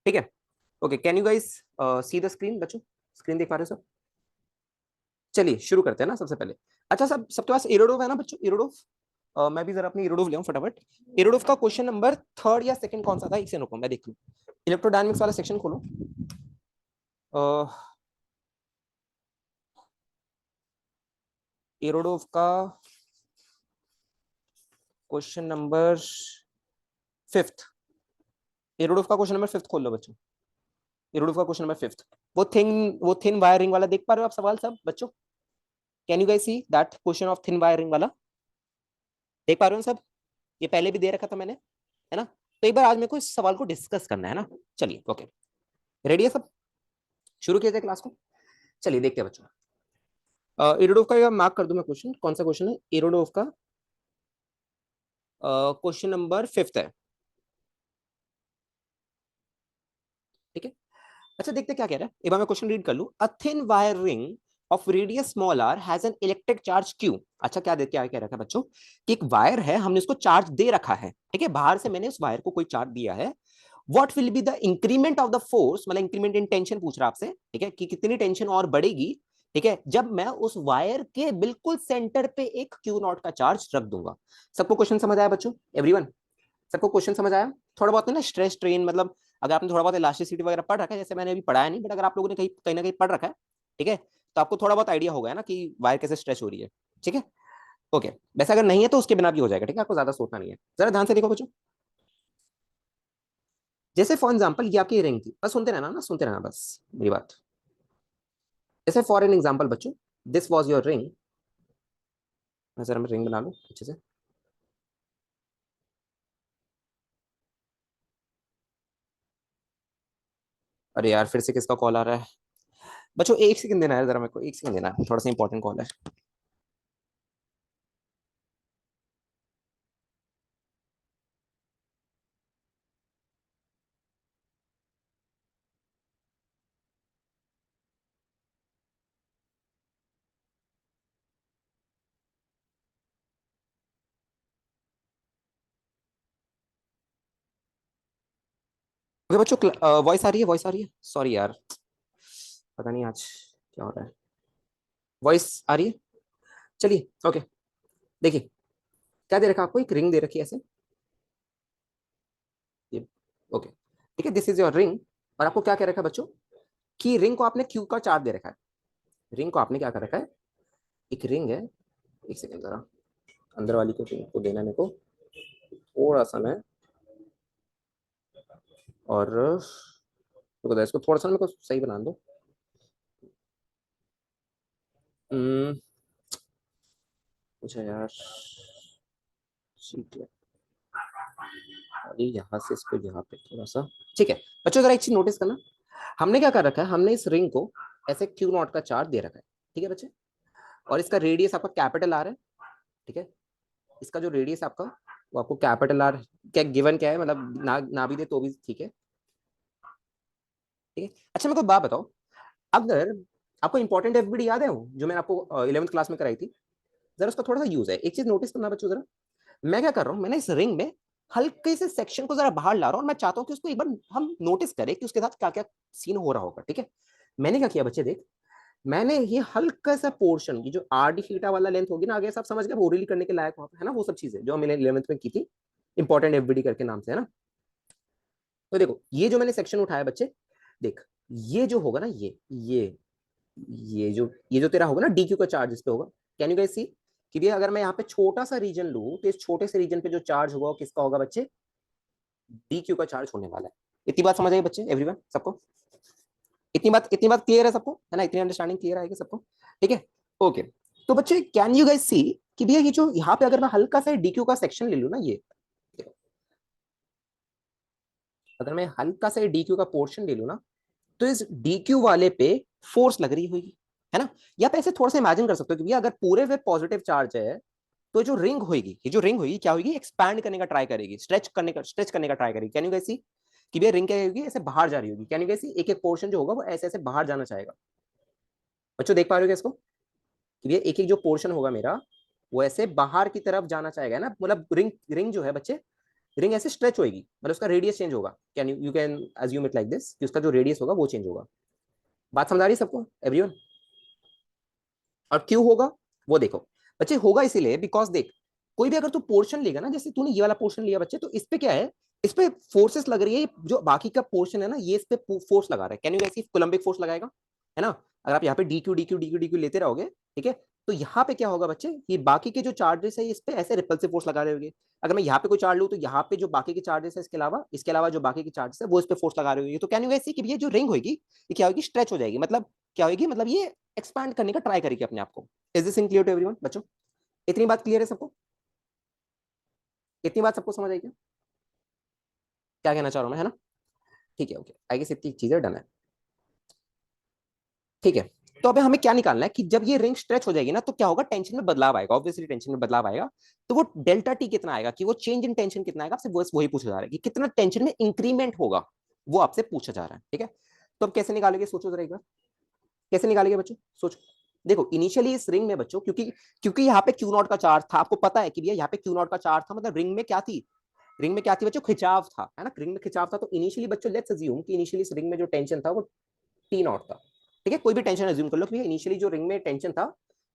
ठीक है। Okay, can you guys see the screen बच्चों? स्क्रीन देख पा रहे हो सब? चलिए शुरू करते हैं ना सबसे पहले। अच्छा, सब सबके पास इरोडोव है ना बच्चों? इरोडोव, मैं भी जरा अपनी इरोडोव ले आऊं फटाफट। इरोडोव का क्वेश्चन नंबर थर्ड या सेकंड कौन सा था, एक से रुको मैं देख लूं। इलेक्ट्रोडायनेमिक्स वाला सेक्शन खोलो। इरोडोव का क्वेश्चन नंबर फिफ्थ। इरोडोव का क्वेश्चन नंबर फिफ्थ खोल लो बच्चों। इरोडोव का क्वेश्चन नंबर फिफ्थ। वो थिन वायरिंग वाला देख पा रहे हो आप सवाल सब बच्चों? Can you guys see that question of thin wiring वाला? देख पा रहे हो सब? ये पहले भी दे रखा था मैंने, है ना? तो एक बार आज मेरे को इस सवाल को डिस्कस करना है ना। चलिए ओके, रेडी है सब? शुरू किया जाए क्लास को। चलिए देखते हैं बच्चों। इरोडोव का मार्क कर दूं मैं क्वेश्चन, कौन सा क्वेश्चन है इरोडोव का? क्वेश्चन नंबर फिफ्थ है, ठीक है। अच्छा देखते क्या कह रहा है, एक बार मैं क्वेश्चन रीड कर लूं। A thin wire ring of radius small r has an electric charge q. अच्छा क्या कह रखा है बच्चों कि एक वायर है, हमने उसको चार्ज दे रखा है, ठीक है, बाहर से मैंने उस वायर को कोई चार्ज दिया है। What will be the increment of the force, मतलब इंक्रीमेंट इन टेंशन पूछ रहा है आपसे, ठीक है, कि कितनी टेंशन और बढ़ेगी, ठीक है, जब मैं उस वायर के बिल्कुल सेंटर पे एक क्यू नॉट का चार्ज रख दूंगा। सबको क्वेश्चन समझ आया बच्चों? एवरीवन, सबको क्वेश्चन समझ आया? थोड़ा बहुत ना स्ट्रेस स्ट्रेन, मतलब अगर आपने थोड़ा बहुत इलास्टिसिटी वगैरह पढ़ रखा है, जैसे मैंने अभी पढ़ाया नहीं, बट अगर आप लोगों ने कहीं कहीं ना कहीं पढ़ रखा है, ठीक है, तो आपको थोड़ा बहुत आइडिया होगा ना कि वायर कैसे स्ट्रेच हो रही है, ठीक है। ओके, वैसे अगर नहीं है तो उसके बिना भी हो जाएगा, ठीक है, आपको ज्यादा सोचना नहीं है। जरा ध्यान से देखो बच्चों। जैसे फॉर एग्जाम्पल ये आपकी रिंग थी, बस सुनते रहना ना, सुनते रहना बस मेरी बात। जैसे फॉर एन एग्जाम्पल बच्चों, दिस वॉज योर रिंग। मैं जरा मैं रिंग बना लूं अच्छे से। अरे यार फिर से किसका कॉल आ रहा है बच्चों? एक सेकंड देना है जरा, मेरे को एक सेकंड देना है, थोड़ा सा इंपॉर्टेंट कॉल है। ओके बच्चों, वॉइस आ रही है? वॉइस आ रही है? सॉरी यार, पता नहीं आज क्या हो रहा है। वॉइस आ रही है? चलिए ओके। देखिए क्या दे रखा है आपको, एक रिंग दे रखी है ऐसे, ये, ओके, ठीक है, दिस इज योर रिंग। और आपको क्या कह रखा है बच्चों कि रिंग को आपने क्यू का चार्ज दे रखा है। रिंग को आपने क्या कर रखा है, एक रिंग है, एक सेकंड जरा, अंदर वाली को रिंग को देना है मेरे को, थोड़ा सा मैं, और रुको इसको थोड़ा सा मेरे को सही बना दो। मुझे यार, ठीक है, अरे यहाँ से इसको यहाँ पे थोड़ा सा, ठीक है। बच्चों जरा एक चीज नोटिस करना, हमने क्या कर रखा है, हमने इस रिंग को ऐसे क्यू नॉट का चार्ज दे रखा है, ठीक है बच्चे, और इसका रेडियस आपका कैपिटल आर है, ठीक है। इसका जो रेडियस आपका, वो आपको कैपिटल आर, क्या गिवन क्या है, मतलब ना भी दे तो भी ठीक है, ठीक है। अच्छा मेरे को बात बताओ, अगर आपको इंपॉर्टेंट एफबीडी याद है वो जो मैंने आपको 11th क्लास में कराई थी, जरा उसका थोड़ा सा यूज है, एक चीज नोटिस करना बच्चों जरा। मैं क्या कर रहा हूँ, मैंने इस रिंग में हल्के से सेक्शन को जरा बाहर ला रहा हूँ, और मैं चाहता हूँ कि उसको एक बार हम नोटिस करें कि उसके साथ क्या क्या सीन हो रहा होगा, ठीक है। मैंने क्या किया बच्चे, देख, मैंने ये हल्का सा पोर्शन की जो आर डी थीटा वाला लेंथ होगी ना, आगे सब समझ गए, ओरिली करने के लायक वहां पे है ना, वो सब चीजें जो हमने 11th में की थी, इंपॉर्टेंट एफबीडी करके नाम से, है ना। तो देखो ये जो मैंने सेक्शन उठाया बच्चे, देख, ये जो होगा ना, ये जो तेरा होगा ना डी क्यू का चार्ज इस पे होगा। कैन यू गाइस सी कि भैया अगर मैं यहाँ पे छोटा सा रीजन लूं, तो इस छोटे से रीजन पे जो चार्ज होगा वो किसका होगा बच्चे? डी क्यू का चार्ज होने वाला है। इतनी बात समझ आई बच्चे, एवरीवन, सबको? इतनी बात क्लियर है सबको, है ना? इतनी अंडरस्टैंडिंग क्लियर आएगी सबको, ठीक है। ओके, तो बच्चे कैन यू गाइस सी कि भैया ये जो यहाँ पे अगर मैं हल्का सा डी क्यू का सेक्शन ले लूँ ना, ये अगर मैं हल्का सा डी क्यू का पोर्शन ले लूँ ना, तो इस डी क्यू वाले पे फोर्स लग रही होगी, है ना। या आप ऐसे थोड़ा सा इमेजिन कर सकते हो कि भैया अगर पूरे पे पॉजिटिव चार्ज है, तो जो रिंग होगी, ये जो रिंग होगी क्या होगी, एक्सपैंड करने का ट्राई करेगी, स्ट्रेच करने का ट्राई करेगी। कैन यू गाइस सी कि भैया रिंग क्या होगी, ऐसे बाहर जा रही होगी। कैन यू गाइस सी एक एक पोर्शन जो होगा वो ऐसे ऐसे बाहर जाना चाहेगा। बच्चों देख पा रहे हो क्या इसको कि भैया एक एक जो पोर्शन होगा मेरा, वो ऐसे बाहर की तरफ जाना चाहेगा, ना, मतलब रिंग रिंग जो है बच्चे, रिंग ऐसे स्ट्रेच होगी, मतलब उसका रेडियस चेंज होगा। Can you can assume it like this कि उसका जो रेडियस होगा वो चेंज होगा। बात समझ आ रही है सबको, एवरीवन? और क्यों होगा वो देखो बच्चे, होगा इसीलिए बिकॉज देख, कोई भी अगर तू पोर्शन लेगा ना, जैसे तूने ये वाला पोर्शन लिया बच्चे, तो इस पे क्या है, इस पे फोर्सेस लग रही है, जो बाकी का पोर्शन है ना ये इस पे फोर्स लगा रहा है। कैन यू ऐसी कोलम्बिक फोर्स लगाएगा, है ना? अगर आप यहाँ पे D Q D Q D Q D Q लेते रहोगे, ठीक है, तो यहाँ पे क्या होगा बच्चे, ये बाकी के जो चार्जेस है इस पे ऐसे रिपल्सिव फोर्स लगा रहे होंगे। अगर मैं यहाँ पे कोई चार्ज लूँ तो यहाँ पे जो बाकी के चार्जेस है इसके अलावा जो बाकी के चार्जेस है वो इस पे फोर्स लगा रहे होंगे। तो कैन यू ऐसी कि ये जो रिंग होगी ये क्या होगी, स्ट्रेच हो जाएगी। मतलब क्या होगी, मतलब ये एक्सपैंड करने का ट्राई करेगी अपने आप को। Is this in clear to everyone बच्चों? इतनी बात क्लियर है सबको? इतनी बात सबको समझ आई क्या, क्या कहना चाह रहा हूं मैं, है ना? ठीक है, ओके, आई गेस इतनी चीजें डन है। ठीक है, तो अभी हमें क्या निकालना है कि जब ये रिंग स्ट्रेच हो जाएगी ना तो क्या होगा, टेंशन में बदलाव आएगा, ऑब्वियसली टेंशन में बदलाव आएगा। तो वो डेल्टा टी कितना आएगा, कि वो चेंज इन टेंशन कितना आएगा, आपसे बस वही पूछा जा रहा है कि कितना टेंशन में इंक्रीमेंट होगा, वो आपसे पूछा जा रहा है। ठीक है, तो अब कैसे निकालोगे, सोचो जरा एक बार, कैसे निकालेंगे बच्चों, सोचो। देखो इनिशियली इस रिंग में बच्चों, क्योंकि क्योंकि यहाँ पे क्यू नॉट का चार्ज था, आपको पता है कि भैया यहाँ पे क्यू नॉट का चार्ज था, मतलब रिंग में क्या थी, रिंग में क्या थी बच्चों, खिंचाव था, है ना? रिंग में खिंचाव था, तो इनिशियली बच्चों लेट्स अज्यूम कि इनिशियली इस रिंग में जो टेंशन था वो टी नॉट था। ठीक है, कोई भी टेंशन अज्यूम कर लो कि इनिशियली जो रिंग में टेंशन था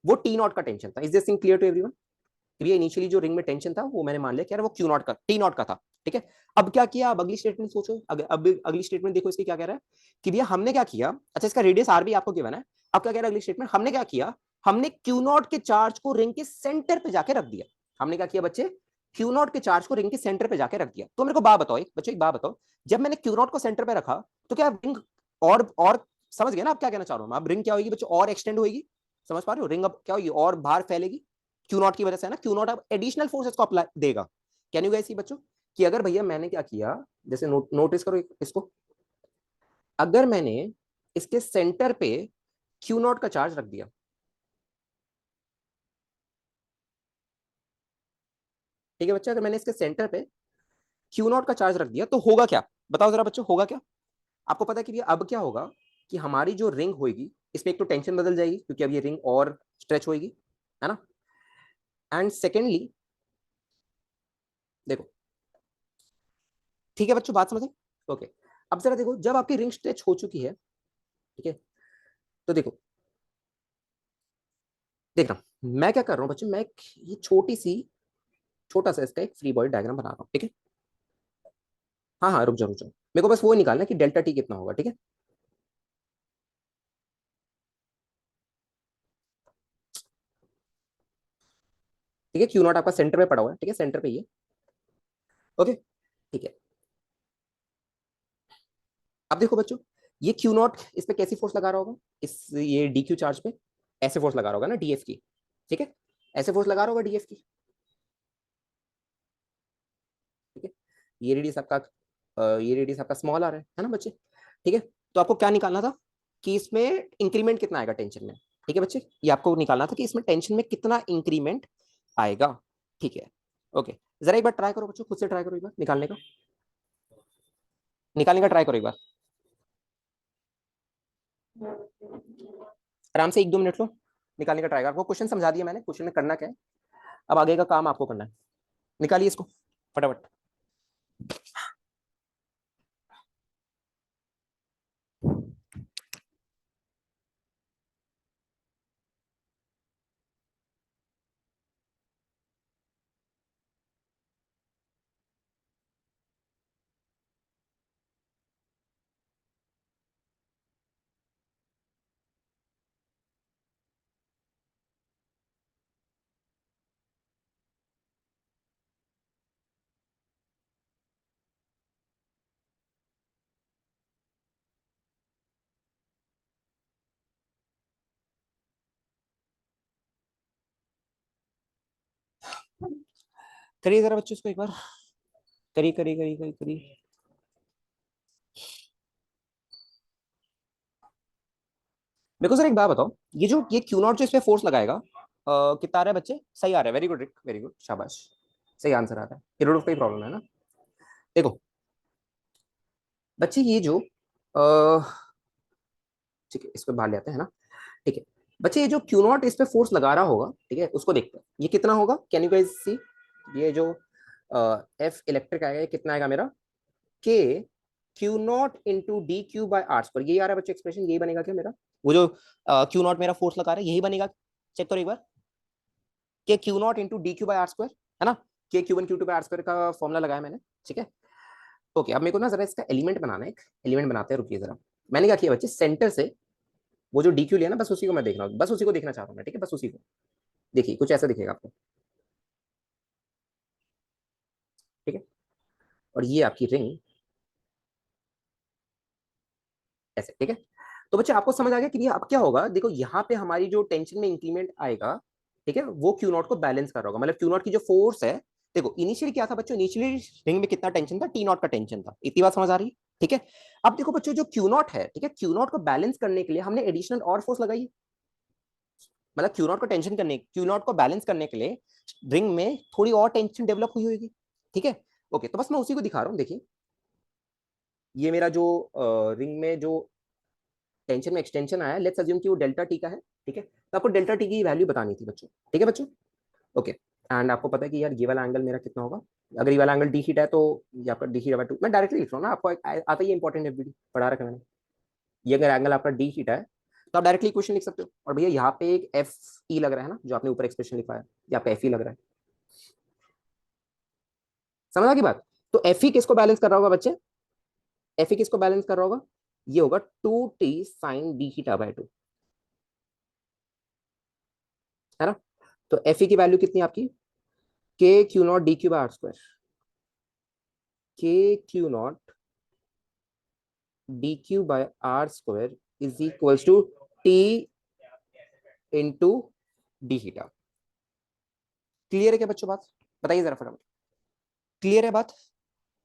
वो टी नॉट का टेंशन था। Is this thing clear to everyone? ये इनिशियली जो रिंग में टेंशन था वो मैंने मान लिया कि यार वो क्यू नॉट का, टी नॉट का था। ठीक है, अब क्या किया, अब अगली स्टेटमेंट सोचो, अब अगली स्टेटमेंट देखो इसकी क्या कह रहा है कि भैया हमने क्या किया, अच्छा इसका रेडियस आर भी आपको गिवन है। अब क्या कह रहा है अगली स्टेटमेंट, हमने क्या किया, हमने क्यू नॉट के चार्ज को रिंग के सेंटर पे जाके रख दिया। हमने क्या किया बच्चे, क्यू नॉट के चार्ज को रिंग के सेंटर पे जाके रख दिया। तो मेरे को बात बताओ, एक बच्चों एक बात बताओ, जब मैंने क्यू नॉट को सेंटर पे रखा तो क्या रिंग और समझ गया ना आप क्या कहना चाह रहा हूं? अब रिंग क्या होगी बच्चों, और एक्सटेंड होगी, समझ पा रहे हो? रिंग अब क्या होगी, और बाहर फैलेगी, क्यू नॉट की वजह से, है ना? क्यू नॉट अब एडिशनल फोर्सेस को अप्लाई देगा। कैन यू गाइस सी बच्चों कि अगर भैया मैंने क्या किया, जैसे नोटिस करो इसको, अगर मैंने इसके सेंटर पे क्यू नॉट का चार्ज रख दिया, ठीक है बच्चा, अगर मैंने इसके सेंटर पे क्यू नॉट का चार्ज रख दिया तो होगा क्या, बताओ जरा बच्चों, होगा क्या? आपको पता है कि भैया अब क्या होगा कि हमारी जो रिंग होगी इसमें एक तो टेंशन बदल जाएगी क्योंकि अब ये रिंग और स्ट्रेच होगी, है ना? एंड सेकेंडली देखो, ठीक है बच्चों बात समझे? ओके, अब जरा देखो, जब आपकी रिंग स्ट्रेच हो चुकी है, ठीक है, तो देखो, देखना मैं क्या कर रहा हूँ बच्चों, मैं ये छोटा सा इसका एक फ्री बॉडी डायग्राम बना रहा हूँ, ठीक है? हाँ हाँ, रुक जाओ रुक जाओ, मेरे को बस वो निकालना है कि डेल्टा टी कितना होगा। ठीक है, ठीक है, क्यू नॉट आपका सेंटर में पड़ा हुआ है, ठीक है, सेंटर पे ये। ओके, ठीक है, अब देखो बच्चों, ये क्यू नॉट इस पे कैसी फोर्स लगा रहा होगा, इस ये डी क्यू चार्ज पे ऐसे फोर्स लगा रहा होगा ना, डीएफ की। ठीक है, ऐसे फोर्स लगा रहा होगा डीएफ की। ठीक है, ये रेडियस आपका स्मॉल आ रहा है ना बच्चे? ठीक है, तो आपको क्या निकालना था कि इसमें इंक्रीमेंट कितना आएगा टेंशन में। ठीक है बच्चे, ये आपको निकालना था कि इसमें टेंशन में कितना इंक्रीमेंट आएगा। ठीक है, ओके, जरा एक बार ट्राई करो बच्चों, खुद से ट्राई करो एक बार निकालने का ट्राई करो एक बार, आराम से 1-2 मिनट लो, निकालने का ट्राई करो। आपको क्वेश्चन समझा दिया मैंने, क्वेश्चन में करना क्या है, अब आगे का काम आपको करना है। निकालिए इसको फटाफट। करिए जरा बच्चों इसको एक बार, करिए करिए करिए करिए करिए। मेरे को सर एक बात बताओ, ये क्यू नॉट जो इस पे फोर्स लगाएगा, कितना आ रहा है बच्चे, सही आ रहा है, वेरी गुड रिक, वेरी गुड, शाबाश, सही आंसर आ रहा है, किरणों कोई प्रॉब्लम है ना? देखो बच्चे, ये जो ठीक है, इस पे बाहर ले आते हैं ना। ठीक है बच्चे, ये जो क्यू नॉट इस पे फोर्स लगा रहा होगा, ठीक है, उसको देखते हैं ये कितना होगा। कैन यू गाइस सी, ये जो एफ इलेक्ट्रिक आएगा, कितना आएगा मेरा, के q naught into d q by r square, यही आ रहा है बच्चों एक्सप्रेशन, यही बनेगा क्या मेरा, वो जो क्यू नॉट मेरा फोर्स लगा रहा है यही बनेगा, चेक करो एक बार, के q naught into d q by r square, है ना, के q one q two by r square का फॉर्मुला लगाया मैंने, ठीक है। ओके, अब मेरे को ना जरा इसका एलिमेंट बनाना है, एक एलिमेंट बनाते हैं, रुकिए जरा। मैंने क्या किया बच्चे, सेंटर से वो जो डी क्यू लिया ना, बस उसी को मैं देख रहा हूँ, बस उसी को देखना चाह रहा हूँ मैं, ठीक है, बस उसी को देखिए, कुछ ऐसा दिखेगा आपको, ठीक है। और ये आपकी रिंग ऐसे, ठीक है। तो बच्चे आपको समझ आ गया कि ये अब क्या होगा, देखो यहाँ पे हमारी जो टेंशन में इंक्रीमेंट आएगा, ठीक है, वो क्यू नॉट को बैलेंस कर रहा होगा, मतलब क्यू नॉट की जो फोर्स है, देखो इनिशियली क्या था बच्चों, इनिशियली रिंग में कितना टेंशन था, टी नॉट का टेंशन था, इतनी बात समझ आ रही है, ठीक है। अब देखो बच्चों जो क्यू नॉट है, ठीक है, क्यू नॉट को बैलेंस करने के लिए हमने एडिशनल और फोर्स लगाई, मतलब क्यू नॉट को टेंशन करने, क्यू नॉट को बैलेंस करने के लिए रिंग में थोड़ी और टेंशन डेवलप हुई होगी, ठीक है। ओके, तो बस मैं उसी को दिखा रहा हूँ, देखिए ये मेरा जो रिंग में जो टेंशन में एक्सटेंशन आया, लेट्स अज्यूम कि वो डेल्टा टी का है, ठीक है, तो आपको डेल्टा टी की वैल्यू बतानी थी बच्चों, ठीक है बच्चों। ओके, एंड आपको पता है कि यार ये वाला एंगल मेरा कितना होगा, अगर ये वाला एंगल डी थीटा है तो ये आपका डी थीटा बाय 2, मैं डायरेक्टली लिख रहा हूँ ना, आपको आता ही इंपॉर्टेंट एफबीडी पढ़ा रखा है मैंने, ये अगर एंगल आपका डी थीटा है तो आप डायरेक्टली इक्वेशन लिख सकते हो, और भैया यहाँ पे एक एफ ई लग रहा है ना, जो आपने ऊपर एक्सप्रेशन लिखा है, यहाँ पे एफ ई लग रहा है, समझा की बात। तो एफ ई किसको बैलेंस कर रहा होगा बच्चे, एफ ई किसको बैलेंस कर रहा होगा, ये होगा 2t sign D theta by 2, है ना। तो एफ ई की वैल्यू कितनी है आपकी, K q naught d Q by are square, K q naught d Q by are square is equals to T into D theta. Clear है क्या बच्चों बात, बताइए जरा फटाफट, क्लियर है बात।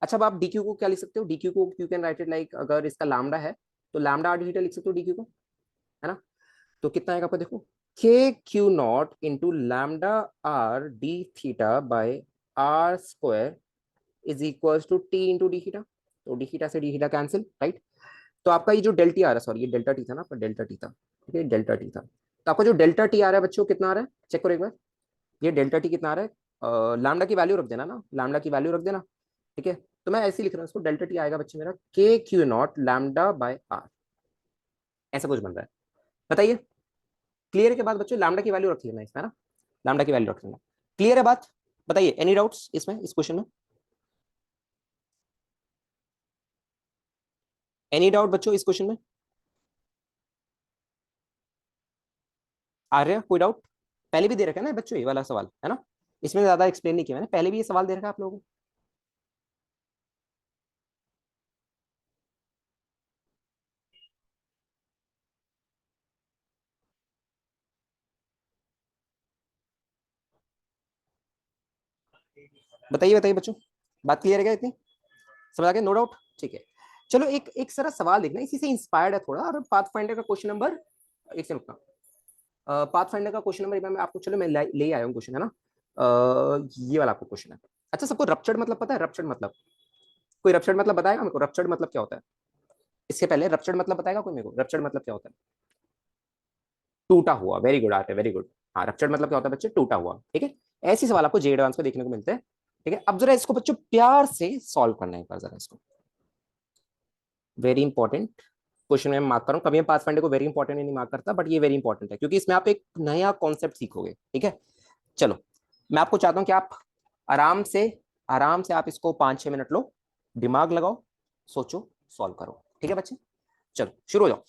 अच्छा, अब आप डी क्यू को क्या लिख सकते हो, डी क्यू को you can write it like, अगर इसका लैम्डा है तो लैम्डा आर डी थीटा लिख सकते हो डी क्यू को, है ना। तो कितना आएगा आपको देखो, k q naught into lambda r d theta by are square is equals to T into D theta, तो डी थीटा से डी थीटा कैंसिल, राइट। तो आपका ये जो डेल्टी आ रहा है, सॉरी ये डेल्टा टी था ना, आपका डेल्टा टी था, ठीक है, डेल्टा टी था, तो आपका जो डेल्टा टी आ रहा है बच्चों कितना आ रहा है, चेक करो एक बार, ये डेल्टा टी कितना आ रहा है, लैम्डा की वैल्यू रख देना ना, लैम्डा की वैल्यू रख देना, ठीक है। तो मैं ऐसे ही लिख रहा हूँ इसको, डेल्टा टी आएगा बच्चे मेरा के q naught lambda by r, ऐसा कुछ बन रहा है, बताइए। क्लियर है के बाद बच्चों, लैम्डा की वैल्यू रख लेना इसमें ना, लैम्डा की वैल्यू रख लेना, क्लियर है बात, बताइए एनी डाउट्स इसमें, इस क्वेश्चन में, एनी डाउट बच्चों इस क्वेश्चन में, आ रहे हैं कोई डाउट, पहले भी दे रखा है ना बच्चों ये वाला सवाल, है ना, इसमें ज्यादा एक्सप्लेन नहीं किया मैंने, पहले भी ये सवाल दे रखा है आप लोगों को। बताइए बताइए बच्चों, बात क्लियर है क्या इतनी, समझ आ गया, नो डाउट, ठीक है। चलो एक एक सारा सवाल देखना, इसी से इंस्पायर्ड है थोड़ा, और पाथ फाइंडर का क्वेश्चन नंबर, एक से रुकना, पाथ फाइंडर का क्वेश्चन नंबर मैं आपको, चलो मैं ले आया हूँ क्वेश्चन, है ना, ये वाला आपको क्वेश्चन है। अच्छा, सबको रप्चर्ड मतलब पता है, रप्चर्ड मतलब, कोई रप्चर्ड मतलब बताएगा मेरे को, रप्चर्ड मतलब क्या होता है, इससे पहले रप्चर्ड मतलब बताएगा कोई मेरे को, रप्चर्ड मतलब क्या होता है, टूटा हुआ, वेरी गुड आते, वेरी गुड। हाँ, रप्चर्ड मतलब क्या होता है बच्चे, टूटा हुआ, ठीक है। ऐसे सवाल आपको जे एडवांस में देखने को मिलते हैं, ठीक है। अब जरा इसको बच्चों प्यार से सॉल्व करना है एक बार जरा इसको, वेरी इंपॉर्टेंट क्वेश्चन में मार्क करूँ, कभी मैं पाथ फाइंडर को वेरी इंपॉर्टेंट नहीं मार्क करता, बट ये वेरी इंपॉर्टेंट है, क्योंकि इसमें आप एक नया कॉन्सेप्ट सीखोगे, ठीक है। चलो, मैं आपको चाहता हूं कि आप आराम से, आराम से आप इसको 5-6 मिनट लो, दिमाग लगाओ, सोचो, सॉल्व करो, ठीक है बच्चे। चलो शुरू हो जाओ।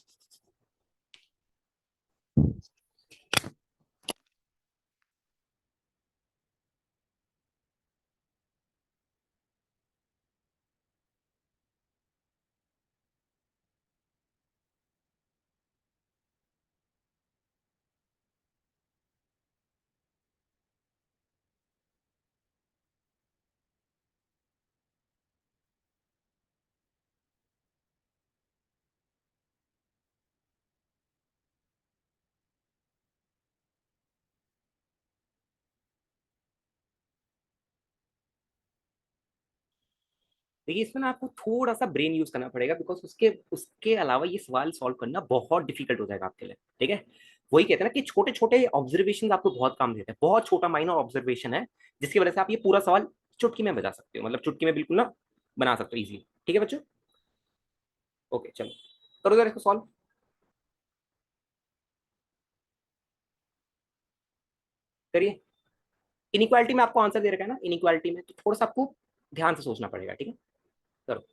देखिए, इसमें ना आपको थोड़ा सा ब्रेन यूज करना पड़ेगा, बिकॉज उसके उसके अलावा ये सवाल सॉल्व करना बहुत डिफिकल्ट हो जाएगा आपके लिए, ठीक है। वही कहते हैं ना कि छोटे छोटे ऑब्जर्वेशन आपको बहुत काम देते हैं, बहुत छोटा माइनर ऑब्जर्वेशन है जिसकी वजह से आप ये पूरा सवाल चुटकी में बजा सकते हो, मतलब चुटकी में बिल्कुल ना बना सकते हो इजीली। ठीक है बच्चों? ओके चलो, करो जरा इसको सॉल्व। करिए। इनइक्वालिटी में आपको आंसर दे रखा है ना, इनइक्वालिटी में तो थोड़ा सा आपको ध्यान से सोचना पड़ेगा। ठीक है, करो।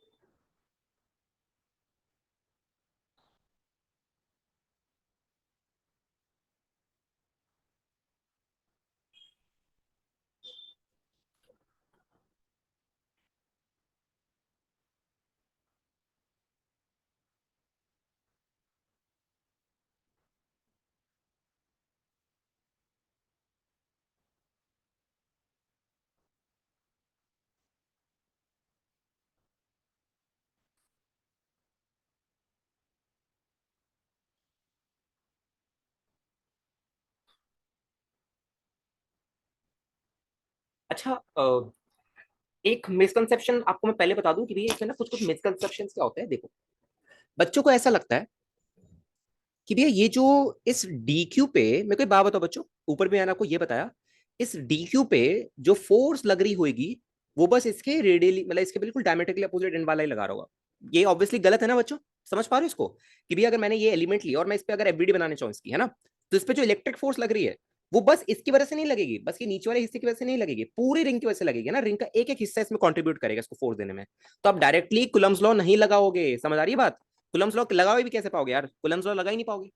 अच्छा, एक मिसकंसेप्शन आपको मैं पहले बता दूं कि भैया इसमें ना कुछ कुछ मिसकंसेप्शन क्या होते हैं। देखो, बच्चों को ऐसा लगता है कि भैया ये जो इस डी क्यू पे, मेरे को एक बात बताओ बच्चों, ऊपर भी मैंने आपको ये बताया, इस डी क्यू पे जो फोर्स लग रही होगी वो बस इसके रेडियली, मतलब इसके बिल्कुल डायमेट्रिकली अपोजिट एंड वाला ही लगा रहा होगा। ये ऑब्वियसली गलत है ना बच्चों? समझ पा रहे हो इसको? कि भैया अगर मैंने ये एलिमेंट लिया और मैं इस पे अगर एफबीडी बनाने चाहूँ इसकी, है ना, तो इस पे जो इलेक्ट्रिक फोर्स लग रही है वो बस इसकी वजह से नहीं लगेगी, बस ये नीचे वाले हिस्से की वजह से नहीं लगेगी, पूरी रिंग की वजह से लगेगी ना। रिंग का एक एक हिस्सा इसमें कंट्रीब्यूट करेगा इसको फोर्स देने में। तो आप डायरेक्टली कुलम्स लॉ नहीं लगाओगे, समझ आ रही है बात? कुलम्स लॉ लगाओगे भी कैसे पाओगे यार, कुलम्स लॉ लगा ही नहीं पाओगे।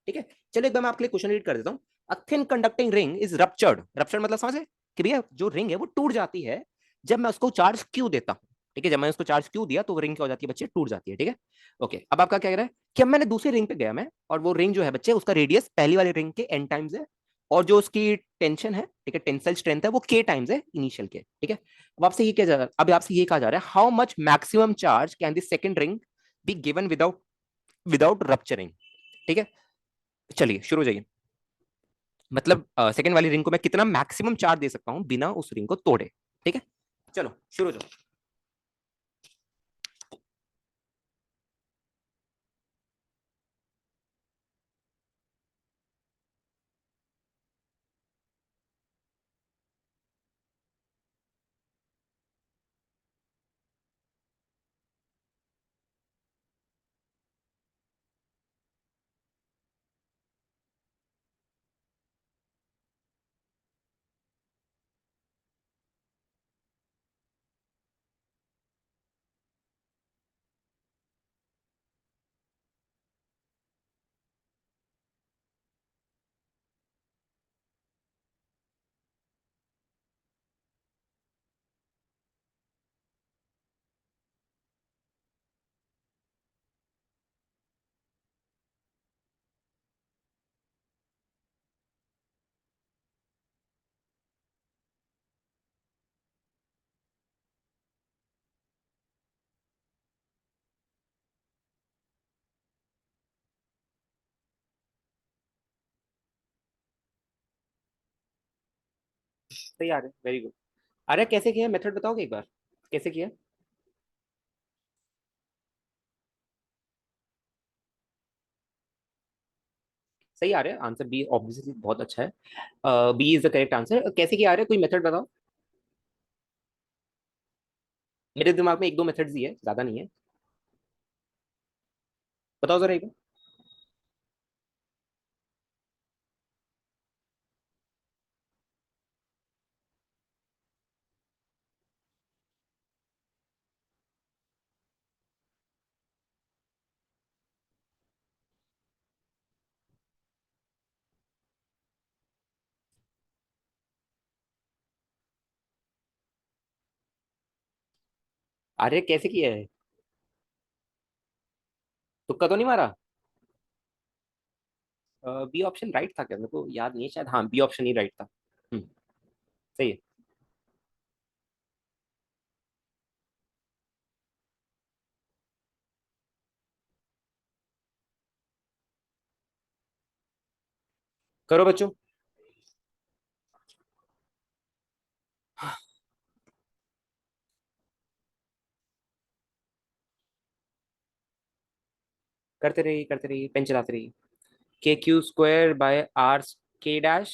ठीक है, चलो एक बार मैं आपके लिए क्वेश्चन रीड कर देता हूँ। A thin conducting ring is ruptured, ruptured मतलब समझे कि भैया जो रिंग है वो टूट जाती है जब मैं उसको चार्ज क्यू देता हूँ। ठीक है, जब मैंने उसको चार्ज क्यू दिया तो वो रिंग क्या हो जाती है बच्चे, टूट जाती है। ठीक है, ओके। अब आपका क्या कह रहा है कि अब मैंने दूसरी रिंग पे गया मैं, और वो रिंग जो है बच्चे उसका रेडियस पहली वाली रिंग के एन टाइम्स है, और जो उसकी टेंशन है, ठीक है, टेंसाइल स्ट्रेंथ है, वो के टाइम्स है इनिशियल के। ठीक है, अब आपसे ये क्या जा रहा है, अब आपसे ये कहा जा रहा है how much maximum charge can the second ring be given without without rupturing. ठीक है, चलिए शुरू हो जाइए। मतलब सेकंड वाली रिंग को मैं कितना मैक्सिमम चार्ज दे सकता हूं बिना उस रिंग को तोड़े। ठीक है, चलो शुरू हो जाओ। सही आ रहे, वेरी गुड। अरे कैसे किया, मेथड बताओगे एक बार, कैसे किया? सही आ रहे हैं आंसर, बी ऑब्वियसली बहुत अच्छा है। B is the correct answer. कैसे किया आ रहे हैं, कोई मेथड बताओ। मेरे दिमाग में एक दो मेथड्स ही है, ज्यादा नहीं है। बताओ जरा एक बार। अरे कैसे किया है? तुक्का तो नहीं मारा? बी ऑप्शन राइट था क्या, मेरे को याद नहीं है, शायद हाँ बी ऑप्शन ही राइट था। हम्म, सही है। करो बच्चों। करते रहिए पेन चलाते रहिए। K Q square by r K dash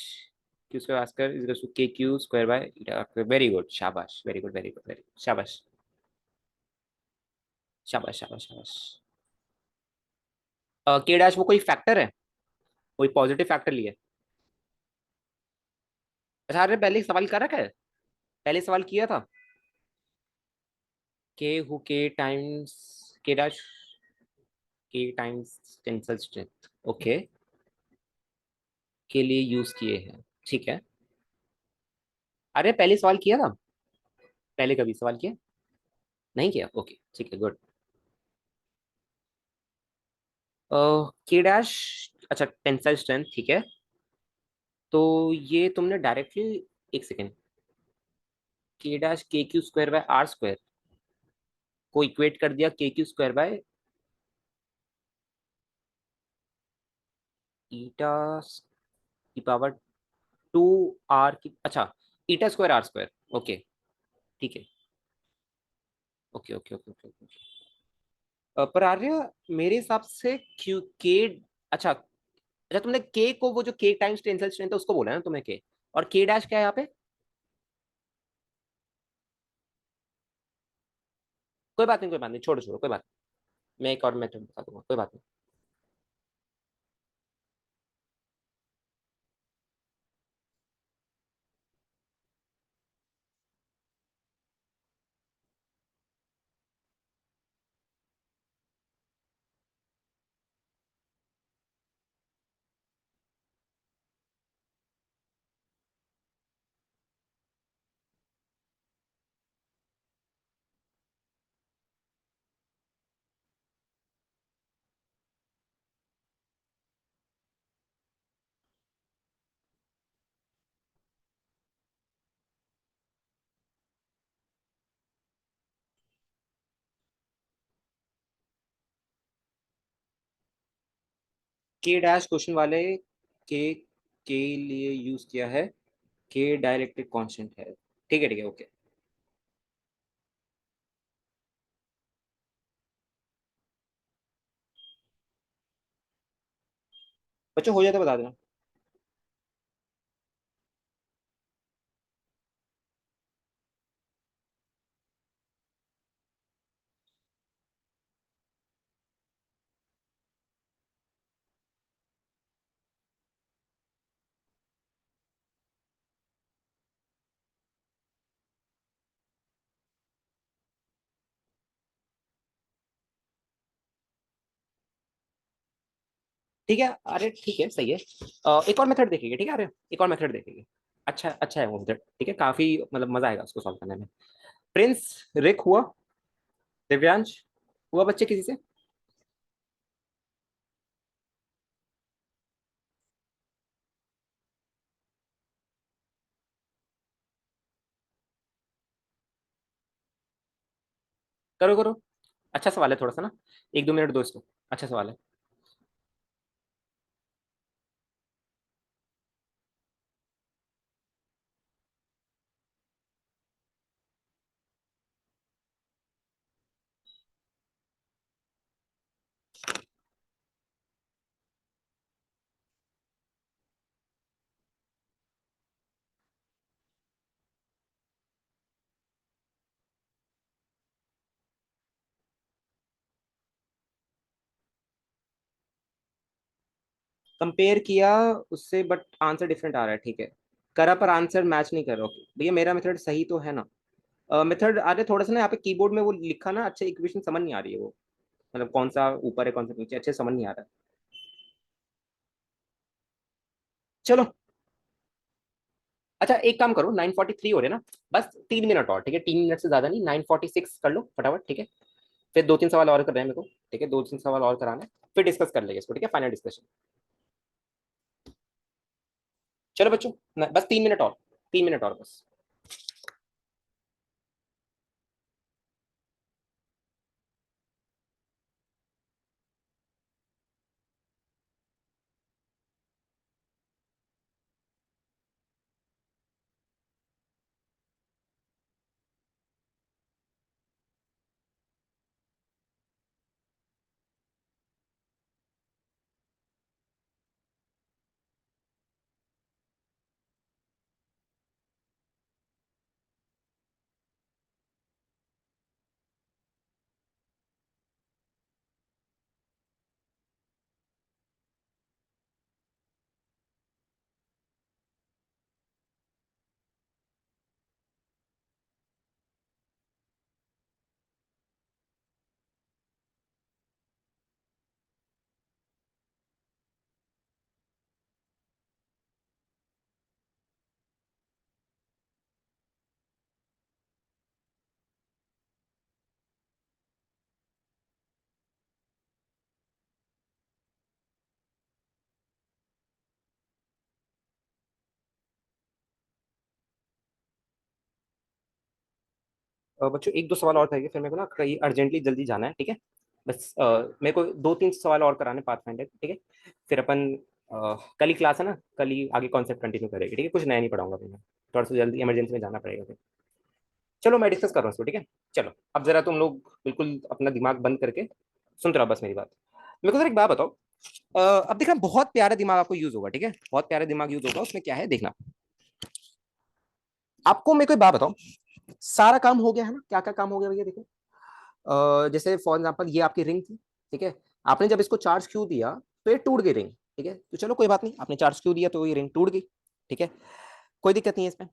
q square r square is to K Q square by eta square. Very good, शाबाश, very good, very good, very good, शाबाश, शाबाश, शाबाश, शाबाश। के डैश वो कोई फैक्टर है? कोई पॉजिटिव फैक्टर लिए? अच्छा, अरे पहले सवाल कर रखा है, पहले सवाल किया था। के हु के टाइम्स के डैश, के टाइम्स टेंसल स्ट्रेंथ, ओके, के लिए यूज किए हैं, ठीक है। अरे पहले सवाल किया था, पहले कभी सवाल किया? नहीं किया, ओके, ठीक है, गुड। के डैश, अच्छा टेंसाइल स्ट्रेंथ, ठीक है। तो ये तुमने डायरेक्टली, एक second, k dash k Q square by are square को इक्वेट कर दिया के क्यू स्क्वायर बाय ईटा की पावर टू आर की, अच्छा, ईटा स्क्वायर आर स्क्वायर, ओके, ठीक है, okay, okay, okay, okay, okay. पर आर्य, मेरे हिसाब से क्यू के, अच्छा, अच्छा तुमने के को वो जो के टाइम्स टेंसाइल स्ट्रेंथ है उसको बोला है ना तुम्हें के, और के डैश क्या है यहाँ पे? कोई बात नहीं, कोई बात नहीं, छोड़ो छोड़ो, कोई बात नहीं। मैं एक और मेथड बता दूंगा, कोई बात नहीं। के डैश क्वेश्चन वाले, के लिए यूज किया है, के डायरेक्टेड कांस्टेंट है, ठीक है, ठीक है, ओके। बच्चों हो जाए तो बता देना। ठीक है, अरे ठीक है, सही है। एक और मेथड देखेंगे, ठीक है, अरे एक और मेथड देखेंगे। अच्छा, अच्छा है वो मेथड, ठीक है, काफी मतलब मजा आएगा उसको सॉल्व करने में। प्रिंस, रिक हुआ, दिव्यांश हुआ बच्चे किसी से? करो करो, अच्छा सवाल है थोड़ा सा ना, एक दो मिनट दो इसको, अच्छा सवाल है। कंपेयर किया उससे, बट आंसर डिफरेंट आ रहा है, ठीक है। करा पर आंसर मैच नहीं कर रहा, ओके भैया, मेरा मेथड सही तो है ना? मेथड अरे थोड़ा सा ना यहाँ पे कीबोर्ड में वो लिखा ना, अच्छा इक्वेशन समझ नहीं आ रही है वो, मतलब कौन सा ऊपर है कौन सा नीचे, अच्छे समझ नहीं आ रहा है। चलो, अच्छा एक काम करो, 9:43 हो रहे ना, बस 3 मिनट और, ठीक है, 3 मिनट से ज्यादा नहीं, 9:46 कर लो फटाफट, ठीक है। फिर दो तीन सवाल और कर रहे हैं मेरे को, ठीक है, दो तीन सवाल और कराने, फिर डिस्कस कर लेंगे इसको, ठीक है, फाइनल डिस्कशन। चलो बच्चों, बस 3 मिनट और, 3 मिनट और बस। बच्चों एक दो सवाल और था, फिर मेरे को ना कहीं अर्जेंटली जल्दी जाना है, ठीक है। बस मेरे को दो तीन सवाल और कराने पाथफाइंडर, ठीक है। फिर अपन कल ही क्लास है ना, कल ही आगे कॉन्सेप्ट कंटिन्यू करेंगे, ठीक है। कुछ नया नहीं पढ़ाऊंगा फिर मैं, थोड़ा सा जल्दी इमरजेंसी में जाना पड़ेगा फिर। चलो मैं डिस्कस कर रहा हूँ इसको, ठीक है। चलो अब जरा तुम लोग बिल्कुल अपना दिमाग बंद करके सुनते रहो बस मेरी बात। मेरे को जरा एक बात बताओ। अब देखना, बहुत प्यारा दिमाग आपको यूज होगा, ठीक है। बहुत प्यारा दिमाग यूज होगा, उसमें क्या है देखना। आपको मेरे को एक बात बताओ, सारा काम हो गया है ना, क्या क्या काम हो गया भैया देखो। जैसे फॉर एग्जाम्पल ये आपकी रिंग थी, ठीक है। आपने जब इसको चार्ज क्यू दिया तो ये टूट गई रिंग, ठीक है। तो चलो कोई बात नहीं, आपने चार्ज क्यू दिया तो ये रिंग टूट गई, ठीक है। कोई दिक्कत नहीं है इसमें,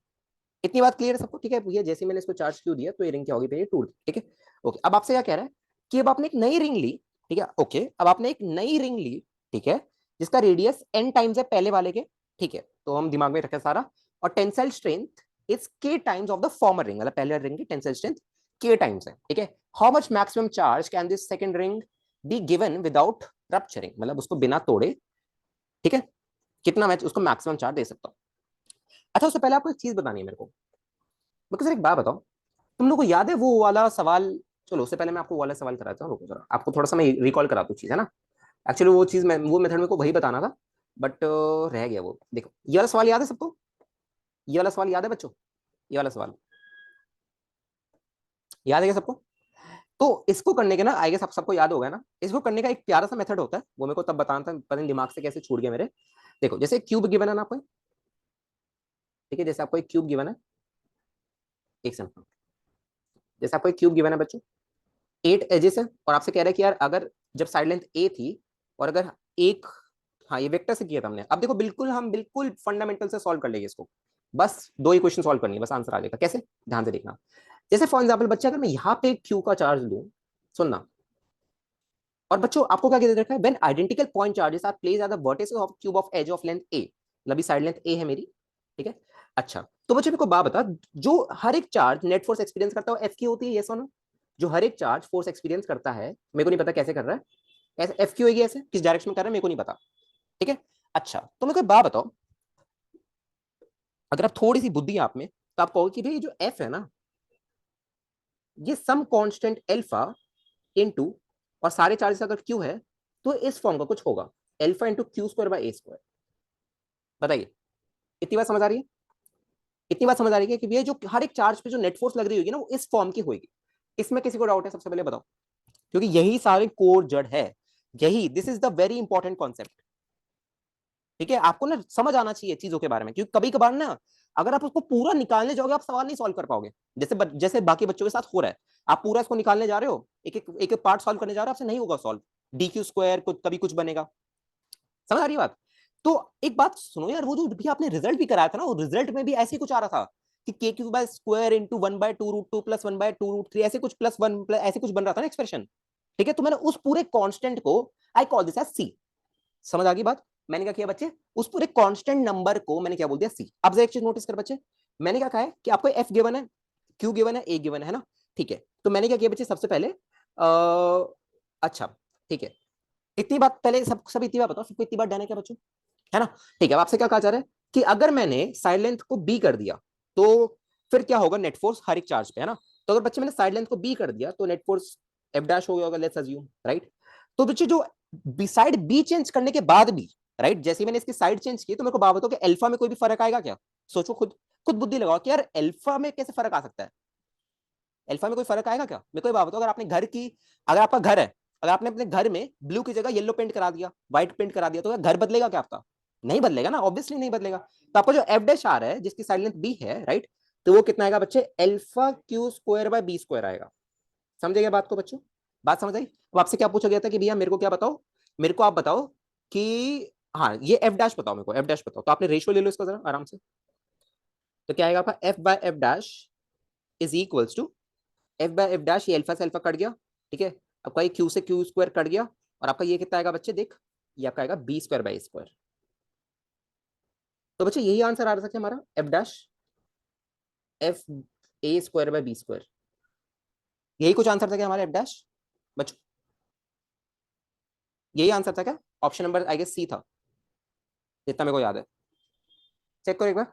इतनी बात क्लियर है सबको, ठीक है भैया। जैसे मैंने इसको चार्ज क्यू दिया तो ये रिंग क्या होगी, ये टूट गई, ठीक है। ओके, अब आपसे क्या कह रहा है कि अब आपने एक नई रिंग ली, ठीक है। ओके, अब आपने एक नई रिंग ली, ठीक है, जिसका रेडियस n टाइम्स है पहले वाले के, ठीक है। तो हम दिमाग में रखें सारा, और tensile strength is k times of the former ring, मतलब पहले रिंग की टेंसाइल स्ट्रेंथ k टाइम्स है, ठीक है। How much maximum charge can this second ring be given without rupturing, मतलब उसको बिना तोड़े, ठीक है। कितना मैं उसको मैक्सिमम चार्ज दे सकता हूँ। अच्छा, उससे पहले आपको एक चीज बतानी है मेरे को सर एक बात बताओ, तुम लोग को याद है वो वाला सवाल। चलो उससे पहले मैं आपको वो वाला सवाल कराता हूँ, रुको जरा, आपको थोड़ा सा मैं रिकॉल कराता हूँ चीज, है ना। एक्चुअली वो चीज मैं वो मेथड मेरे को वही बताना था, बट रह गया वो। देखो ये वाला सवाल याद है सबको, ये वाला सवाल याद है बच्चों, ये वाला सवाल याद है क्या सबको। तो इसको करने के ना, आई गेस आप सबको याद होगा ना, इसको करने का एक प्यारा सा मेथड होता है, वो मेरे को तब बताना था, पता नहीं दिमाग से कैसे छूट गया मेरे। देखो जैसे क्यूब गिवन है ना आपको, ठीक है। जैसे आपको एक क्यूब गिवन है, एक सेकंड, जैसे आपको एक क्यूब गिवन है बच्चों, 8 एजेस है, और आपसे कह रहा है कि यार अगर जब साइड लेंथ ए थी, और अगर एक, हाँ ये वेक्टर से किया था हमने। अब देखो बिल्कुल हम बिल्कुल फंडामेंटल से सॉल्व कर लेंगे इसको, बस दो इक्वेशन सॉल्व करनी है, बस आंसर आ जाएगा। कैसे, ध्यान से देखना। जैसे फॉर एग्जाम्पल बच्चे, अगर मैं यहाँ पे क्यू का चार्ज लूं, सुनना। और बच्चों आपको क्या दे रखा है, when identical point charges are placed at the vertices of cube of edge of length a, मतलब साइड लेंथ ए है मेरी, ठीक है। अच्छा, तो बच्चों मेरे को बात बता, जो हर एक चार्ज नेट फोर्स एक्सपीरियंस करता है एफ की होती है, यस और नो। जो हर एक चार्ज फोर्स एक्सपीरियंस करता है, मेरे को नहीं पता कैसे कर रहा है, ऐसे एफ की होगी, ऐसे किस डायरेक्शन में कर रहा है मेरे को नहीं पता, ठीक है। अच्छा, तो मेरे को बात बताओ, अगर आप थोड़ी सी बुद्धि है आप में, तो आप कहोगे कि भाई जो एफ है ना, ये सम कांस्टेंट एल्फा इनटू, और सारे चार्जेस अगर क्यू है तो इस फॉर्म का कुछ होगा, alpha into Q square by A square. बताइए, इतनी बात समझ आ रही है, इतनी बात समझ आ रही है कि भैया जो हर एक चार्ज पे जो नेट फोर्स लग रही होगी ना, वो इस फॉर्म की होगी। इसमें किसी को डाउट है, सबसे पहले बताओ, क्योंकि यही सारे कोर जड़ है, यही this is the very important concept, ठीक है। आपको ना समझ आना चाहिए चीजों के बारे में, क्योंकि कभी कभार ना, अगर आप उसको पूरा निकालने जाओगे, आप सवाल नहीं सॉल्व कर पाओगे। जैसे बाकी बच्चों के साथ हो रहा है, आप पूरा इसको निकालने जा रहे हो, एक एक पार्ट सॉल्व करने जा रहे हो, आपसे नहीं होगा सॉल्व। डी क्यू स्क्वायर कुछ कभी कुछ बनेगा, समझ आ रही बात। तो एक बात सुनो यार, वो जो भी आपने रिजल्ट भी कराया था ना, वो रिजल्ट में भी ऐसे ही कुछ आ रहा था कि के Q by square into 1/2√2 plus 1/2√3, ऐसे कुछ प्लस 1 प्लस ऐसे कुछ बन रहा था ना एक्सप्रेशन, ठीक है। तो मैंने उस पूरे कांस्टेंट को, आई कॉल दिस एज सी। समझ आ गई बात। मैंने क्या किया बच्चे, उस पूरे कांस्टेंट नंबर को मैंने क्या बोल दिया, सी। अब एक चीज नोटिस कर बच्चे, मैंने क्या कहा है कि आपको एफ गिवन है, क्यू गिवन है, ए गिवन है ना, ठीक है। तो मैंने क्या किया बच्चे, सबसे पहले अच्छा, ठीक है, इतनी बात पहले सब इतनी बात बताओ, सबको इतनी बात डन है क्या बच्चों, है ना। ठीक है, अब आपसे क्या कहा जा रहा है कि अगर मैंने साइड लेंथ को बी कर दिया, तो फिर क्या होगा, नेट फोर्स हर एक चार्ज पे, है ना। तो अगर बच्चे मैंने साइड लेंथ को बी कर दिया तो नेट फोर्स एफ डैश हो गया होगा, लेट्स अज्यूम, राइट। तो बच्चे जो साइड बी चेंज करने के बाद भी, राइट, जैसे ही मैंने इसकी साइड चेंज की, तो मेरे को बात बताओ कि अल्फा में कोई भी फर्क आएगा क्या। सोचो खुद, खुद बुद्धि लगाओ कि यार अल्फा में कैसे फर्क आ सकता है, अल्फा में कोई फर्क आएगा क्या। मेरे को ये बात बताओ, अगर आपने घर की, अगर आपका घर है, अगर आपने अपने घर में ब्लू की जगह येलो पेंट करा दिया, व्हाइट पेंट करा दिया, तो घर बदलेगा क्या आपका, नहीं बदलेगा ना, ऑब्वियसली नहीं बदलेगा। तो आपको जो एफ डैश आ रहा है, जिसकी साइड लेंथ बी है, राइट, तो वो कितना आएगा बच्चे, alpha Q square by B square आएगा। समझे गया बात को बच्चों, बात समझ आई। अब आपसे क्या पूछा गया था कि भैया मेरे को क्या बताओ, मेरे को आप बताओ कि, हाँ ये एफ डैश बताओ मेरे को, एफ डैश बताओ। तो आपने रेशियो ले लो इसका जरा आराम से। तो क्या आएगा आपका, F by F dash is equals to, F by F dash, ये अल्फा से अल्फा कट गया, ठीक है। आपका ये क्यू से क्यू स्क्वायर कट गया, और आपका ये कितना आएगा बच्चे, देख, ये आपका आएगा बी स्क्वायर बाई स्क्वायर। तो बच्चे यही आंसर आ रहा था हमारा, F dash F A square by B square, यही कुछ आंसर था क्या हमारा एफ डैश बच्चों, यही आंसर था क्या। ऑप्शन नंबर आई गेस सी था, जितना मेरे को याद है, चेक करो एक बार।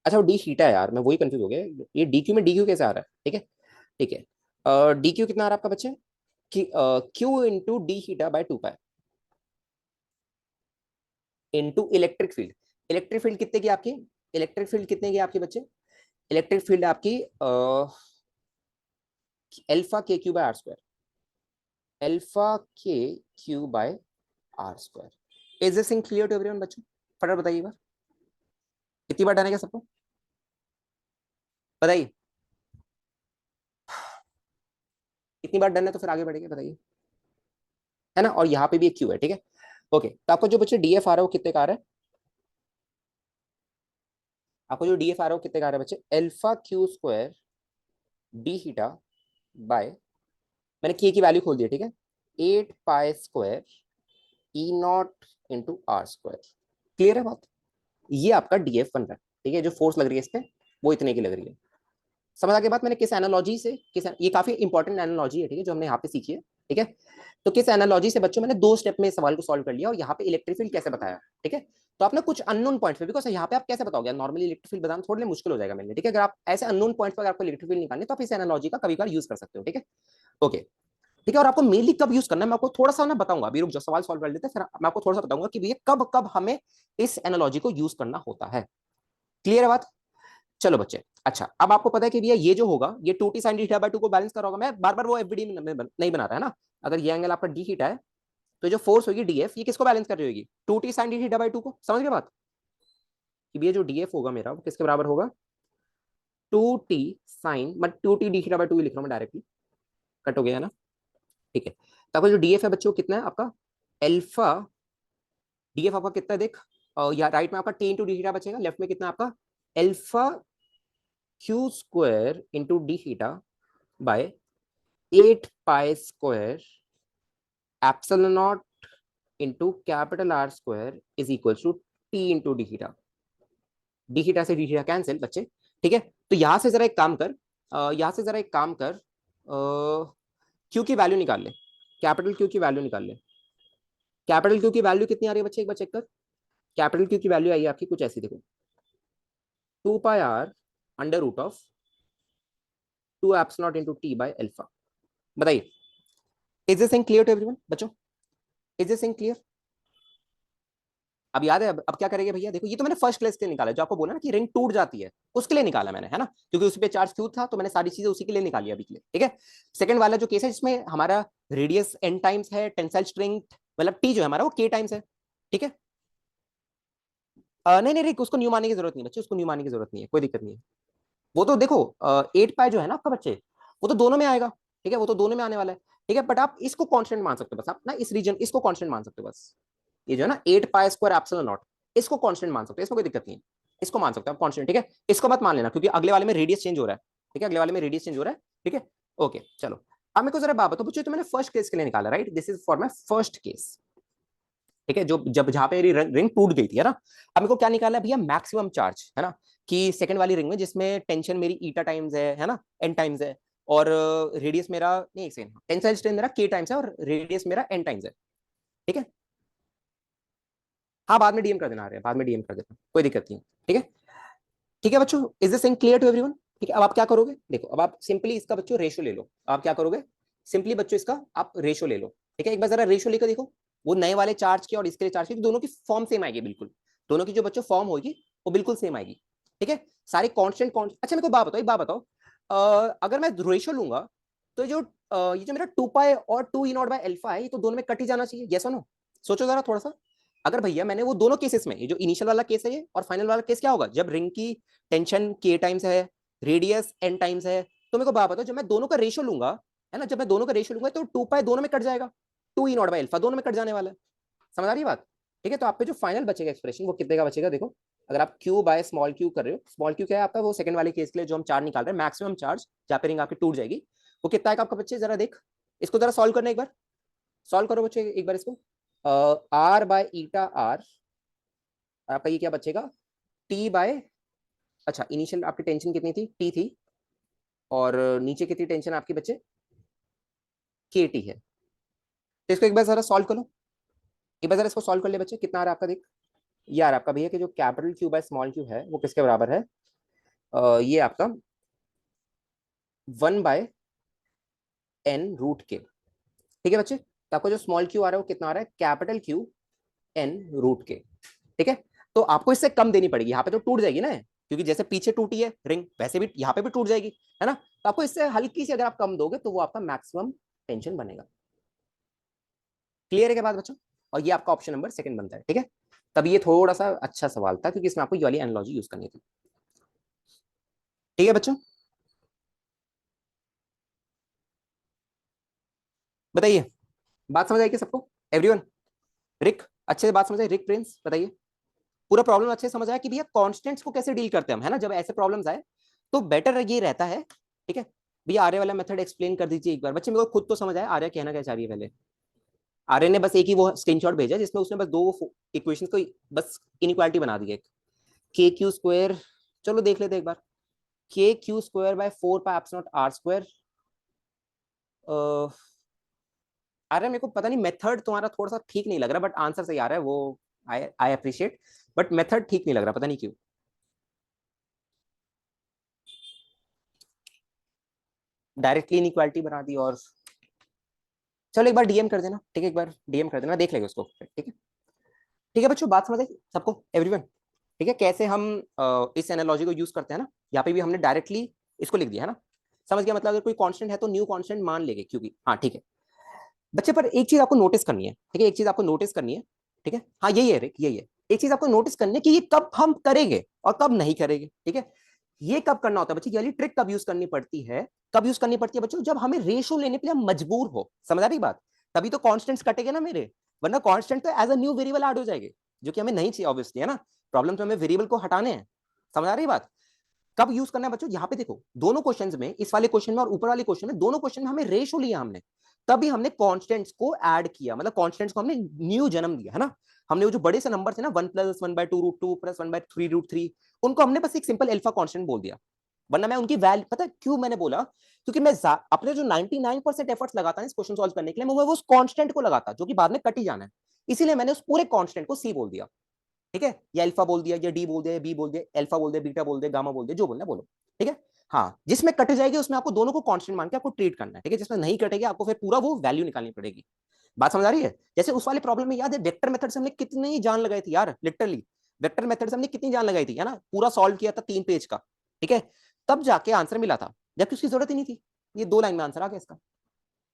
अच्छा वो डी थीटा है यार, मैं वही कंफ्यूज हो गया। ये डी क्यू में डी क्यू कैसे आ रहा है? ठीक है, ठीक है। डी क्यू कितना आ रहा है आपका बच्चे? कि q into D theta by 2 pi into electric field. Electric field कितने की आपकी? इलेक्ट्रिक फील्ड कितने की आपकी बच्चे? इलेक्ट्रिक फील्ड आपकी alpha K Q by are square. Alpha K Q by are square. Is this thing clear to everyone बच्चों? फटाफट बताइए एक बार। कितनी बार डन है क्या सबको? बताइए कितनी बार डन है, तो फिर आगे बढ़ेंगे, बताइए। है ना, और यहाँ पे भी एक क्यू है, ठीक है। ओके, तो आपको जो बच्चे डीएफ आ रहा है वो कितने का आ रहा है? आपको जो डीएफ आ रहा है वो कितने का आ रहा है बच्चे? Alpha Q square D theta bye, मैंने के की वैल्यू खोल दी है, ठीक है, 8 pi square E naught into R square. Clear है बात? ये आपका डीएफ बन रहा है, ठीक है। जो फोर्स लग रही है इस पे वो इतने की लग रही है। समझ आ गया बात? मैंने किस एनालॉजी से, ये काफी इंपॉर्टेंट एनालॉजी है, ठीक है, जो हमने यहाँ पे सीखी है, ठीक है। तो किस एनालॉजी से बच्चों मैंने 2 स्टेप में इस सवाल को सॉल्व कर लिया और यहाँ पे इलेक्ट्रिक फील्ड कैसे बताया, ठीक है। तो आपने कुछ अननोन पॉइंट्स पे, बिकॉज यहाँ पे आप कैसे बताओगे, नॉर्मली इलेक्ट्रिक फील्ड बताना थोड़ा मुश्किल हो जाएगा मेरे लिए, ठीक है। अगर आप ऐसे अननोन पॉइंट्स पर आपको इलेक्ट्रिक फील्ड निकालनी है तो आप इस एनालॉजी का कभी कभार यूज कर सकते हो, ठीक है। ओके, ठीक है। और आपको मेनली कब यूज करना है मैं आपको थोड़ा सा ना बताऊंगा, अभी रुक जाओ, सवाल सॉल्व कर लेते हैं, फिर मैं आपको थोड़ा सा बताऊंगा कि भैया कब कब हमें इस एनालॉजी को यूज करना होता है। क्लियर है बात? चलो बच्चे, अच्छा अब आपको पता है कि भैया ये जो होगा ये 2t sin थीटा बाय 2 को बैलेंस कर होगा। मैं बार बार वो एफबीडी में नहीं बना रहा है ना। अगर ये एंगल आपका डी थीटा है तो जो फोर्स होगी डीएफ ये किसको बैलेंस कर रही होगी? 2t sin थीटा बाय 2 को। समझ गए बात? कि भैया जो डीएफ होगा मेरा वो किसके बराबर होगा? 2t sin, मैं 2t डी थीटा बाय 2 लिख रहा हूँ मैं डायरेक्टली, कट हो गया है ना, ठीक है। तो आपका जो डीएफ है बच्चों कितना है आपका? एल्फा डीएफ आपका कितना है देख, या राइट में आपका टी इंटू डी थीटा बचेगा, लेफ्ट में कितना आपका? Alpha Q square into D theta by 8 pi square epsilon naught into capital R square is equal to T into D theta. D theta से डी थीटा कैंसिल बच्चे, ठीक है। तो यहां से जरा एक काम कर, यहां से जरा एक काम कर, क्यू की वैल्यू निकाल ले, कैपिटल क्यू की वैल्यू निकाल ले। कैपिटल क्यू की वैल्यू कितनी आ रही है बच्चे, एक बार चेक कर। कैपिटल क्यू की वैल्यू आई है आपकी कुछ ऐसी, देखो, 2 pi r under root of 2 epsilon naught into T by alpha. बताइए, is this thing clear to everyone बच्चों? Is this thing clear? अब याद है, अब क्या करेंगे भैया, देखो ये तो मैंने फर्स्ट क्लास के लिए निकाला, जो आपको बोला ना कि रिंग टूट जाती है उसके लिए निकाला मैंने, है ना, क्योंकि उस पर चार्ज क्यू था तो मैंने सारी चीजें उसी के लिए निकाली अभी के लिए, ठीक है। सेकंड वाला जो केस है जिसमें हमारा रेडियस एन टाइम्स है, टेंसाइल स्ट्रेंथ मतलब टी जो है हमारा वो के टाइम्स है, ठीक है। नहीं नहीं नहीं, उसको न्यू मानने की जरूरत नहीं बच्चे, उसको न्यू मानने की जरूरत नहीं है, कोई दिक्कत नहीं है। वो तो देखो 8 पाई जो है ना आपका बच्चे, वो तो दोनों में आएगा, ठीक है, वो तो दोनों में आने वाला है, ठीक है। बट आप इसको कांस्टेंट मान सकते हो बस, आप ना इस रीजन इसको कांस्टेंट मान सकते हो बस। ये जो है ना 8 पाई स्क्वायर एप्सिलॉन नॉट, इसको कांस्टेंट मान सकते हो, इसमें कोई दिक्कत नहीं है। इसको मान सकते हो आप कांस्टेंट, ठीक है। इसको मत मान लेना क्योंकि अगले वाले में रेडियस चेंज हो रहा है, ठीक है, अगले वाले में रेडियस चेंज हो रहा है, ठीक है। ओके चलो, अब मेरे को जरा बात बताओ बच्चों, तो मैंने फर्स्ट केस के लिए निकाला, right, this is for my first case, ठीक है, जो जब जहां पे मेरी रिंग टूट गई थी, है ना। अब मेरे को क्या निकाला है भैया? मैक्सिमम चार्ज, है ना, कि सेकंड वाली रिंग में जिसमें टेंशन मेरी ईटा टाइम्स है ना, एन टाइम्स है, और रेडियस मेरा नहीं, एक सेकंड, टेंसाइल स्ट्रेंथ मेरा के टाइम्स है और रेडियस मेरा एन टाइम्स है, ठीक है। हाँ बाद में डीएम कर देना, आ रहा है बाद में डीएम कर देना, कोई दिक्कत नहीं, ठीक है। ठीक है बच्चों, is this thing clear to everyone? ठीक है, अब आप क्या करोगे, देखो अब आप सिंपली इसका बच्चों रेशो ले लो। आप क्या करोगे? सिंपली बच्चों इसका आप रेशो ले लो, ठीक है। एक बार जरा रेशो लेकर देखो, वो नए वाले चार्ज की और इसके लिए चार्ज की, दोनों की फॉर्म सेम आएगी बिल्कुल, दोनों की जो बच्चों फॉर्म होगी वो बिल्कुल सेम आएगी, ठीक है। सारे कांस्टेंट कौन, अच्छा मेरे को बात बताओ, एक बात बताओ, अगर मैं रेशो लूंगा तो जो ये जो मेरा 2 पाई और 2 ई नॉट बाय अल्फा है, ये तो दोनों में कट ही जाना चाहिए, यस और नो? सोचो जरा थोड़ा सा। अगर भैया मैंने वो दोनों केसेस में, ये जो इनिशियल वाला केस है ये और फाइनल वाला केस, क्या होगा जब रिंग की टेंशन के टाइम्स है, रेडियस एन टाइम्स है, तो मेरे को बात बताओ, जब मैं दोनों का रेशियो लूंगा, है ना, जब मैं दोनों का रेशियो लूंगा तो 2 पाई दोनों में कट जाएगा, 2 ई नॉट बाय अल्फा दोनों में कट जाने वाला है। समझ आ रही है बात? ठीक है, तो आप पे जो फाइनल बचेगा एक्सप्रेशन वो कितने का बचेगा, देखो, अगर आप क्यू बाय स्मॉल क्यू कर रहे हो, स्मॉल क्यू क्या है आपका, वो सेकंड वाले केस के लिए जो हम चार्ज निकाल रहे हैं, मैक्सिमम चार्ज जहाँ पे रिंग आपकी टूट जाएगी, वो कितना आएगा आपका बच्चे, जरा देख, इसको जरा सॉल्व करना एक बार, सॉल्व करो बच्चे एक बार इसको। आर बाय ईटा आर, आपका ये क्या बचेगा? टी बाय, अच्छा इनिशियल आपकी टेंशन कितनी थी, टी थी, और नीचे कितनी टेंशन आपकी बच्चे, के टी है। तो इसको एक बार जरा सॉल्व करो, एक बार जरा इसको सॉल्व कर ले बच्चे, कितना आ रहा है आपका देख। यार आपका भैया कि जो capital Q by small Q है वो किसके बराबर है? ये आपका 1/n√k। ठीक है बच्चे, तो आपको जो स्मॉल क्यू आ रहा है वो कितना आ रहा है, कैपिटल क्यू n√k। ठीक है, तो आपको इससे कम देनी पड़ेगी, यहाँ पे तो टूट जाएगी ना, क्योंकि जैसे पीछे टूटी है रिंग वैसे भी यहाँ पे भी टूट जाएगी, है ना। तो आपको इससे हल्की सी अगर आप कम दोगे तो वो आपका मैक्सिमम टेंशन बनेगा। क्लियर है क्या बात बच्चों? और ये आपका ऑप्शन नंबर सेकंड बनता है। ठीक है, तब ये थोड़ा सा अच्छा सवाल था क्योंकि इसमें आपको ये वाली एनालॉजी यूज करनी थी। ठीक है बच्चों, बताइए, बात समझ आई कि सबको, एवरीवन? रिक अच्छे से बात समझ आई, रिक प्रिंस बताइए, पूरा प्रॉब्लम अच्छे से समझ आया कि भैया कॉन्स्टेंट्स को कैसे डील करते हैं हम, है ना, जब ऐसे प्रॉब्लम्स आए तो बेटर ये रहता है। ठीक है, भैया आर्य वाला मेथड एक्सप्लेन कर दीजिए एक बार बच्चे, मेरे को खुद तो समझ आया आर्य कहना क्या चाह रही है पहले। आर्य ने बस एक ही वो स्क्रीनशॉट भेजा जिसमें उसने बस दो इक्वेशंस को बस इनइक्वालिटी बना दी है। के क्यू स्क्वायर, चलो देख लेते एक बार, के Q square by 4 pi epsilon naught R square. अरे मेरे को पता नहीं, मेथड तुम्हारा थोड़ा सा ठीक नहीं लग रहा, बट आंसर सही आ रहा है वो, आई आई अप्रिशिएट, बट मेथड ठीक नहीं लग रहा, पता नहीं क्यों। डायरेक्टली इनइक्वालिटी बना दी, और चलो एक बार डीएम कर देना, ठीक है, एक बार डीएम कर देना, देख लेंगे उसको, ठीक है। ठीक है बच्चों, बात समझ आई सबको, एवरीवन? ठीक है, कैसे हम इस एनालॉजी को यूज करते हैं ना, यहाँ पे भी हमने डायरेक्टली इसको लिख दिया है ना, समझ गया, मतलब अगर कोई कांस्टेंट है तो न्यू कांस्टेंट मान लेंगे, क्योंकि हाँ ठीक है बच्चे, पर एक चीज आपको नोटिस करनी है, ठीक है, एक चीज आपको नोटिस करनी है। ठीक है, हाँ यही है रिक, यही है, एक चीज आपको नोटिस करनी है कि ये कब हम करेंगे और कब नहीं करेंगे। ठीक है, ये कब करना होता है बच्चे, ये वाली ट्रिक कब यूज करनी पड़ती है, कब यूज करनी पड़ती है बच्चों, जब हमें रेशियो लेने के लिए हम मजबूर हो, समझ आ रही बात, तभी तो कॉन्स्टेंट्स कटेंगे ना मेरे, वरना कॉन्स्टेंट तो as a new variable add हो जाएंगे, जो कि हमें नहीं चाहिए ऑब्वियसली, है ना। प्रॉब्लम तो हमें वेरिएबल को हटाने हैं, समझ आ रही बात। कब यूज करना है बच्चों, यहाँ पे देखो दोनों क्वेश्चंस में, इस वाले क्वेश्चन में और ऊपर वाले क्वेश्चन में, दोनों क्वेश्चन में हमें रेशो लिया हमने, तभी हमने कांस्टेंट्स को ऐड किया, मतलब कांस्टेंट्स को हमने न्यू जन्म दिया, है ना। हमने वो जो बड़े से नंबर थे ना, 1+1/2√2 +1/3√3, उनको हमने बस एक सिंपल अल्फा कांस्टेंट बोल दिया, वरना मैं उनकी वैल्यू, पता है क्यों मैंने बोला, क्योंकि मैं अपने जो 99% एफर्ट्स लगाता है इस क्वेश्चन सॉल्व करने के लिए, मैं वो उस कांस्टेंट को लगाता जो कि बाद में कट ही जाना है, इसीलिए मैंने उस पूरे कांस्टेंट को सी बोल दिया। ठीक है, या अल्फा बोल दिया, या डी बोल दिया, या बी बोल दिया, अल्फा बोल दिया, बीटा बोल दिया, गामा बोल दिया, जो बोलना बोलो। ठीक है, हाँ जिसमें कट जाएगी उसमें आपको दोनों को कांस्टेंट मान के आपको ट्रीट करना है। ठीक है, जिसमें नहीं कटेगी आपको फिर पूरा वो वैल्यू निकालनी पड़ेगी। बात समझ आ रही है? जैसे उस वाले प्रॉब्लम में याद है, वेक्टर मेथड से हमने कितनी जान लगाई थी यार, लिटरली वेक्टर मेथड से हमने कितनी जान लगाई थी, है ना, पूरा सॉल्व किया था 3 पेज का। ठीक है, तब जाके आंसर मिला था, जबकि उसकी जरूरत ही नहीं थी, ये 2 लाइन में आंसर आ गया इसका।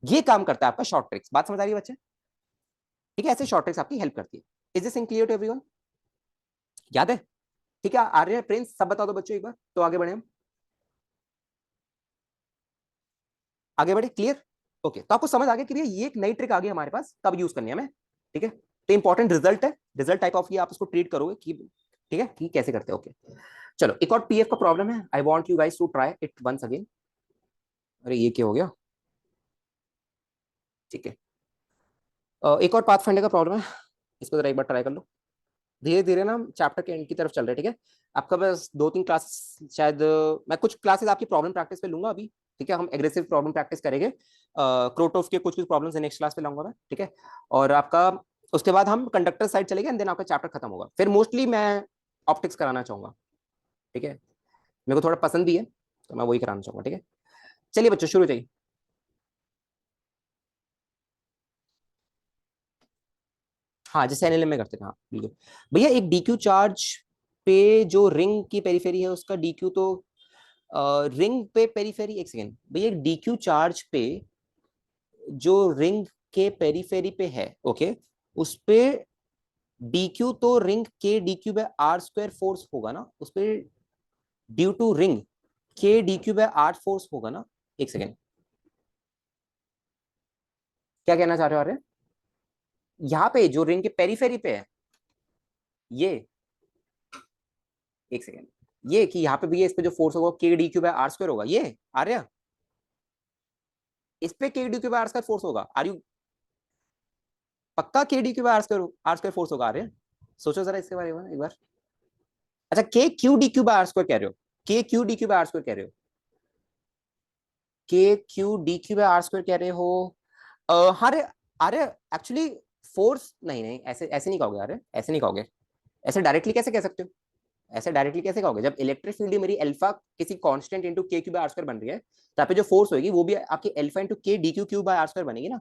ये काम करता है आपका शॉर्ट ट्रिक्स, बात समझ आ रही है बच्चे? ठीक है, ऐसे शॉर्ट ट्रिक्स आपकी हेल्प करती है। Is this clear to everyone? याद है? ठीक है, आर्य प्रिंस सब बता दो बच्चों एक बार, तो आगे बढ़े हम, आगे बढ़े, क्लियर? ओके, तो आपको समझ आ गया कि ये एक नई ट्रिक आ गई हमारे पास, कब यूज करनी है हमें। ठीक है, तो इंपॉर्टेंट रिजल्ट है, रिजल्ट टाइप ऑफ ये आप इसको ट्रीट करोगे कि ठीक है कि कैसे करते हैं। ओके, चलो एक और पीएफ का प्रॉब्लम है, I want you guys to try it once again. अरे ये क्या हो गया? ठीक है, एक और पाथ फाइंडर का प्रॉब्लम है, इसको जरा एक बार ट्राई कर लो। धीरे धीरे ना हम चैप्टर के एंड की तरफ चल रहे हैं। ठीक है, आपका बस 2-3 क्लास शायद, मैं कुछ क्लासेस आपकी प्रॉब्लम प्रैक्टिस पे लूंगा अभी। ठीक है, हम एग्रेसिव प्रॉब्लम प्रैक्टिस करेंगे, क्रोटोफ के कुछ कुछ प्रॉब्लम्स नेक्स्ट क्लास पे लाऊंगा मैं। ठीक है, और आपका उसके बाद हम कंडक्टर साइड चलेंगे, एंड देन आपका चैप्टर खत्म होगा, फिर मोस्टली मैं ऑप्टिक्स कराना चाहूंगा। ठीक है, मेरे को थोड़ा पसंद भी है, तो मैं वही कराना चाहूंगा। ठीक है, चलिए बच्चों शुरू चाहिए। हाँ जैसे एनएलएम में करते थे, हाँ बिल्कुल। भैया एक डीक्यू चार्ज पे जो रिंग की पेरीफेरी है उसका डीक्यू तो, रिंग पे पेरीफेरी, एक सेकेंड भैया, एक डीक्यू चार्ज पे जो रिंग के पेरीफेरी पे है, ओके, उस पे डीक्यू तो रिंग के DQ by are square force होगा ना उस पे, ड्यू टू रिंग के डीक्यू बाय आर फोर्स होगा ना। एक सेकेंड, क्या कहना चाह रहे हो? अरे यहाँ पे जो रिंग के पेरीफेरी पे है, ये, एक सेकेंड, ये कि यहाँ पे भी इस पे जो फोर्स होगा K D Q by are square होगा, ये आ रहा, इस पे K D Q by are square force होगा, आर यू पक्का K D Q by are square force होगा? आ रहे, सोचो जरा इसके बारे में एक बार। अच्छा, K Q D Q by are square कह रहे हो, K Q D Q by are square कह रहे हो, K Q D Q by are square कह रहे हो? अरे अरे एक्चुअली फोर्स नहीं नहीं, ऐसे ऐसे नहीं कहोगे, अरे ऐसे नहीं कहोगे, ऐसे डायरेक्टली कैसे कह सकते हो? ऐसे डायरेक्टली कैसे कहोगे? जब इलेक्ट्रिक फील्ड मेरी अल्फा किसी कांस्टेंट इंटू के क्यू बाय आर स्क्वायर बन रही है, तो यहाँ पे जो फोर्स होगी वो भी आपकी alpha into K D Q Q by are square बनेगी ना।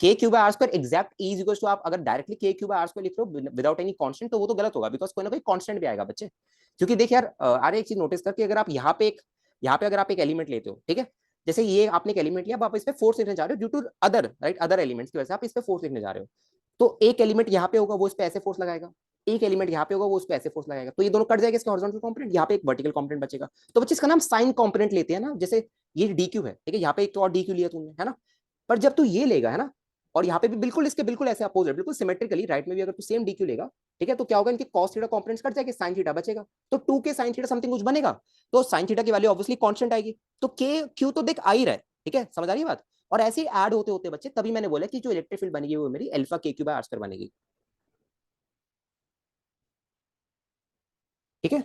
के Q by are square exact is equal to, आप अगर डायरेक्टली के क्यू बाय आर स्क्वायर लिख रहे हो विदाउट एनी कांस्टेंट, तो वो तो गलत होगा, बिकॉज कोई ना कोई कांस्टेंट भी आएगा बच्चे। क्योंकि देख यार, अरे एक चीज नोटिस कर कि अगर आप यहाँ पे अगर आप एक एलिमेंट लेते हो, ठीक है, जैसे ये आपने एक एलिमेंट लिया, अब आप इस पे फोर्स लिखने जा रहे हो due to other, right, other elements की वजह से आप इस पे फोर्स लिखने जा रहे हो। तो एक एलिमेंट यहाँ पे होगा, वो इस पे ऐसे फोर्स लगाएगा, एक एलिमेंट यहाँ पे होगा, वो इस पे ऐसे फोर्स लगाएगा, तो ये दोनों कट जाएगा, इसका हॉरिजॉन्टल कंपोनेंट, यहाँ पे एक वर्टिकल कंपोनेंट बचेगा। तो बच्चे इसका नाम साइन कंपोनेंट लेते हैं ना, जैसे ये डी क्यू है, ठीक है, यहाँ पे एक तो और डी क्यू लिया तुमने, है ना। पर जब तू ये लेगा, है ना, और यहाँ पे भी बिल्कुल इसके बिल्कुल ऐसे अपोजिट, बिल्कुल सिमेट्रिकली राइट में भी अगर तू सेम डी क्यू लेगा, ठीक है, तो क्या होगा, इनके कॉस थीटा कंपोनेंट्स कट जाएंगे, साइन थीटा बचेगा। तो 2 के साइन थीटा समथिंग कुछ बनेगा, तो साइन थीटा की वैल्यू ऑब्वियसली कांस्टेंट आएगी। तो के क्यू तो देख आ ही रहा है, ठीक है, समझ आ रही है बात। और ऐसे ही ऐड होते होते बच्चे, तभी मैंने बोला कि जो इलेक्ट्रिक फील्ड बनेगी वो मेरी अल्फा के क्यू बाय आर स्क्वायर बनेगी, ठीक है।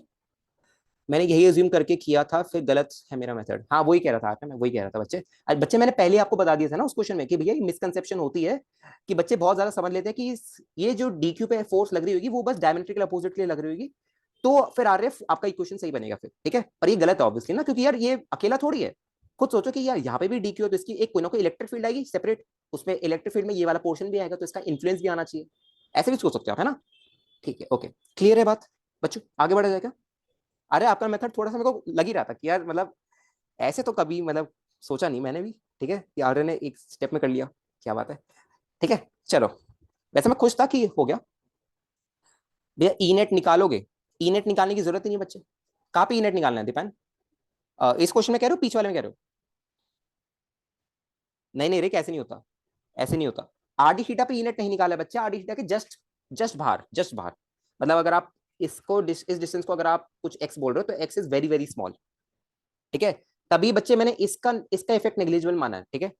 मैंने यही अज्यूम करके किया था, फिर गलत है मेरा मेथड। हाँ वही कह रहा था आपने, मैं वही कह रहा था बच्चे। आज बच्चे मैंने पहले आपको बता दिया था ना उस क्वेश्चन में कि भैया ये मिसकंसेप्शन होती है कि बच्चे बहुत ज्यादा समझ लेते हैं कि ये जो डी क्यू पे फोर्स लग रही होगी वो बस डायमेट्रिकल अपोजिट के लिए लग रही होगी, तो फिर आरएफ आपका इक्वेशन सही बनेगा फिर, ठीक है। पर ये गलत है ऑब्वियसली ना, क्योंकि यार ये अकेला थोड़ी है। खुद सोचो कि यार यहाँ पे भी डी क्यू है, तो इसकी एक कोई ना कोई इलेक्ट्रिक फील्ड आएगी सेपरेट, उसमें इलेक्ट्रिक फील्ड में ये वाला पोर्शन भी आएगा, तो इसका इन्फ्लुएंस भी आना चाहिए। ऐसे भी सोच सकते हो, है ना। ठीक है, ओके, क्लियर है बात बच्चों, आगे बढ़ा जाएगा। अरे आपका मेथड थोड़ा सा मेरे को लग ही रहा था कि यार मतलब ऐसे तो कभी मतलब सोचा नहीं मैंने भी, ठीक है, कि आर्य ने एक स्टेप में कर लिया, क्या बात है। ठीक है, चलो, वैसे मैं खुश था कि हो गया। भैया ई नेट निकालोगे? ई नेट निकालने की जरूरत ही नहीं बच्चे। कहाँ पे ई नेट निकालना है दीपान? इस क्वेश्चन में कह रहे हो, पीछे वाले में कह रहे हो? नहीं नहीं रे, कैसे नहीं होता, ऐसे नहीं होता। आरडी थीटा पे ई नेट नहीं निकाला है बच्चे, आरडी थीटा के जस्ट जस्ट बाहर, जस्ट बाहर। मतलब अगर आप इसको इस डिस्टेंस को अगर आप कुछ एक्स बोल रहे हो, तो x is very very small, ठीक है। तभी बच्चे मैंने इसका इसका इफेक्ट नेग्लिजिबल माना है, ठीक है।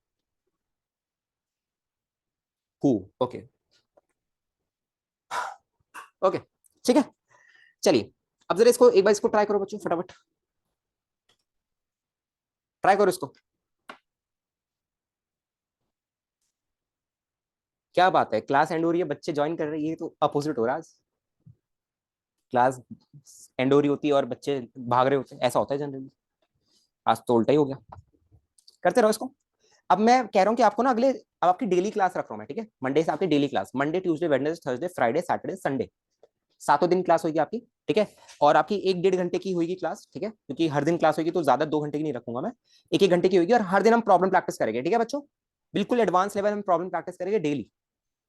हु, ओके, ओके, ठीक है। चलिए, अब जरा इसको एक बार इसको ट्राई करो बच्चों, फटाफट ट्राई करो इसको। क्या बात है, क्लास एंड हो रही है, बच्चे ज्वाइन कर रहे हैं, ये तो अपोजिट हो रहा है आज। क्लास एंड हो रही होती है और बच्चे भाग रहे होते हैं, ऐसा होता है जनरली। आज तो उल्टा ही हो गया। करते रहो इसको। अब मैं कह रहा हूँ कि आपको ना अगले, अब आपकी डेली क्लास रख रहा हूँ मैं, ठीक है, मंडे से आपकी daily class, Monday Tuesday Wednesday Thursday Friday Saturday Sunday, 7 दिन क्लास होगी आपकी, ठीक है। और आपकी 1-1.5 घंटे की होगी क्लास, ठीक है, क्योंकि हर दिन क्लास होगी तो ज्यादा 2 घंटे की नहीं रखूंगा मैं, 1-1 घंटे की होगी, और हर दिन हम प्रॉब्लम प्रैक्टिस करेंगे, ठीक है बच्चों। बिल्कुल एडवांस लेवल में प्रॉब्लम प्रैक्टिस करेंगे डेली,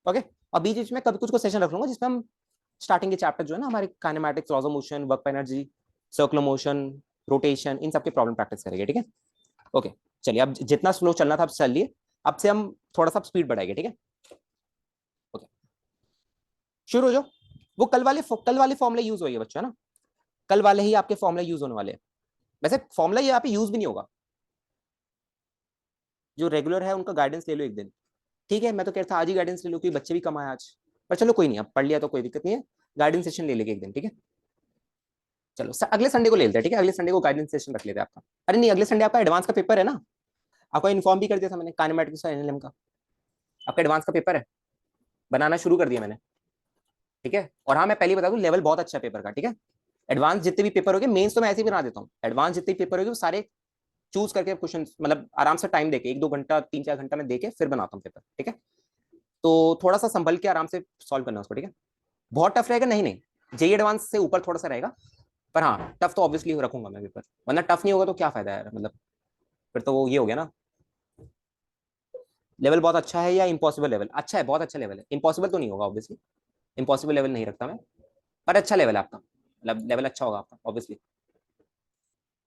ओके। और बीच बीच में कभी कुछ को सेशन रख लूंगा जिसमें हम स्टार्टिंग के चैप्टर जो है ना हमारे kinematics, laws of motion, work energy, circular motion, rotation, इन सबके प्रॉब्लम प्रैक्टिस करेंगे, ठीक है, ओके। चलिए, अब जितना स्लो चलना था अब चल लिए, अब से हम थोड़ा सा स्पीड बढ़ाएंगे, ठीक है, ओके। शुरू हो जाओ। वो कल वाले फॉर्मूले यूज होइए बच्चों, है ना। कल वाले ही आपके फॉर्मूले यूज होने वाले हैं। वैसे फॉर्मूला ये यहाँ पे यूज भी नहीं होगा, जो रेगुलर है उनका गाइडेंस ले लो एक दिन, ठीक है। मैं तो कहता था आज ही गाइडेंस ले लो, क्योंकि बच्चे भी कम आए आज। पर चलो कोई नहीं, अब पढ़ लिया तो कोई दिक्कत नहीं है, गाइडेंस सेशन ले लेंगे एक दिन, ठीक है। चलो अगले संडे को ले लेते हैं, ठीक है, अगले संडे को गाइडेंस सेशन रख लेते हैं आपका। अरे नहीं, अगले संडे आपका एडवांस का पेपर है ना, आपको इन्फॉर्म भी कर दिया था मैंने, काइनेमैटिक्स और एनएलएम का आपका एडवांस का पेपर है, बनाना शुरू कर दिया मैंने, ठीक है। और हाँ मैं पहले बता दूं, लेवल बहुत अच्छा है पेपर का, ठीक है। एडवांस जितने भी पेपर हो गए, मेंस तो मैं ऐसे ही बना देता हूँ, एडवांस जितने भी पेपर हो गए वो सारे चूज करके क्वेश्चन, मतलब आराम से टाइम देके 1-2 घंटा 3-4 घंटा में देके फिर बनाता हूँ पेपर, ठीक है। तो थोड़ा सा संभल के आराम से सॉल्व करना उसको, ठीक है। बहुत टफ रहेगा नहीं, नहीं, जेई एडवांस से ऊपर थोड़ा सा रहेगा। पर हाँ टफ तो ऑब्वियसली रखूंगा मैं पेपर, वरना टफ नहीं होगा तो क्या फायदा है मतलब, फिर तो वो ये हो गया ना। लेवल बहुत अच्छा है या इम्पॉसिबल लेवल? अच्छा है, बहुत अच्छा लेवल है, इम्पॉसिबल तो नहीं होगा ऑब्वियसली, इम्पॉसिबल लेवल नहीं रखता मैं, पर अच्छा लेवल है आपका, मतलब लेवल अच्छा होगा आपका ऑब्वियसली।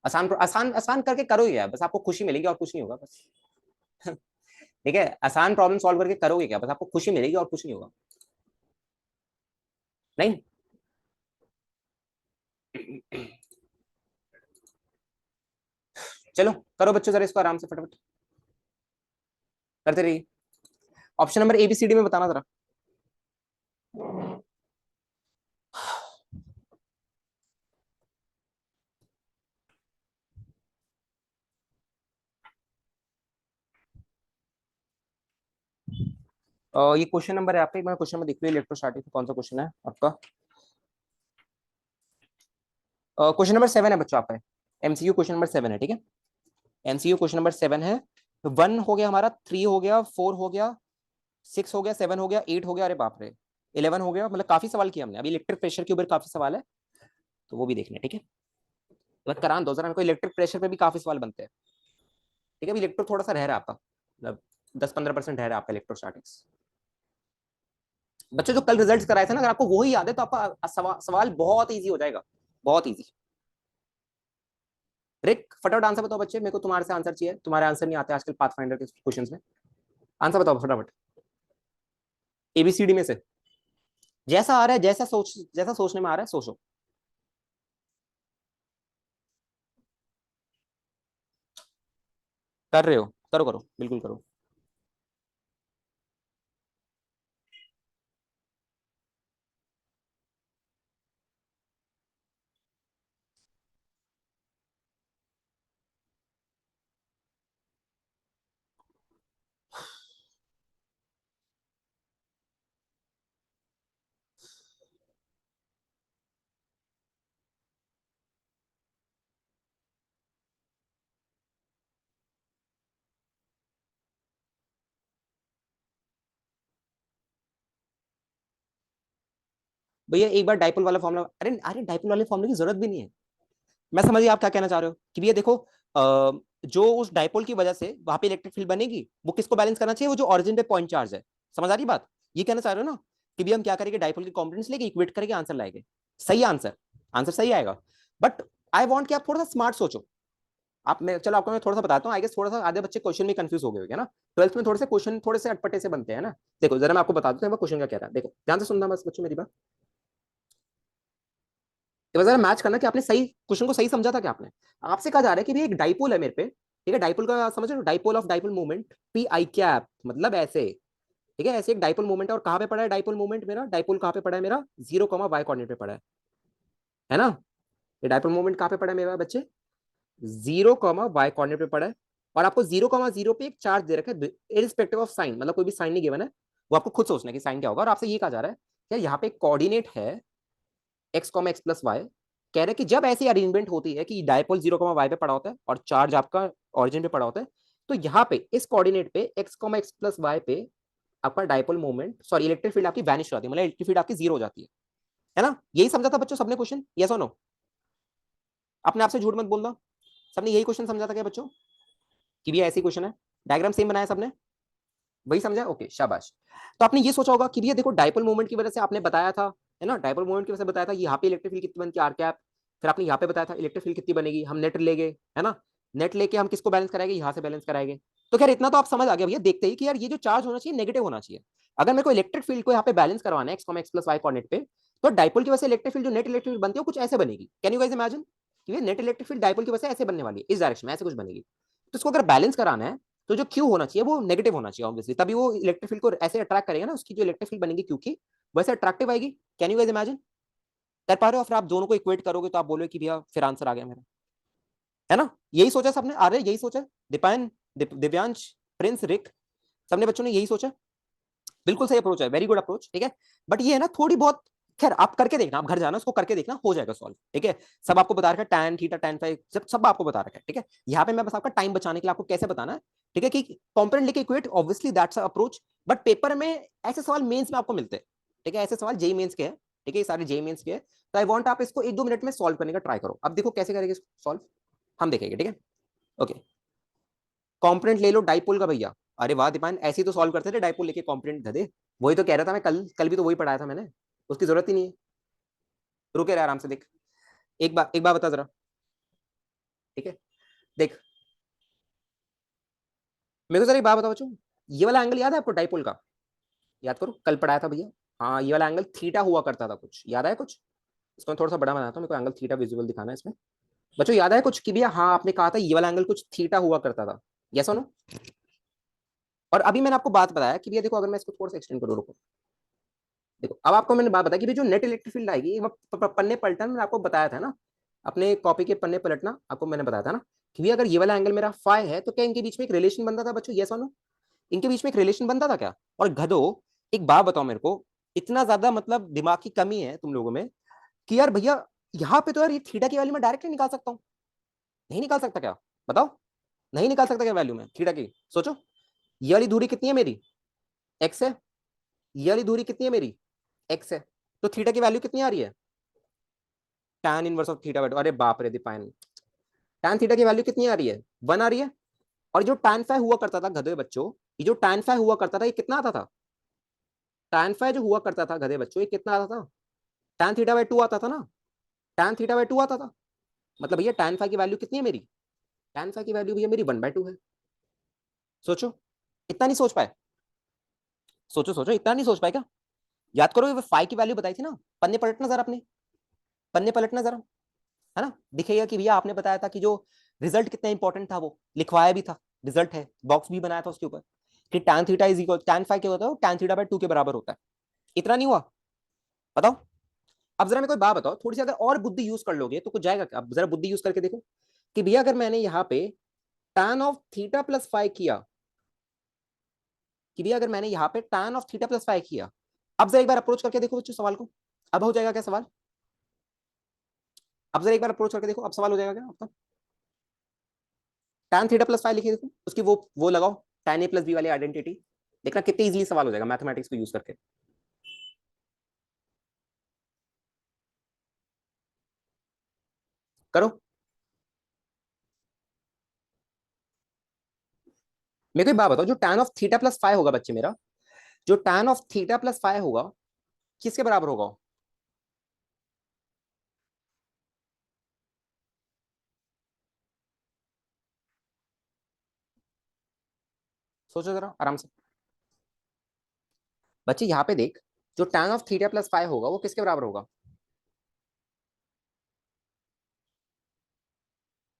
आसान आसान आसान करके करो ही यार, बस आपको खुशी मिलेगी और कुछ नहीं होगा बस। ठीक है, आसान प्रॉब्लम सॉल्व करके करोगे क्या, बस आपको खुशी मिलेगी और कुछ नहीं होगा। नहीं, चलो करो बच्चों जरा इसको आराम से फटाफट करते रहिए। ऑप्शन नंबर एबीसीडी में बताना जरा। ये क्वेश्चन नंबर है आपका, एक बार क्वेश्चन में देख लो, इलेक्ट्रोस्टैटिक कौन सा क्वेश्चन है आपका। क्वेश्चन नंबर 7 है बच्चों आपका, एमसीक्यू क्वेश्चन नंबर 7 है, ठीक है। एमसीक्यू क्वेश्चन नंबर 7 है। 1 हो गया हमारा, 3 हो गया, 4 हो गया, 6 हो गया, 7 हो गया, 8 हो गया, अरे बाप रे 11 हो गया। मतलब काफी सवाल किया हमने, अभी इलेक्ट्रिक प्रेशर के ऊपर काफी सवाल है, तो वो भी देखना है, ठीक है। तो करान दो जरा मेरे को, इलेक्ट्रिक प्रेशर पे भी काफी सवाल बनते हैं, ठीक है। अभी इलेक्ट्रो थोड़ा सा रह रहा है आपका, मतलब 10-15% रह रहा है आपका इलेक्ट्रोस्टैटिक्स। बच्चों जो कल रिजल्ट्स कराए थे ना, अगर आपको वही याद है तो आपका सवाल बहुत इजी हो जाएगा, बहुत इजी। रिक फटाफट आंसर बताओ बच्चे, मेरे को तुम्हारे से आंसर चाहिए, तुम्हारे आंसर नहीं आते आजकल पाथफाइंडर के क्वेश्चंस में। आंसर बताओ फटाफट, एबीसीडी में से जैसा आ रहा है, जैसा सोचने में आ रहा है सोचो। कर रहे हो, करो करो बिल्कुल करो। भैया एक बार डाइपोल वाला फॉर्मूला, अरे अरे डाइपोल वाले फॉर्मूले की जरूरत भी नहीं है। मैं समझ गया आप क्या कहना चाह रहे हो कि भैया देखो, जो उस डाइपोल की वजह से वहां पे इलेक्ट्रिक फील्ड बनेगी, वो किसको बैलेंस करना चाहिए, वो जो ऑरिजिन पे पॉइंट चार्ज है। समझ आ रही बात, ये कहना चाह रहे हो ना कि भैया हम क्या करेंगे, डाइपोल के कंपोनेंट्स लेके इक्वेट करके आंसर लाएंगे। सही आंसर, आंसर सही आएगा। बट आई वांट कि आप थोड़ा सा स्मार्ट सोचो। आप मैं चलो आपको मैं थोड़ा सा बताता हूँ, आई गेस थोड़ा सा आधे बच्चे क्वेश्चन में कंफ्यूज हो गए होंगे ना। 12th में थोड़े से क्वेश्चन थोड़े से अटपटे से बनते हैं ना। देखो जरा मैं आपको बता दूं क्वेश्चन का क्या था, देखो ध्यान से सुनना बस बच्चों मेरी बात। तो जरा मैच करना कि आपने सही क्वेश्चन को सही समझा था क्या आपने। आपसे कहा जा रहा है कि भाई एक डाइपोल है मेरे पे, ठीक है, डाइपोल का समझ रहे हो, dipole of dipole movement P I cap, मतलब ऐसे, ठीक है, ऐसे एक डाइपोल मूवमेंट है। और कहां पे पड़ा है डाइपोल मूवमेंट मेरा, डाइपोल कहां पे पड़ा है मेरा, 0, y कोऑर्डिनेट पे पड़ा है ना। ये डाइपोल मूवमेंट कहां पे पड़ा है मेरा बच्चे, 0, y कोऑर्डिनेट पे पड़ा है। और आपको 0, 0 पे एक चार्ज दे रखा है, इरिस्पेक्टिव ऑफ साइन, मतलब कोई भी साइन नहीं गिवन है, वो आपको खुद सोचना है कि साइन क्या होगा। और आपसे ये कहा जा रहा है यार यहाँ पे कोऑर्डिनेट है x, x+y, कह रहे कि जब ऐसी अरेंजमेंट होती है कि डायपोल 0, y पे पड़ा होता है और चार्ज आपका ऑरिजिन पे पड़ा होता है, तो यहाँ पे इस कोऑर्डिनेट पे x, x+y पे आपका dipole movement, sorry electric field आपकी वैनिश हो जाती है, मतलब इलेक्ट्रिक फील्ड आपकी जीरो हो जाती है ना। यही समझा था बच्चों सबने क्वेश्चन, यस और नो। अपने आपसे झूठ मत बोलना, सबने यही क्वेश्चन समझा था क्या बच्चों, कि भी ऐसी क्वेश्चन है, डायग्राम सेम बनाया सबने, वही समझा, ओके शाबाश। तो आपने ये सोचा होगा कि भैया देखो डायपोल मोमेंट की वजह से आपने बताया था, है ना, डायपोल मोमेंट की वजह से बताया था यहाँ पे इलेक्ट्रिक फील्ड कितनी बनती है आर कैप, फिर आपने यहाँ पे बताया था इलेक्ट्रिक फील्ड कितनी बनेगी, हम नेट ले गए, है ना, नेट लेके हम किसको बैलेंस कराएंगे, यहाँ से बैलेंस कराएंगे। तो खैर इतना तो आप समझ आ गया भैया, देखते ही कि यार ये जो चार्ज होना चाहिए नेगेटिव होना चाहिए। अगर मेरे को इलेक्ट्रिक फील्ड को यहाँ पे बैलेंस करवाना है x, x+y कोऑर्डिनेट पे, तो डायपोल की वजह से इलेक्ट्रिक फील्ड जो नेट इलेक्ट्रिक फील्ड बनती है वो कुछ ऐसे बनेगी। कैन यू गाइस इमेजिन कि ये नेट इलेक्ट्रिक फील्ड डायपोल की वजह से ऐसे बनने वाली है, इस डायरेक्शन में ऐसे कुछ बनेगी। तो इसको अगर बैलेंस कराना है तो जो क्यू होना चाहिए वो नेगेटिव होना चाहिए ऑब्वियसली, तभी वो इलेक्ट्रिक फील्ड को ऐसे अट्रैक्ट करेगा ना, उसकी जो इलेक्ट्रिक फील्ड बनेगी क्यू की वैसे अट्रैक्टिव आएगी। कैन यू गाइस इमेजिन, कर पा रहे हो, फिर आप दोनों को इक्वेट करोगे तो आप बोलोगे कि भैया फिर आंसर आ गया मेरा, है ना। यही सोचा सबने, आ रहे यही सोचा, दीपायन, दिव्यांश, प्रिंस, रिक, सबने बच्चों ने यही सोचा। बिल्कुल सही अप्रोच है, वेरी गुड अप्रोच, ठीक है। बट ये है ना थोड़ी बहुत, खैर आप करके देखना, आप घर जाना उसको करके देखना, हो जाएगा सॉल्व, ठीक है। सब आपको बता रखा है, टैन थीटा टैन फाइव सब सब आपको बता रखा है, ठीक है। यहाँ पे मैं बस आपका टाइम बचाने के लिए आपको कैसे बताना है, ठीक है, कि कॉम्पोनेंट लेके equate, obviously that's approach. But paper में ऐसे सवाल मेंस में आपको मिलते हैं, ठीक है, ऐसे सवाल जेई मेंस के हैं, ठीक है, ये सारे जेई मेंस के हैं। तो आई वांट आप इसको 1-2 मिनट में सॉल्व करने का ट्राई करो। अब देखो कैसे करेंगे सॉल्व, हम देखेंगे, ठीक है। ओके, कॉम्पोनेंट ले लो डाइपोल का भैया। अरे वाह दीपान, ऐसे ही तो सॉल्व करते थे डाइपोल लेके कॉम्पोनेंट धदे, वही तो कह रहा था मैं, कल कल भी तो वही पढ़ाया था मैंने, उसकी जरूरत ही नहीं है। रुके रहे आराम से, देख एक बार बता जरा, ठीक है, देख मेरे को जरा एक बात बताओ बच्चों, ये वाला एंगल याद है आपको डाइपोल का, याद करो कल पढ़ाया था भैया। हाँ ये वाला एंगल थीटा हुआ करता था, कुछ याद आया कुछ, इसको मैं थोड़ा सा बड़ा बनाता हूँ, मेरे को एंगल थीटा विजुअल दिखाना है इसमें। बच्चों याद आया कुछ कि भैया, हाँ आपने कहा था ये वाला एंगल कुछ थीटा हुआ करता था, यस और नो। और अभी मैंने आपको बात बताया कि भैया देखो, अगर मैं इसको थोड़ा सा एक्सटेंड करूँ, रुको, देखो अब आपको मैंने बात बताई कि जो नेट इलेक्ट्रिक फील्ड आएगी वो पन्ने पलटन मैंने आपको बताया था ना, अपने कॉपी के पन्ने पलटना आपको मैंने बताया था ना, कि भी अगर ये वाला एंगल मेरा फाई है तो क्या इनके बीच में एक रिलेशन बनता था बच्चों, यस और नो। इनके बीच में एक रिलेशन बनता था क्या। और गधो, एक बात बताओ मेरे को, इतना ज्यादा मतलब दिमाग की कमी है तुम लोगों में कि यार भैया यहाँ पे तो यार ये थीटा की वैल्यू मैं डायरेक्टली निकाल सकता हूँ, नहीं निकाल सकता क्या? बताओ, नहीं निकाल सकता क्या वैल्यू में थीटा की? सोचो, ये वाली दूरी कितनी है मेरी, एक्स है, ये वाली दूरी कितनी है मेरी, एक्स है, तो थीटा की वैल्यू कितनी आ रही है, tan inverse of theta by 2, अरे बाप रे दीपायन, tan थीटा की वैल्यू कितनी आ रही है, 1 आ रही है। और जो tan फाइ हुआ करता था गधे बच्चों, ये जो tan फाइ हुआ करता था ये कितना आता था, tan फाइ जो हुआ करता था गधे बच्चों ये कितना आता था, tan थीटा बाय 2 आता था ना, tan थीटा बाय 2 आता था। मतलब भैया tan फाइ की वैल्यू कितनी है मेरी, tan फाइ की वैल्यू भैया मेरी 1/2 है। सोचो, इतना नहीं सोच पाए, सोचो सोचो, इतना नहीं सोच पाए क्या? याद करो, ये फाइ की वैल्यू बताई थी ना, पन्ने पलटना जरा अपने, पन्ने पलटना जरा, है ना, दिखेगा कि भैया आपने बताया था कि जो रिजल्ट कितना इंपॉर्टेंट था वो लिखवाया भी था, रिजल्ट है, बॉक्स भी बनाया था उसके ऊपर कि tan theta is equal tan phi क्या होता है, tan थीटा बाय 2 के बराबर होता है। इतना नहीं हुआ? बताओ। अब जरा मेरे को एक बात बताओ, थोड़ी सी अगर और बुद्धि यूज कर लोगे तो कुछ जाएगा क्या? अब जरा बुद्धि यूज करके देखो कि भैया अगर मैंने यहाँ पे tan of theta plus phi किया, कि भैया अगर मैंने यहाँ पे tan of theta plus phi किया, अब जरा एक बार अप्रोच करके देखो बच्चों सवाल को, अब हो जाएगा क्या सवाल? अब जरा एक बार अप्रोच करके देखो, अब सवाल हो जाएगा क्या आपका? tan थीटा प्लस फाइ लिखिए, देखो उसकी वो लगाओ, tan ए प्लस बी वाली आइडेंटिटी, देखना कितनी इजीली सवाल हो जाएगा मैथमेटिक्स को यूज करके। करो। मेरे को एक बात बताओ, जो tan of theta plus phi होगा बच्चे मेरा, जो tan of theta plus phi होगा किसके बराबर होगा? सोचो जरा आराम से बच्चे, यहाँ पे देख, जो tan of theta plus phi होगा वो किसके बराबर होगा?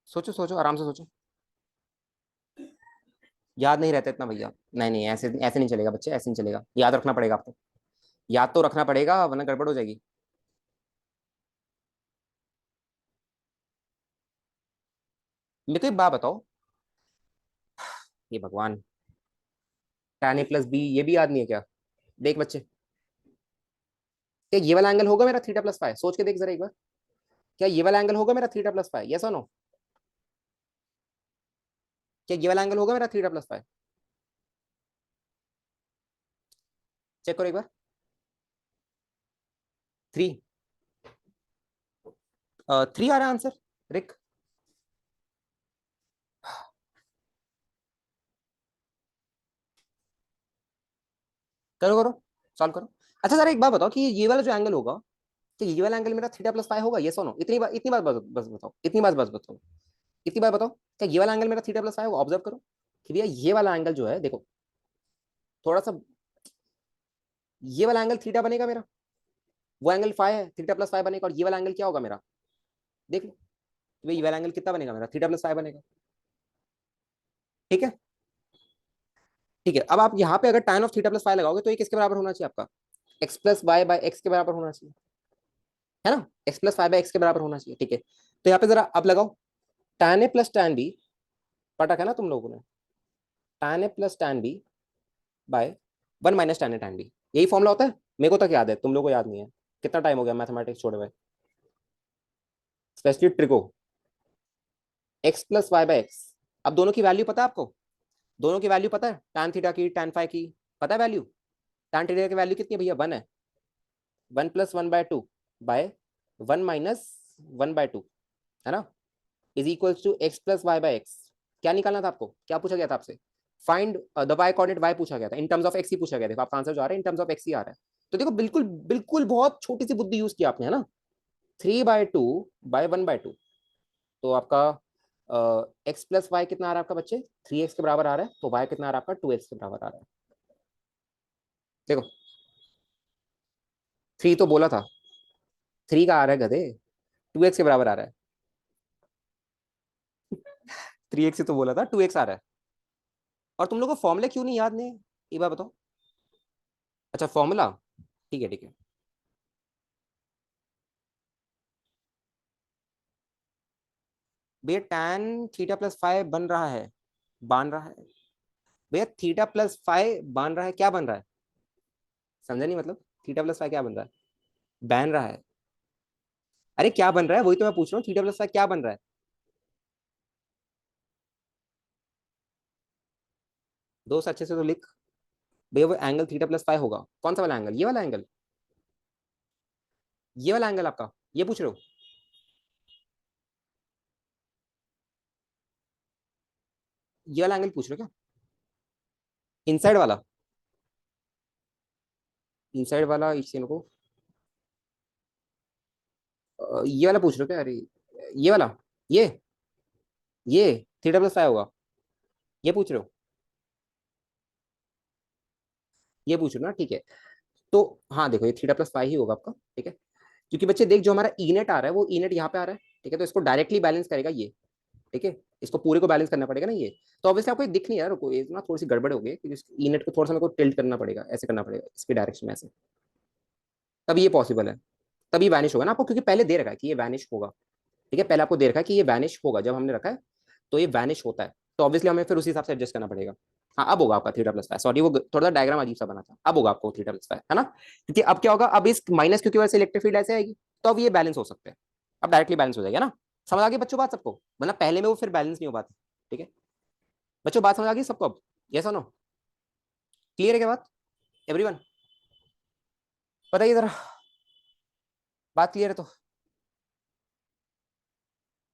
सोचो सोचो आराम से सोचो, याद नहीं रहता इतना भैया, नहीं नहीं, ऐसे ऐसे नहीं चलेगा बच्चे, ऐसे नहीं चलेगा, याद रखना पड़ेगा आपको, याद तो रखना पड़ेगा वरना गड़बड़ हो जाएगी। मेरे को एक बात बताओ, ये भगवान, tan ए प्लस बी ये भी याद नहीं है क्या? देख बच्चे, क्या ये वाला एंगल होगा मेरा थीटा प्लस फाइ? सोच के देख जरा एक बार, क्या ये वाला एंगल होगा मेरा थीटा प्लस फाइ, यस और नो? क्या ये वाला एंगल होगा मेरा थीटा प्लस फाइ? चेक करो एक बार। 3, 3 आ रहा है आंसर, रिक। करो करो, सॉल्व करो। अच्छा सर एक बात बताओ कि ये वाला जो एंगल होगा, तो ये वाला एंगल मेरा थीटा प्लस फाइ होगा, ये नो? इतनी बात बस बताओ, इतनी बात बस बताओ, इतनी बात बताओ, क्या ये वाला एंगल मेरा थीटा प्लस फाइ होगा? ऑब्जर्व करो कि भैया ये वाला एंगल जो है, देखो थोड़ा सा, ये वाला एंगल थीटा बनेगा मेरा, वो एंगल फाइ है, थीटा प्लस फाइ बनेगा, और ये वाला एंगल क्या होगा मेरा, देख लो कि भाई ये वाला एंगल कितना बनेगा मेरा, थीटा प्लस फाइ बनेगा। ठीक है, ठीक है, अब आप यहाँ पे अगर tan of theta plus phi लगाओगे तो ये किसके बराबर होना चाहिए आपका, X plus Y by X के बराबर होना चाहिए, है ना, X plus Y by X के बराबर होना चाहिए। ठीक है, तो यहाँ पे जरा अब लगाओ, tan a plus tan b, पता है ना तुम लोगों ने, tan a plus tan b by 1 - tan a tan b, यही फॉर्मूला होता है, मेरे को तक याद है, तुम लोगों को याद नहीं है, कितना टाइम हो गया मैथमेटिक्स छोड़े हुए, specially trigo, x plus Y by x. अब दोनों की वैल्यू पता है आपको, दोनों की वैल्यू पता है, tan थीटा की tan फाइ की, पता है वैल्यू, tan थीटा की वैल्यू कितनी है भैया, 1 है, 1 + 1/2 बाय 1 - 1/2, है ना, is equals to X plus Y by X. क्या निकालना था आपको, क्या पूछा गया था आपसे, find the Y coordinate Y पूछा गया था, इन टर्म्स ऑफ एक्स ही पूछा गया, देखो आपका आंसर जो आ रहा है इन टर्म्स ऑफ एक्स ही आ रहा है। तो देखो बिल्कुल बिल्कुल बहुत छोटी सी बुद्धि यूज किया आपने, है ना, 3/2 बाय 1/2, तो आपका एक्स प्लस वाई कितना आ रहा है आपका बच्चे, 3x के बराबर आ रहा है, तो वाई कितना आ रहा है आपका, 2x के बराबर आ रहा है। देखो 3 तो बोला था, 3 का आ रहा है गधे, 2x के बराबर आ रहा है, 3x से तो बोला था, 2x आ रहा है। और तुम लोग को फॉर्मूले क्यों नहीं याद नहीं, ये बात बताओ। अच्छा फॉर्मूला, ठीक है ठीक है, भैया tan थीटा प्लस फाइव बन रहा है, बन रहा है, भैया थीटा प्लस फाइव बन रहा है, क्या बन रहा है, समझा नहीं मतलब, थीटा प्लस फाइव क्या बन रहा है, बन रहा है, अरे क्या बन रहा है, वही तो मैं पूछ रहा हूँ, थीटा प्लस फाइव क्या बन रहा है? दोस्त अच्छे से तो लिख। भैया वो एंगल थीटा प्लस फाइव होगा, कौन सा वाला एंगल, ये वाला एंगल, ये वाला एंगल आपका, ये पूछ रहे हो? ये वाला एंगल पूछ रहे हो क्या? इनसाइड वाला? इनसाइड वाला इस सीन को, ये वाला पूछ रहे हो क्या? अरे ये वाला, ये ये थीटा प्लस फाइव होगा, ये पूछ रहे हो? ये पूछ रहे हो ना, ठीक है। तो हाँ देखो, ये थीटा प्लस फाइव ही होगा आपका, ठीक है। क्योंकि बच्चे देख, जो हमारा ई नेट आ रहा है वो ई नेट यहाँ पे आ रहा है, ठीक है, तो इसको डायरेक्टली बैलेंस करेगा ये, ठीक है। इसको पूरे को बैलेंस करना पड़ेगा ना ये। तो ऑब्वियसली आपको ये दिख नहीं है, रुको, ये ना थोड़ी सी गड़बड़ हो गई क्योंकि ई नेट को थोड़ा सा मेरे को टिल्ट करना पड़ेगा, ऐसे करना पड़ेगा इसकी डायरेक्शन में ऐसे, तभी ये पॉसिबल है, तभी वैनिश होगा ना आपको, क्योंकि पहले दे रखा है कि ये वैनिश होगा, ठीक है, पहले आपको दे रखा है कि ये वैनिश होगा, जब हमने रखा है तो ये वैनिश होता है, तो ऑब्वियसली हमें फिर उसी हिसाब से एडजस्ट करना पड़ेगा। हाँ अब होगा आपका थीटा प्लस फाइव, सॉरी वो थोड़ा सा डायग्राम अजीब सा बना था, अब होगा आपको थीटा प्लस फाइव, है ना। क्योंकि अब क्या होगा, अब इस माइनस क्यू की वजह से इलेक्ट्रिक फील्ड ऐसे आएगी, तो अब ये बैलेंस हो सकते हैं, अब डायरेक्टली बैलेंस हो जाएगा ना। समझ आ गई बच्चों बात सबको, मतलब पहले में वो फिर बैलेंस नहीं हो पाती, ठीक है। बच्चों बात समझ आ गई सबको अब? यस और नो? क्लियर है क्या बात, एवरीवन? बताइए जरा, बात क्लियर है तो?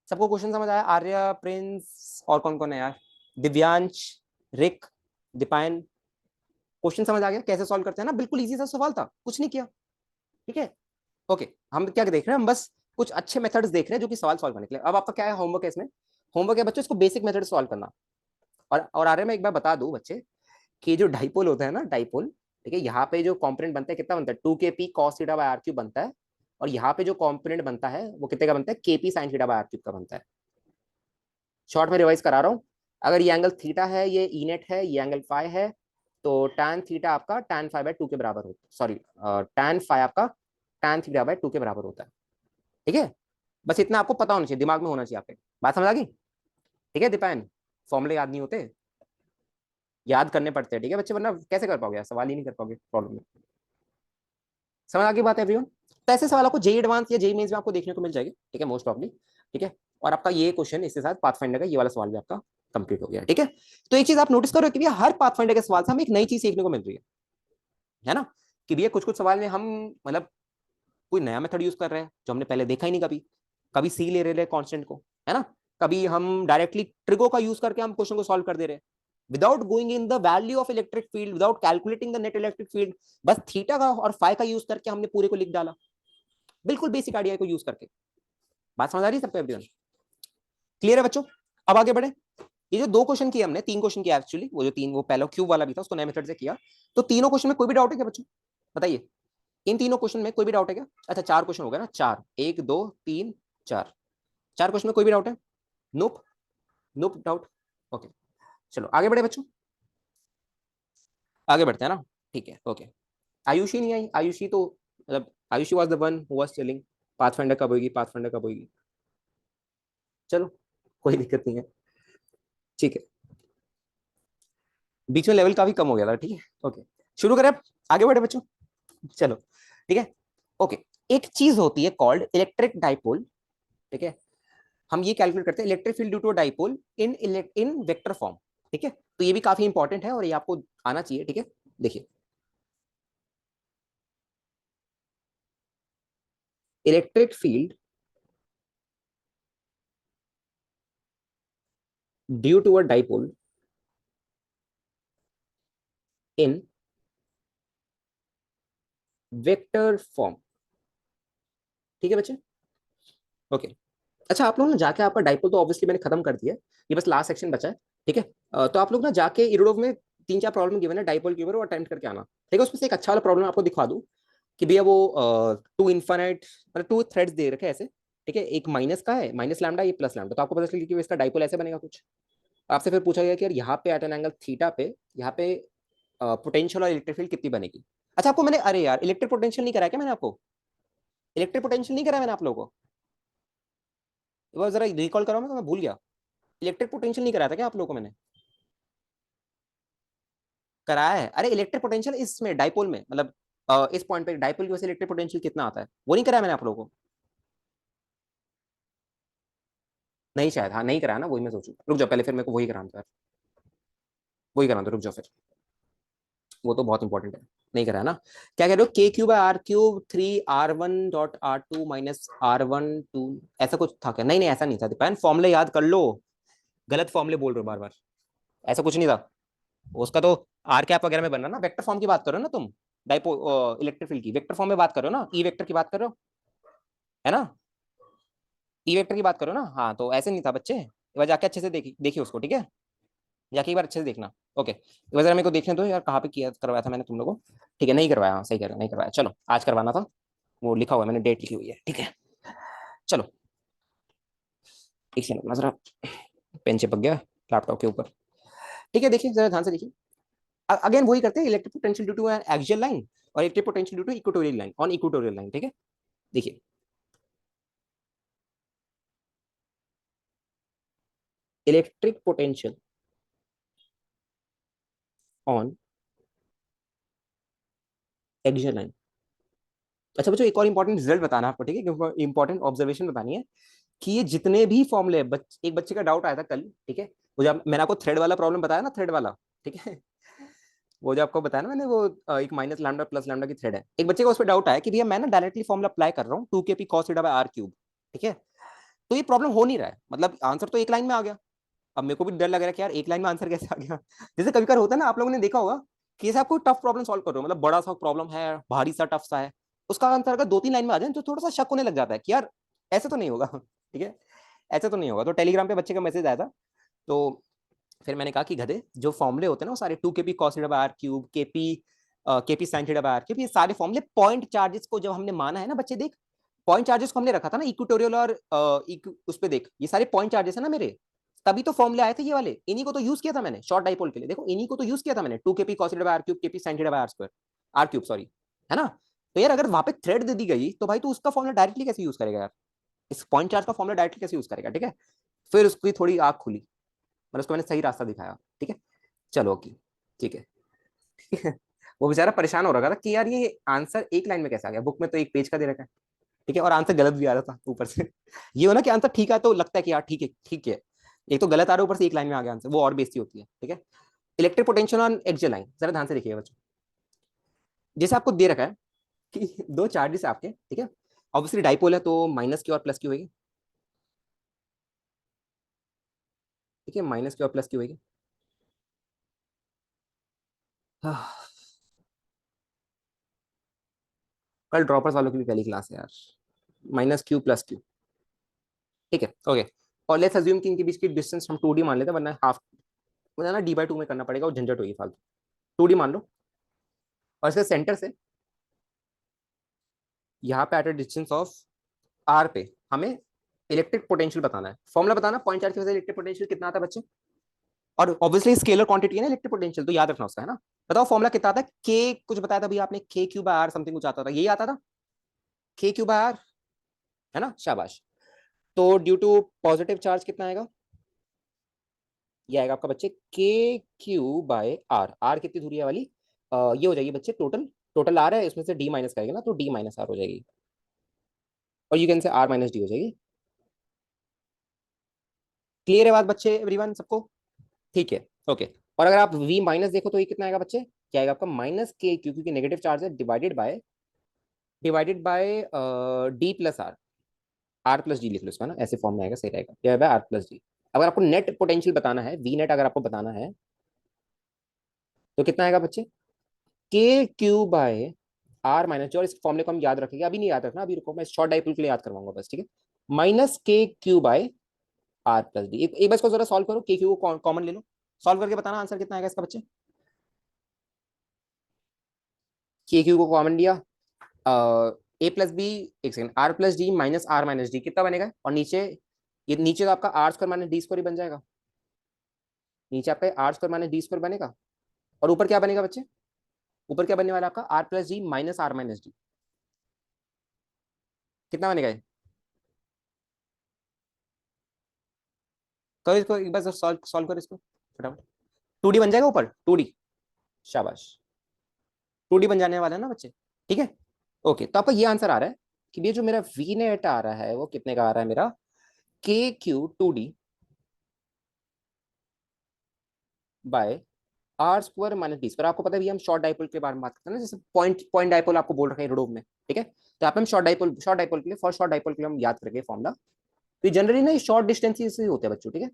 सबको क्वेश्चन समझ आया? आर्या, प्रिंस और कौन कौन है यार, दिव्यांश, रिक, दीपायन, क्वेश्चन समझ आ गया कैसे सॉल्व करते हैं ना? बिल्कुल इजी सा सवाल था, कुछ नहीं किया, ठीक है। ओके, हम क्या देख रहे हैं, हम बस कुछ अच्छे मेथड्स देख रहे हैं जो कि सवाल सॉल्व करने के लिए। अब आपका क्या है, होमवर्क है इसमें, होमवर्क है बच्चों, इसको बेसिक मेथड सॉल्व करना। और आर्य में एक बार बता दूं बच्चे, कि जो डाइपोल होता है ना, डाइपोल, ठीक है, यहाँ पे जो कॉम्पोनेंट बनता है कितना बनता है, 2kp cos theta by R cube बनता है, और यहाँ पे जो कॉम्पोनेंट बनता है वो कितने का बनता है, kp sin theta by R cube का बनता है। शॉर्ट में रिवाइज करा रहा हूँ, अगर ये एंगल थीटा है, ये ई नेट है, ये एंगल फाइ है, तो tan थीटा आपका tan फाइ बाय टू के बराबर होता है, सॉरी tan फाइ आपका tan थीटा बाय टू के बराबर होता है, ठीक है। बस इतना आपको पता होना चाहिए, दिमाग में होना चाहिए आपके, बात समझ आ गई? ठीक है दीपायन, फॉर्मूले याद नहीं होते, याद करने पड़ते हैं, ठीक है बच्चे, वरना कैसे कर पाओगे, सवाल ही नहीं कर पाओगे प्रॉब्लम में। समझ आ गई बात है एवरीवन? तो ऐसे सवाल आपको जेई एडवांस या जेई मेंस में आपको देखने को मिल जाएगी, ठीक है, मोस्ट प्रॉब्ली, ठीक है। और आपका ये क्वेश्चन इसके साथ पाथफाइंडर का ये वाला सवाल भी आपका कंप्लीट हो गया, ठीक है। तो एक चीज आप नोटिस करो कि भैया हर पाथफाइंडर के सवाल से हमें एक नई चीज सीखने को मिल रही है ना, कि भैया कुछ कुछ सवाल में हम मतलब कोई नया मेथड यूज कर रहे हैं जो हमने पहले देखा ही नहीं कभी, कभी सी ले रहे हैं कांस्टेंट को, है ना, कभी हम डायरेक्टली ट्रिगो का यूज करके हम क्वेश्चन को सॉल्व कर दे रहे हैं, without going in the value of electric field, without calculating the net electric field, बस थीटा का और फाइ का यूज करके हमने पूरे को लिख डाला, बिल्कुल बेसिक आइडिया को यूज करके। बात समझ आ रही है सबको एवरीवन? क्लियर है बच्चों? अब आगे बढ़े। ये जो दो क्वेश्चन किए हमने, तीन क्वेश्चन किया एक्चुअली, वो जो तीन, वो पहला क्यूब वाला भी था उसको नए मेथड से किया, तो तीनों क्वेश्चन में कोई भी डाउट है क्या बच्चों, बताइए? इन तीनों क्वेश्चन में कोई भी डाउट है क्या? अच्छा चार क्वेश्चन हो गए ना, चार, एक दो तीन चार, चार क्वेश्चन में कोई भी डाउट है? नोप, नोप डाउट। ओके, चलो आगे बढ़े बच्चों, आगे बढ़ते हैं ना, ठीक है, ओके। आयुषी नहीं आई, आयुषी तो मतलब Ayushi was the one who was telling pathfinder कब होगी, पाथफाइंडर कब होगी। चलो कोई दिक्कत नहीं है, ठीक है, बीच में लेवल काफी कम हो गया था, ठीक है, ओके। शुरू करें अब, आगे बढ़े बच्चों, चलो, ठीक है, ओके। एक चीज होती है कॉल्ड इलेक्ट्रिक डाइपोल, ठीक है, हम ये कैलकुलेट करते हैं electric field due to dipole in in vector form, ठीक है, तो ये भी काफी इंपॉर्टेंट है और ये आपको आना चाहिए, ठीक है। देखिए, electric field due to a dipole in vector form, ठीक है बच्चे, ओके। अच्छा आप लोग ना जाके, आपका डाइपोल तो ऑब्वियसली मैंने खत्म कर दिया है, ये बस लास्ट सेक्शन बचा है, ठीक है। तो आप लोग ना जाके इरोडोव में तीन चार प्रॉब्लम गिवन है डाइपोल के ऊपर, वो अटेम्प्ट करके आना, ठीक है। उसमें से एक अच्छा वाला प्रॉब्लम आपको दिखा दूं, कि भैया वो टू इन्फाइनाइट, मतलब टू थ्रेड्स दे रखे हैं ऐसे, ठीक है, एक माइनस का है, माइनस लैम्डा, ये प्लस लैम्डा, तो आपको पता चल कि इसका डाइपोल ऐसे बनेगा कुछ। आपसे फिर पूछा गया कि यार यहाँ पे एट एन एंगल थीटा पे, यहाँ पे पोटेंशियल और इलेक्ट्रिक फील्ड कितनी बनेगी। अच्छा आपको मैंने, अरे यार इलेक्ट्रिक पोटेंशियल नहीं कराया क्या मैंने आपको, इलेक्ट्रिक पोटेंशियल नहीं कराया मैंने आप लोगों को, एक बार जरा रिकॉल कराओ, मैं तो मैं भूल गया, इलेक्ट्रिक पोटेंशियल नहीं कराया था क्या आप लोगों को मैंने? कराया है, अरे इलेक्ट्रिक पोटेंशियल इसमें डाइपोल में, मतलब इस पॉइंट पे डाइपोल की वजह से इलेक्ट्रिक पोटेंशियल कितना आता है, वो नहीं कराया मैंने आप लोगों को? नहीं शायद, हाँ नहीं कराया ना, वही मैं सोचूं, रुक जाओ पहले, फिर मेरे को वही कराना था यार, वही कराना था, रुक जाओ फिर, वो तो बहुत इंपॉर्टेंट है। नहीं करा ना। क्या कह रहे हो, K cube R cube 3 R1 dot R2 minus R1 2, ऐसा कुछ था क्या? नहीं नहीं ऐसा नहीं था दीपान, फॉर्मूले याद कर लो, गलत फॉर्मूले बोल रहे हो बार बार, ऐसा कुछ नहीं था। उसका तो आर कैप वगैरह में बनना ना, वेक्टर फॉर्म की बात करो ना तुम, डाइपो इलेक्ट्रिक फील्ड की वेक्टर फॉर्म में बात करो ना, ई वेक्टर की बात करो, है ना, ई वेक्टर की बात करो ना, हाँ तो ऐसे नहीं था बच्चे, एक बार जाके अच्छे से देखिए देखिए उसको, ठीक है, जाके एक बार अच्छे से देखना। ओके, एक बार जरा मेरे को देखने दो यार, कहाँ पे किया करवाया था मैंने तुम लोगों को, ठीक है नहीं करवाया, हाँ सही कह रहे हो नहीं करवाया, चलो आज करवाना था, वो लिखा हुआ है मैंने, डेट लिखी हुई है, ठीक है। चलो एक सेकंड ना जरा, पेन चिपक गया लैपटॉप के ऊपर, ठीक है देखिए जरा ध्यान से देखिए, अगेन वही करते हैं, electric potential due to an axial line और electric potential due to equatorial line, on equatorial line, ठीक है। देखिए electric potential on axial line. अच्छा बच्चों एक और इंपॉर्टेंट रिजल्ट बताना है आपको, ठीक है, इंपॉर्टेंट ऑब्जर्वेशन बतानी है, कि ये जितने भी फॉर्मूले, एक बच्चे का डाउट आया था कल, ठीक है, वो जब मैंने आपको थ्रेड वाला प्रॉब्लम बताया ना, थ्रेड वाला, ठीक है, वो जो आपको बताया ना मैंने, वो एक माइनस लैम्डा प्लस लैम्डा की थ्रेड है, एक बच्चे को उस पर डाउट आया कि भैया मैं ना डायरेक्टली फॉर्मूला अप्लाई कर रहा हूँ 2 kp cos theta bye r cube, ठीक है, तो ये प्रॉब्लम हो नहीं रहा है, मतलब आंसर तो एक लाइन में आ गया, अब मेरे को भी डर लग रहा है कि यार एक लाइन में आंसर कैसे आ गया, जैसे कभी कभी होता है ना, आप लोगों ने देखा होगा कि जैसे आप कोई टफ प्रॉब्लम सॉल्व कर रहे हो, मतलब बड़ा सा प्रॉब्लम है, भारी सा टफ सा है, उसका आंसर अगर 2-3 लाइन में आ जाए तो थोड़ा सा शक होने लग जाता है कि यार ऐसे तो नहीं होगा, ठीक है, ऐसे तो नहीं होगा, तो टेलीग्राम पे बच्चे का मैसेज आया था, तो फिर मैंने कहा कि गधे जो फॉर्मुले होते हैं ना वो सारे 2 kp cos theta bye r cube, KP sign theta bye r cube, ये सारे फॉर्मुले पॉइंट चार्जेस को जब हमने माना है ना बच्चे, देख पॉइंट चार्जेस को हमने रखा था ना इक्वेटोरियल और उस पे, देख ये सारे पॉइंट चार्जेस है ना मेरे, तभी तो फॉर्मुले आए थे ये वाले, इन्हीं को तो यूज किया था मैंने शॉर्ट डाइपोल के लिए, देखो इन्हीं को तो यूज किया था मैंने, 2 kp cos theta bye r cube, KP sign theta bye r square, r cube sorry, है ना। तो यार अगर वहां पे थ्रेड दे दी गई तो भाई तू उसका फॉर्मुला डायरेक्टली कैसे यूज करेगा यार, इस पॉइंट चार्ज का फॉर्मुला डायरेक्टली कैसे यूज करेगा, ठीक है। फिर उसकी थोड़ी आंख खुली, मतलब उसको मैंने सही रास्ता दिखाया, ठीक है। चलो ओके, ठीक है, ठीक है। वो बेचारा परेशान हो रहा था कि यार ये आंसर एक लाइन में कैसे आ गया, बुक में तो एक पेज का दे रखा है, ठीक है, और आंसर गलत भी आ रहा था ऊपर से, ये हो ना कि आंसर ठीक है तो लगता है कि यार ठीक है ठीक है, एक तो गलत आ रहा है ऊपर से एक लाइन में आ गया आंसर, वो और बेइज्जती होती है, ठीक है। Electric potential on axial line, जरा ध्यान से देखिए बच्चों, जैसे आपको दे रखा है कि दो चार्जेस आपके, ठीक है, ऑब्वियसली डाइपोल है तो माइनस की और प्लस की होगी, ठीक है, माइनस की और प्लस की होगी। कल ड्रॉपर्स वालों की भी पहली क्लास है यार, माइनस क्यू प्लस क्यू, ठीक है ओके। और लेट्स अज्यूम कि इनके बीच की डिस्टेंस हम 2D मान लेते हैं, वरना हाफ, वरना ना d/2 में करना पड़ेगा और झंझट होगी फालतू, 2D मान लो, और इसके सेंटर से यहाँ पे at a distance of r पे हमें इलेक्ट्रिक पोटेंशियल बताना है, फॉर्मुला बताना, पॉइंट चार्ज की वजह से इलेक्ट्रिक पोटेंशियल कितना आता है बच्चे, और ऑब्वियसली स्केलर क्वांटिटी है ना इलेक्ट्रिक पोटेंशियल, तो याद रखना उसका, है ना। बताओ फॉर्मुला कितना आता है, के कुछ बताया था भैया आपने, के क्यू बाय आर समथिंग कुछ आता था, यही आता था, के क्यू बाय आर, है ना, शाबाश। तो ड्यू टू पॉजिटिव चार्ज कितना आएगा, ये आएगा आपका बच्चे के क्यू बाय आर, आर कितनी दूरी है वाली, ये हो जाएगी बच्चे टोटल, टोटल आर है इसमें से डी माइनस करेगा ना, तो डी माइनस आर हो जाएगी, और you can say R minus D हो जाएगी। क्लियर है बात बच्चे, एवरीवन सबको, ठीक है ओके। और अगर आप v माइनस देखो तो ये कितना आएगा बच्चे, क्या आएगा आपका, माइनस के क्यू, क्योंकि नेगेटिव चार्ज है, divided by D plus R, R plus D लिख लो इसका ना, ऐसे फॉर्म में आएगा सही रहेगा, divide by R plus D. अगर आपको नेट पोटेंशियल बताना है, वी नेट अगर आपको बताना है तो कितना आएगा बच्चे, के क्यू बाय आर माइनस, जो इस फॉर्मूले को हम याद रखेंगे, अभी नहीं याद रखना, अभी रुको मैं शॉर्ट डाइपोल के लिए याद करवाऊंगा बस, ठीक है, minus K Q by R plus D. एक बार इसको जरा सॉल्व करो, के क्यू को कॉमन ले लो, सॉल्व करके बताना आंसर कितना आएगा इसका बच्चे, के क्यू को कॉमन लिया, ए प्लस बी, एक second, R plus D minus R minus D कितना बनेगा, और नीचे, ये नीचे तो आपका R square minus D square ही बन जाएगा, नीचे आपका R square minus D square बनेगा, और ऊपर क्या बनेगा बच्चे, ऊपर क्या बनने वाला आपका, R plus D minus R minus D, कितना बनेगा ये, करो इसको एक बार सॉल्व सॉल्व करो इसको फटाफट, 2D बन जाएगा ऊपर, 2D, शाबाश, 2D बन जाने वाला है ना बच्चे, ठीक है ओके। तो आपका ये आंसर आ रहा है कि ये जो मेरा वी नेट आ रहा है वो कितने का आ रहा है मेरा, के Q two D by are square minus D square. आपको पता है भी हम शॉर्ट डाइपोल के बारे में बात करते हैं ना, जैसे पॉइंट पॉइंट डाइपोल आपको बोल रखे हैं रोडोम में, ठीक है। तो यहाँ पे हम शॉर्ट डाइपोल के लिए, फॉर शॉर्ट डाइपोल के लिए हम याद करेंगे फॉर्मूला। तो जनरली ना शॉर्ट डिस्टेंस से होते हैं बच्चों, ठीक है।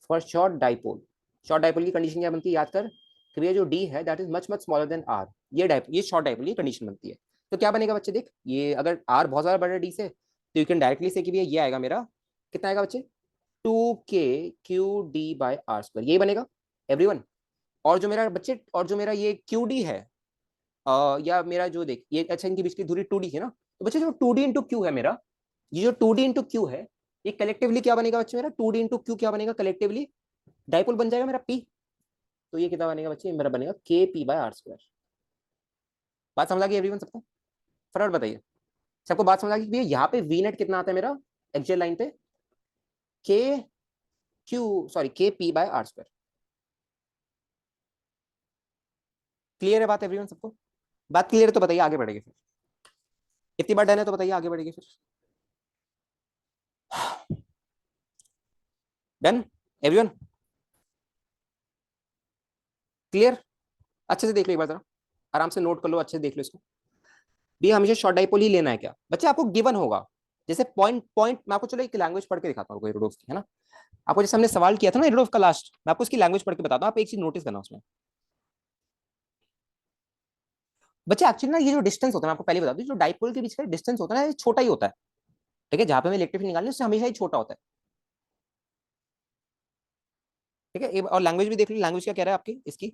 फॉर शॉर्ट डाइपोल की कंडीशन क्या बनती है, याद कर कि भैया जो डी है that is much much smaller than R. ये शॉर्ट डाइपोल की कंडीशन बनती है। तो क्या बनेगा बच्चे, देख ये अगर आर बहुत ज्यादा बड़ा डी से, तो यू कैन डायरेक्टली से कि भैया ये आएगा मेरा, कितना आएगा बच्चे, 2k q d/r², यही बनेगा एवरीवन। और जो मेरा ये क्यू डी है, या मेरा जो देख ये, अच्छा इनके बीच की दूरी 2d है ना, तो बच्चे जो 2d इंटू क्यू है मेरा, ये जो 2d इंटू क्यू है, ये कलेक्टिवली क्या बनेगा बच्चे मेरा, 2d इंटू क्यू क्या बनेगा कलेक्टिवली, डाइपोल बन जाएगा मेरा p। तो ये कितना बनेगा बच्चे, मेरा बनेगा kp/r²। बात समझ आ गई एवरीवन सबको, फटाफट बताइए। सबको बात समझ आ गई भैया यहाँ पे वी नेट कितना आता है मेरा एक्चुअल लाइन पे, के क्यू सॉरी kp/r²। क्लियर है बात एवरीवन सबको? बात क्लियर है तो बताइए, आगे बढ़ेगी फिर। इतनी बार डन है तो बताइए, आगे बढ़ेगी फिर। Done everyone, clear? अच्छे से देख लो एक बार जरा, आराम से नोट कर लो, अच्छे से देख लो इसको। भी हमेशा शॉर्ट डाइपोल ही लेना है क्या बच्चे, आपको गिवन होगा। जैसे पॉइंट पॉइंट मैं आपको चलो एक लैंग्वेज पढ़ के दिखाता हूँ रुडोफ की, है ना। आपको जैसे हमने सवाल किया था ना रुडोफ का लास्ट, मैं आपको उसकी लैंग्वेज पढ़ के बताता हूँ, आप एक चीज नोटिस करना उसमें। बच्चे एक्चुअली ना ये जो डिस्टेंस होता है, मैं आपको पहले बता दूं, जो डाइपोल के बीच का डिस्टेंस होता है ना, ये छोटा ही होता है, ठीक है। जहां पे हमें इलेक्ट्रिक फील्ड निकालनी है उससे हमेशा ही छोटा होता है, ठीक है। और लैंग्वेज भी देख ली, लैंग्वेज क्या कह रहा है आपकी इसकी,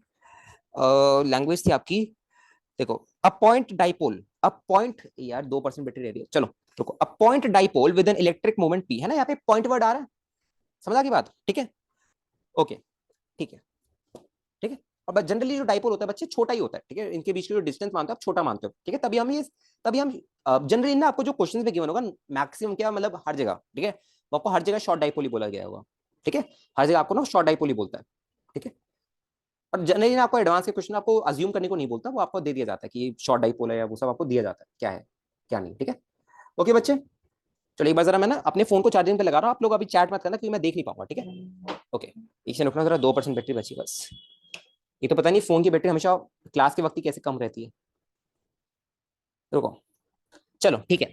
लैंग्वेज थी आपकी, देखो a point dipole, a point, यार 2% बैटरी रह रही है, चलो रुको, a point dipole with an electric moment P, है ना, यहाँ पे पॉइंट वर्ड आ रहा है, समझ आ गई बात, ठीक है। ओके, ठीक है, ठीक है। और बस जनरली जो डाइपोल होता है बच्चे छोटा ही होता है, ठीक है, इनके बीच की जो डिस्टेंस मानते हो आप छोटा मानते हो, ठीक है। तभी हम जनरली ना आपको जो क्वेश्चन में गिवन होगा, मैक्सिमम क्या मतलब हर जगह, ठीक है, वो आपको हर जगह शॉर्ट डाइपोल ही बोला गया होगा, ठीक है। हर जगह आपको ना शॉर्ट डाइपोल ही बोलता है, ठीक है। और जनरली ना आपको एडवांस के क्वेश्चन आपको अज्यूम करने को नहीं बोलता, वो आपको दे दिया जाता है कि शॉर्ट डाइपोल है, या वो सब आपको दिया जाता है क्या है क्या नहीं, ठीक है। ओके बच्चे, चलो एक बार जरा मैं ना अपने फोन को चार्जिंग पे लगा रहा हूँ, आप लोग अभी चैट मत करना क्योंकि मैं देख नहीं पाऊंगा, ठीक है। ओके, एक रुकना जरा, 2% बैटरी बची बस। ये तो पता नहीं फोन की बैटरी हमेशा क्लास के वक्त ही कैसे कम रहती है। रुको, चलो ठीक है,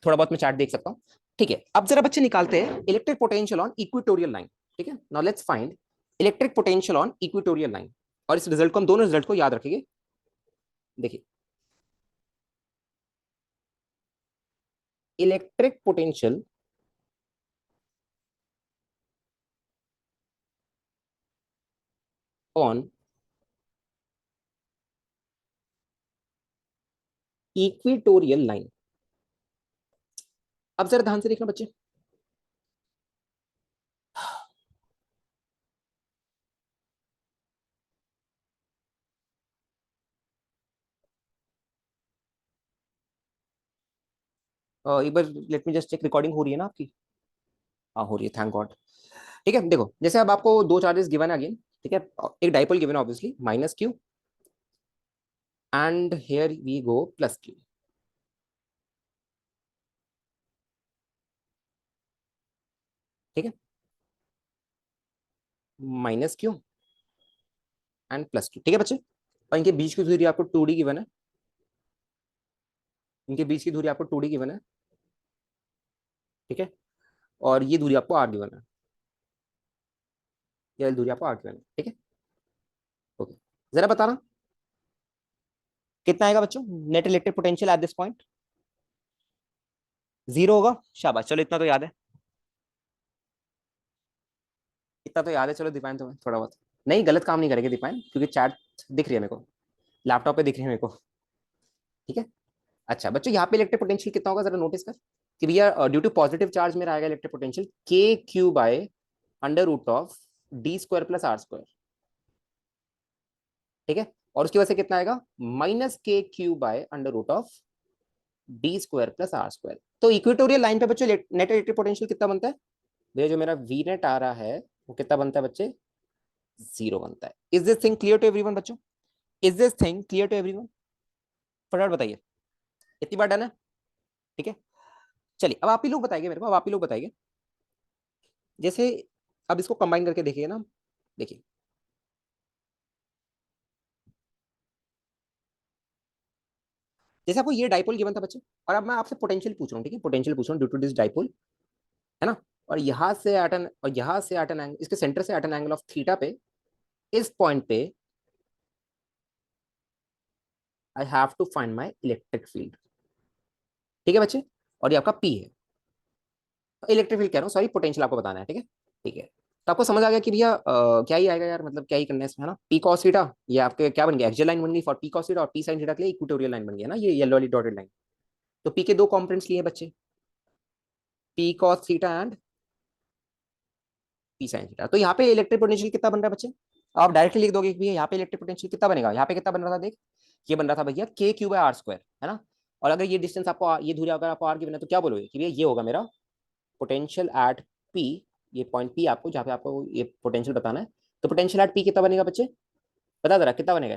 थोड़ा बहुत मैं चार्ट देख सकता हूँ, ठीक है। अब जरा बच्चे निकालते हैं electric potential on equatorial line, ठीक है। Now let's find electric potential on equatorial line. और इस रिजल्ट को हम दोनों रिजल्ट को याद रखेंगे, देखिए electric potential on equatorial line. अब जरा ध्यान से देखना बच्चे, एक बार let me just check, recording हो रही है ना आपकी? हाँ हो रही है, थैंक गॉड। ठीक है, देखो जैसे अब आपको दो चार्जेस गिवन है अगेन, ठीक है। एक डाइपोल गिवन है obviously -q, and here we go +q, ठीक है। -q एंड +q, ठीक है बच्चे। और इनके बीच की दूरी आपको 2d गिवन है, इनके बीच की दूरी आपको 2d गिवन है, ठीक है। और ये दूरी आपको r गिवन है, ये दूरी आपको r गिवन है, ठीक है। ओके, जरा बताना कितना आएगा बच्चों net electric potential at this point? 0 होगा, शाबाश, चलो इतना तो याद है, इतना तो याद है, चलो दीपायन तो थोड़ा बहुत नहीं, गलत काम नहीं करेंगे दीपायन, क्योंकि चैट दिख रही है मेरे को, लैपटॉप पे दिख रही है मेरे को, ठीक है। अच्छा बच्चों, यहाँ पे इलेक्ट्रिक पोटेंशियल कितना होगा जरा नोटिस कर, कि भैया ड्यू टू पॉजिटिव चार्ज में आएगा electric potential k q/√d² + r², ठीक है। और उसकी वजह से कितना आएगा, -kq/√d² + r²। तो इक्वेटोरियल लाइन पे बच्चों नेट इलेक्ट्रिक पोटेंशियल कितना बनता है भैया, जो मेरा वी नेट आ रहा है वो कितना बनता है बच्चे, 0 बनता है। Is this thing clear to everyone बच्चों? Is this thing clear to everyone? फटाफट बताइए, इतनी बार डन है, ठीक है। चलिए अब आप ही लोग बताइए मेरे को, अब आप ही लोग बताइए जैसे अब इसको कंबाइन करके देखिए ना, देखिए जैसे आपको ये डाइपोल गिवन था बच्चे, और अब मैं आपसे पोटेंशियल पूछ रहा हूँ, ठीक है, पोटेंशियल पूछ रहा हूँ ड्यू टू दिस डाइपोल, है ना, और यहाँ से एट एन, और यहाँ से एट एन एंगल, इसके सेंटर से at an angle of theta पे, इस पॉइंट पे I have to find my electric field, ठीक है बच्चे, और ये आपका पी है, इलेक्ट्रिक फील्ड कह रहा हूँ, सॉरी, पोटेंशियल आपको बताना है, ठीक है, ठीक है। तो आपको समझ आ गया कि भैया क्या ही आएगा यार, मतलब क्या ही करना है इसमें, है ना, पी कॉस थीटा, ये आपके क्या बन गया, एक्सियल लाइन बन गई फॉर पी कॉस थीटा, और पी साइन थीटा के लिए इक्वेटोरियल लाइन बन गया ना, ये येलो वाली डॉटेड लाइन। तो पी के दो कॉम्पोनेंट्स लिए बच्चे, P cos theta and P sine theta. तो यहाँ पे इलेक्ट्रिक पोटेंशियल कितना बन रहा है बच्चे, आप डायरेक्टली लिख दोगे कि भैया यहाँ पे इलेक्ट्रिक पोटेंशियल कितना बनेगा, यहाँ पे कितना बन रहा था देख, ये बन रहा था भैया के क्यू बाय आर स्क्वायर, है ना, और अगर ये डिस्टेंस आपको, ये दूरी अगर आपको आर की बना, तो क्या बोलोगे कि भैया ये होगा मेरा पोटेंशियल एट पी, ये पॉइंट पी आपको, जहाँ पे आपको ये पोटेंशियल बताना है, तो पोटेंशियल एट पी कितना बनेगा बच्चे, बता जरा कितना बनेगा,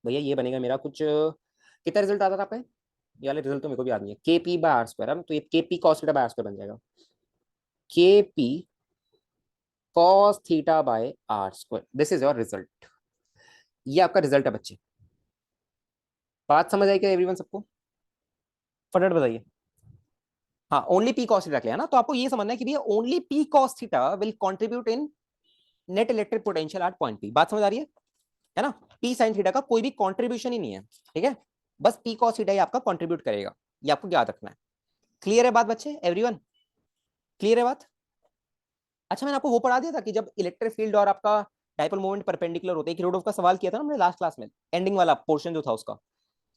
भैया ये बनेगा मेरा कुछ, कितना रिजल्ट आता था आपका, ये वाले रिजल्ट तो मेरे को भी याद नहीं है, के पी बाय आर स्क्वायर, तो ये K P cos theta by are square बन जाएगा, K P cos theta by are square, this is your result, ये आपका रिजल्ट है बच्चे। बात समझ आई क्या एवरीवन सबको, फटाफट बताइए। हाँ, ओनली पी कॉस थीटा के लिए, है ना, तो आपको ये समझना है कि भैया only P cos theta will contribute in net electric potential at point P, बात समझ आ रही है ना, पी साइन थीटा का कोई भी कंट्रीब्यूशन ही नहीं है, ठीक है, बस पी कॉस थीटा ही आपका कंट्रीब्यूट करेगा, ये आपको याद रखना है। क्लियर है बात बच्चे, एवरीवन, क्लियर है बात। अच्छा, मैंने आपको वो पढ़ा दिया था कि जब इलेक्ट्रिक फील्ड और आपका डाइपोल मोमेंट परपेंडिकुलर होते हैं, किरचॉफ का सवाल किया था ना हमने लास्ट क्लास में, एंडिंग वाला पोर्शन जो था उसका,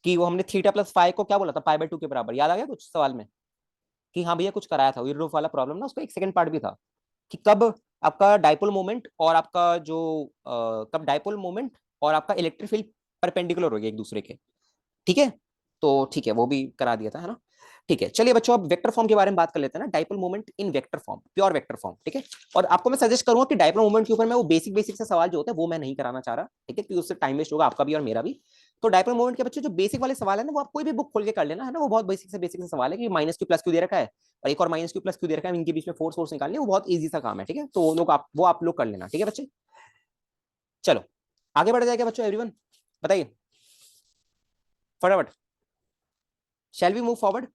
कि वो हमने थीटा प्लस फाइव को क्या बोला था, पाई बाय टू के बराबर, याद आ गया कुछ सवाल में, कि हाँ भैया कुछ कराया था किरचॉफ वाला प्रॉब्लम ना, उसका एक सेकंड पार्ट भी था, कि कब आपका डाइपोल मोमेंट और आपका जो कब डाइपोल मोमेंट और आपका इलेक्ट्रिक फील्ड परपेंडिकुलर हो गए एक दूसरे के, ठीक है, तो ठीक है वो भी करा दिया था, है ना। ठीक है, चलिए बच्चों, अब वेक्टर फॉर्म के बारे में बात कर लेते हैं ना, dipole moment in vector form, pure vector form, ठीक है। और आपको मैं सजेस्ट करूंगा कि डाइपोल मोमेंट के ऊपर मैं वो बेसिक बेसिक से सवाल जो होता है वो मैं नहीं कराना चाह रहा, ठीक है, क्योंकि उससे टाइम वेस्ट होगा आपका भी और मेरा भी। तो डाइपोल मोमेंट के बच्चे जो बेसिक वाले सवाल है ना, वो आप कोई भी बुक खोल के कर लेना, है ना, वो बहुत बेसिक से सवाल है कि माइनस क्यू प्लस क्यू दे रखा है, और एक और माइनस क्यू प्लस क्यू दे रखा है, इनके बीच में फोर्स फोर्स निकालनी है, वो बहुत ईजी सा काम है, ठीक है, तो वो लोग आप लोग कर लेना, ठीक है बच्चे। चलो आगे बढ़ जाएगा बच्चों, एवरीवन बताइए फटाफट, शैल वी मूव फॉरवर्ड।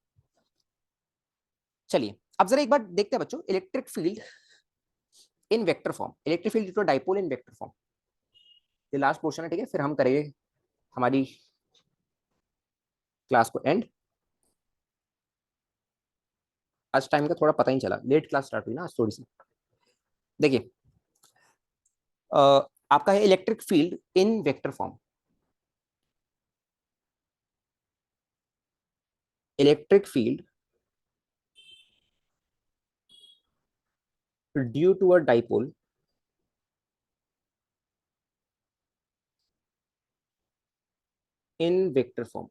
चलिए अब जरा एक बार देखते हैं बच्चों, electric field in vector form, electric field to dipole in vector form, ये लास्ट पोर्शन है, ठीक है, फिर हम करेंगे हमारी क्लास को एंड। आज टाइम का थोड़ा पता ही चला, लेट क्लास स्टार्ट हुई ना आज थोड़ी सी। देखिए आपका है electric field in vector form, electric field due to a dipole in vector form,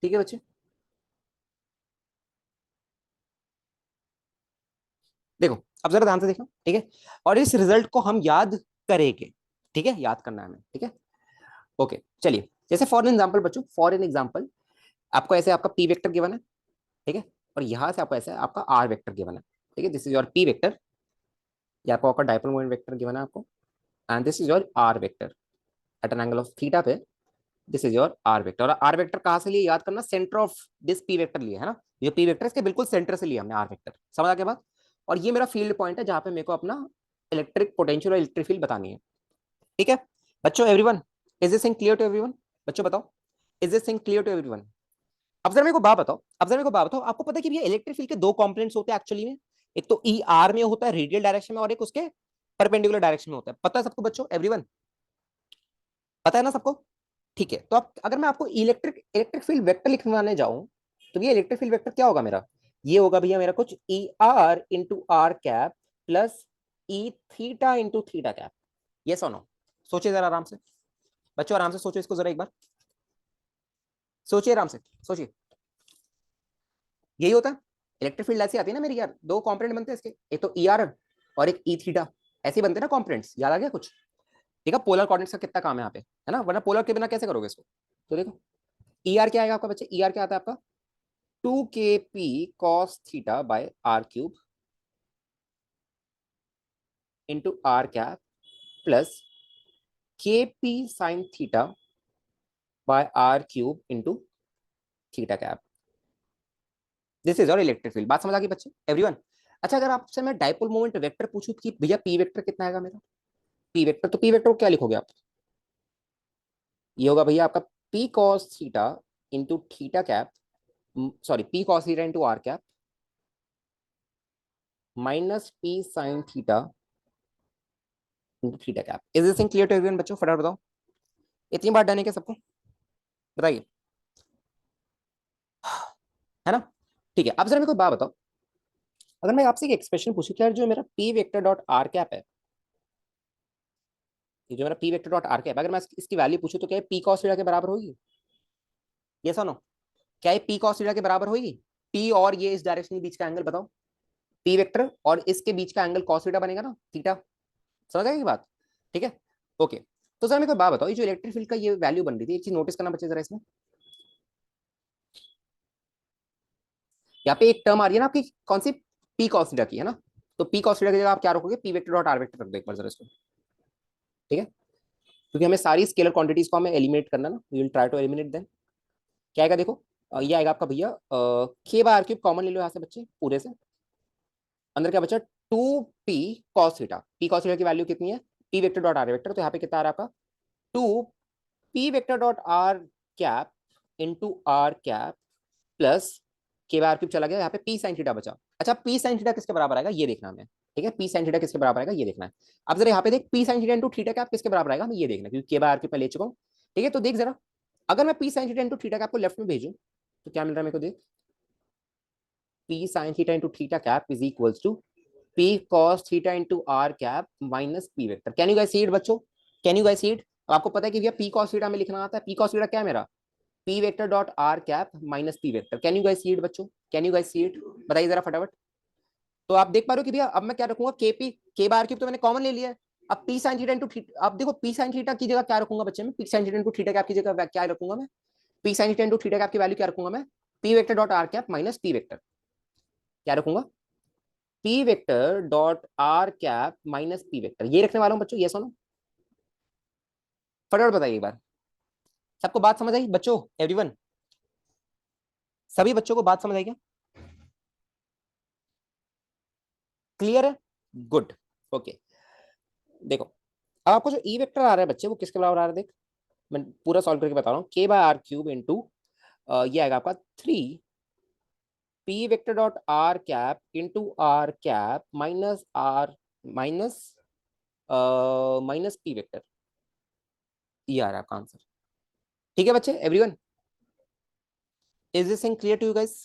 ठीक है बच्चे। देखो अब जरा ध्यान से देखो, ठीक है, और इस रिजल्ट को हम याद करेंगे, ठीक है, याद करना है हमें, ठीक है, ओके चलिए। जैसे फॉर एन एग्जाम्पल बच्चों, फॉर एन एग्जाम्पल आपको ऐसे आपका पी वेक्टर गिवन है, ठीक है, और यहां से आपको ऐसा आपका आर वेक्टर गिवन है, ठीक है, this is your P vector, ये आपका डाइपोल मोमेंट वेक्टर गिवन है आपको, and this is your R vector at an angle of theta पे, this is your R vector, और आर वेक्टर कहां से लिए याद करना, centre of this P vector लिए, है ना, ये पी वेक्टर इसके बिल्कुल सेंटर से लिया हमने आर वेक्टर, समझ आ गया बात। और ये मेरा फील्ड पॉइंट है जहां पे मेरे को अपना इलेक्ट्रिक पोटेंशियल और इलेक्ट्रिक फील्ड बतानी है, ठीक है बच्चों, everyone, is this thing clear to everyone, बच्चों बताओ, is this thing clear to everyone. अब जरा मेरे को बात बताओ, अब जरा मेरे को बात बताओ, आपको पता है कि भैया इलेक्ट्रिक फील्ड के दो कंपोनेंट्स होते हैं एक्चुअली में, एक तो ई आर में होता है रेडियल डायरेक्शन में, और एक उसके परपेंडिकुलर डायरेक्शन में होता है, पता है सबको बच्चों, एवरीवन पता है ना सबको। ठीक है, तो आप अगर मैं आपको इलेक्ट्रिक इलेक्ट्रिक फील्ड वेक्टर लिखवाने जाऊं, तो ये इलेक्ट्रिक फील्ड वेक्टर क्या होगा मेरा, ये होगा भैया मेरा कुछ E R into R cap plus E theta into theta cap, ये सुनो, सोचिए जरा आराम से बच्चों, आराम से सोचो इसको जरा एक बार, सोचिए आराम से, सोचिए, यही होता है इलेक्ट्रिक फील्ड, ऐसी आती है ना मेरी यार, दो कंपोनेंट बनते हैं इसके, एक तो ई आर और एक ई थीटा, ऐसे बनते हैं ना कंपोनेंट्स, याद आ गया कुछ, ठीक है, पोलर कोऑर्डिनेट्स का कितना काम है यहाँ पे, है ना, वरना पोलर के बिना कैसे करोगे इसको, तो देखो ई आर क्या आएगा आपका बच्चे, ई आर क्या आता है आपका, 2 kp cos theta by R cube into R cap plus K P sine theta by R cube into theta cap. This is our electric field. बात समझ आ गई बच्चे एवरीवन। अच्छा अगर आपसे मैं डाइपोल मोमेंट वेक्टर पूछूं कि भैया पी वेक्टर कितना आएगा मेरा, पी वेक्टर, तो पी वेक्टर को क्या लिखोगे आप, ये होगा भैया आपका P cos theta into theta cap, sorry P cos theta into R cap minus P sine theta into theta cap. Is this thing clear to everyone बच्चों, फटाफट बताओ, इतनी बात डन है क्या सबको, बताइए, है ना। ठीक है, अब जरा मेरे को एक बात बताओ, अगर मैं आपसे एक एक्सप्रेशन पूछूं कि यार जो मेरा P vector dot R cap है, ये जो मेरा P vector dot R cap, अगर मैं इसकी वैल्यू पूछूं तो क्या पी कॉस थीटा के बराबर होगी, ये सुनो, क्या ये पी कॉस थीटा के बराबर होगी, पी और ये इस डायरेक्शन के बीच का एंगल बताओ, पी वेक्टर और इसके बीच का एंगल कॉस थीटा बनेगा ना, थीटा, समझ आएगी बात, ठीक है, ओके। तो सर मेरे को बात बताओ, ये जो इलेक्ट्रिक फील्ड का ये वैल्यू बन रही थी, एक चीज नोटिस करना बच्चे जरा इसमें, यहाँ पे एक टर्म आ रही है ना आपकी, कौन सी, पी कॉस थीटा की, है ना, तो पी कॉस थीटा की जगह आप क्या रखोगे, P vector dot R vector रख दो एक बार जरा इसको, ठीक है, क्योंकि हमें सारी स्केलर क्वांटिटीज को हमें एलिमिनेट करना ना, we will try to eliminate them. क्या आएगा देखो, ये आएगा आपका भैया के बार क्यूब, कॉमन ले लो यहाँ से बच्चे पूरे से, अंदर क्या बचा, 2 P cos theta, P cos theta की वैल्यू कितनी है, P vector dot R vector, तो यहाँ पे कितना आ रहा है आपका, 2 P vector dot R cap into R cap plus K बार क्यूब चला गया, यहाँ पे पी साइन थीटा बचा। अच्छा पी साइन थीटा किसके बराबर आएगा ये देखना हमें, ठीक है, पी साइन थीटा किसके बराबर आएगा ये देखना है। अब जरा यहाँ पे देख, P sine theta into theta cap किसके बराबर आएगा हमें ये देखना है, क्योंकि के बार क्यूब मैं ले चुका हूँ, ठीक है, तो देख जरा, अगर मैं P sine theta into theta cap को लेफ्ट में भेजूं तो क्या मिल रहा है मेरे को, देख, P sine theta into theta cap is equals to P cos theta into R cap minus P vector. Can you guys see it बच्चों, can you guys see it, आपको पता है कि भैया पी कॉस थीटा में लिखना आता है, पी कॉस थीटा क्या है मेरा, P vector dot R cap minus P vector. Can you guys see it बच्चों, can you guys see it, बताइए जरा फटाफट। तो आप देख पा रहे हो कि भैया अब मैं क्या रखूंगा, के पी, के बार क्यूब तो मैंने कॉमन ले लिया है, अब P sine theta into theta, अब देखो पी साइन थीटा की जगह क्या रखूंगा बच्चे में, P sine theta into theta cap की जगह क्या रखूंगा मैं, P sine theta into theta cap की वैल्यू क्या रखूंगा मैं, P vector dot R cap minus P vector, क्या रखूंगा, P vector dot R cap minus P vector, ये रखने वाला हूं बच्चों, ये सुनो, फटाफट बताइए एक बार, सबको बात समझ आई बच्चों, एवरीवन, सभी बच्चों को बात समझ आई क्या, क्लियर है, गुड, ओके। देखो अब आपको जो ई वेक्टर आ रहा है बच्चे वो किसके बराबर आ रहा है, देख मैं पूरा सॉल्व करके बता रहा हूँ, के बाय आर क्यूब इंटू ये आएगा आपका 3 P vector dot R cap into R cap minus R minus minus P vector, ये आ रहा है आपका आंसर, ठीक है बच्चे everyone, is this thing clear to you guys,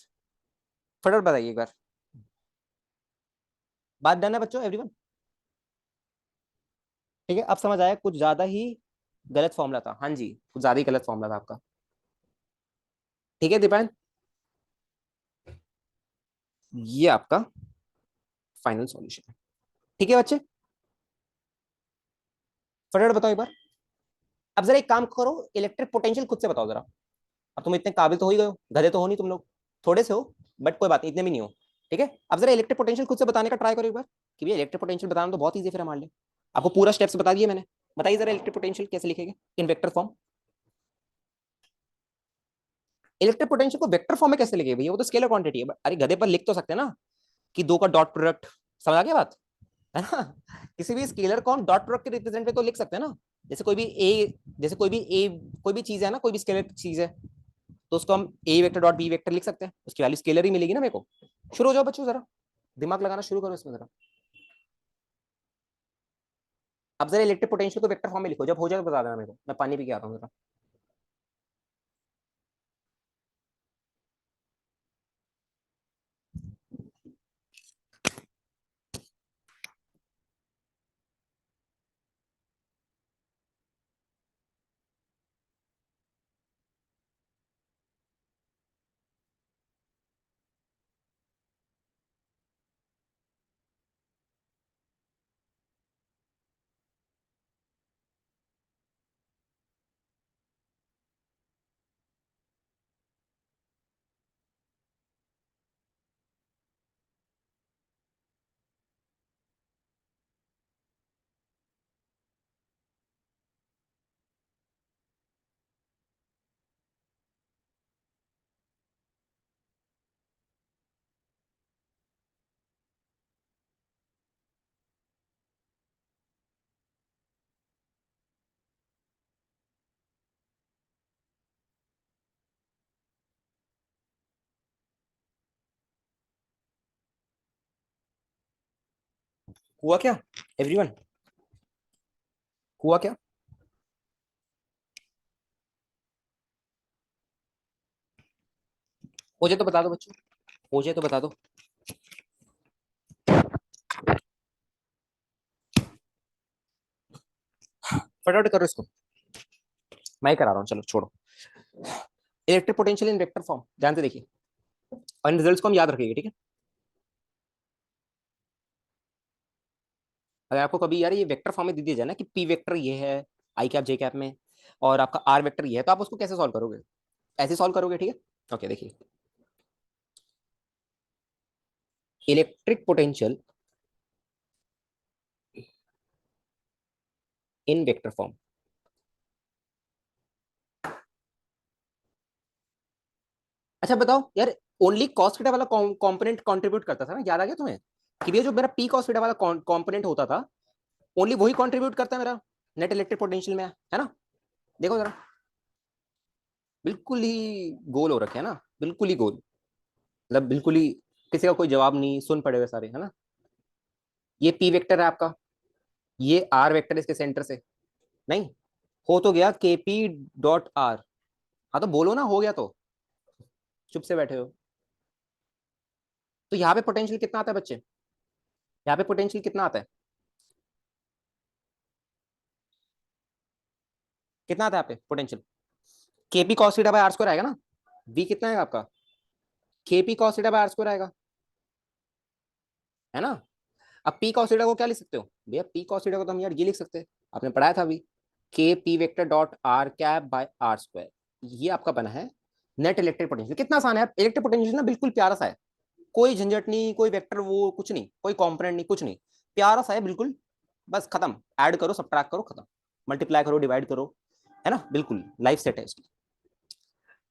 फटाफट बताइए एक बार, बात डन है बच्चों एवरीवन, ठीक है, अब समझ आया, कुछ ज्यादा ही गलत फॉर्मूला था, हाँ जी कुछ ज्यादा ही गलत फॉर्मूला था आपका, ठीक है दीपान, ये आपका फाइनल सॉल्यूशन है, ठीक है बच्चे, फटाफट बताओ एक बार। अब जरा एक काम करो, इलेक्ट्रिक पोटेंशियल खुद से बताओ जरा, अब तुम इतने काबिल तो हो ही गए हो, गधे तो हो नहीं तुम लोग, थोड़े से हो बट कोई बात नहीं, इतने भी नहीं हो, ठीक है, अब जरा इलेक्ट्रिक पोटेंशियल खुद से बताने का ट्राई करो एक बार, कि भैया इलेक्ट्रिक पोटेंशियल बताना तो बहुत ईजी है फिर हमारे लिए, आपको पूरा स्टेप्स बता दिए मैंने, बताइए जरा इलेक्ट्रिक पोटेंशियल कैसे लिखेंगे इन वेक्टर फॉर्म, इलेक्ट्रिक पोटेंशियल को वेक्टर फॉर्म में कैसे लिखेंगे भैया, वो तो स्केलर क्वांटिटी है, अरे गधे पर लिख तो सकते हैं ना, कि दो का डॉट प्रोडक्ट, समझ आ गया बात, है ना, किसी भी स्केलर को हम डॉट प्रोडक्ट के रिप्रेजेंट पे तो लिख सकते हैं ना, जैसे कोई भी ए, जैसे कोई भी चीज है ना, कोई भी स्केलर चीज है, तो उसको हम ए वेक्टर डॉट बी वेक्टर लिख सकते हैं, उसकी वैल्यू स्केलर ही मिलेगी ना मेरे को। शुरू हो जाओ बच्चों जरा, दिमाग लगाना शुरू करो इसमें जरा, अब जरा इलेक्ट्रिक पोटेंशियल को वेक्टर फॉर्म में लिखो, जब हो जाए तो बता देना मेरे को, मैं पानी पी के आता हूँ जरा। हुआ क्या एवरीवन? हुआ क्या? मुझे तो बता दो बच्चों, मुझे तो बता दो। फटाफट करो इसको, मैं ही करा रहा हूँ, चलो छोड़ो। Electric potential in vector form, ध्यान से देखिए और इन रिजल्ट्स को हम याद रखेंगे, ठीक है? अगर आपको कभी यार ये वेक्टर फॉर्म में दे दिया जाए ना कि पी वेक्टर ये है आई कैप जे कैप में, और आपका आर वेक्टर ये है, तो आप उसको कैसे सॉल्व करोगे? ऐसे सॉल्व करोगे, ठीक है? ओके देखिए, electric potential in vector form. अच्छा बताओ यार, ओनली कॉस थीटा वाला कंपोनेंट कंट्रीब्यूट करता था ना, याद आ गया तुम्हें? कि ये जो मेरा पी कॉस थीटा वाला कंपोनेंट होता था, ओनली वही कंट्रीब्यूट करता है मेरा नेट इलेक्ट्रिक पोटेंशियल में, है ना? देखो जरा, बिल्कुल ही गोल हो रखे है ना, बिल्कुल ही गोल, मतलब बिल्कुल ही किसी का कोई जवाब नहीं, सुन पड़े हुए सारे, है ना? ये पी वेक्टर है आपका, ये आर वेक्टर है इसके सेंटर से, नहीं? हो तो गया के पी डॉट आर। हाँ तो बोलो ना, हो गया तो, चुप से बैठे हो। तो यहाँ पे पोटेंशियल कितना आता है बच्चे? यहाँ पे पोटेंशियल कितना आता है? कितना आता है यहाँ पे potential? KP cos theta by are square आएगा ना। वी कितना है आपका? KP cos theta by are square आएगा, है ना? अब पी कॉस थीटा को क्या लिख सकते हो भैया? पी कॉस थीटा को तो हम यार ये लिख सकते हैं, आपने पढ़ाया था अभी, K P vector dot R cap by are square. ये आपका बना है नेट इलेक्ट्रिक पोटेंशियल। कितना आसान है इलेक्ट्रिक पोटेंशियल ना, बिल्कुल प्यारा सा है, कोई झंझट नहीं, कोई वेक्टर वो कुछ नहीं, कोई कॉम्पोनेंट नहीं, कुछ नहीं, प्यारा सा है बिल्कुल। बस खत्म, ऐड करो सब्ट्रैक्ट करो खत्म, मल्टीप्लाई करो डिवाइड करो, है ना? बिल्कुल लाइफ सेट है इसकी।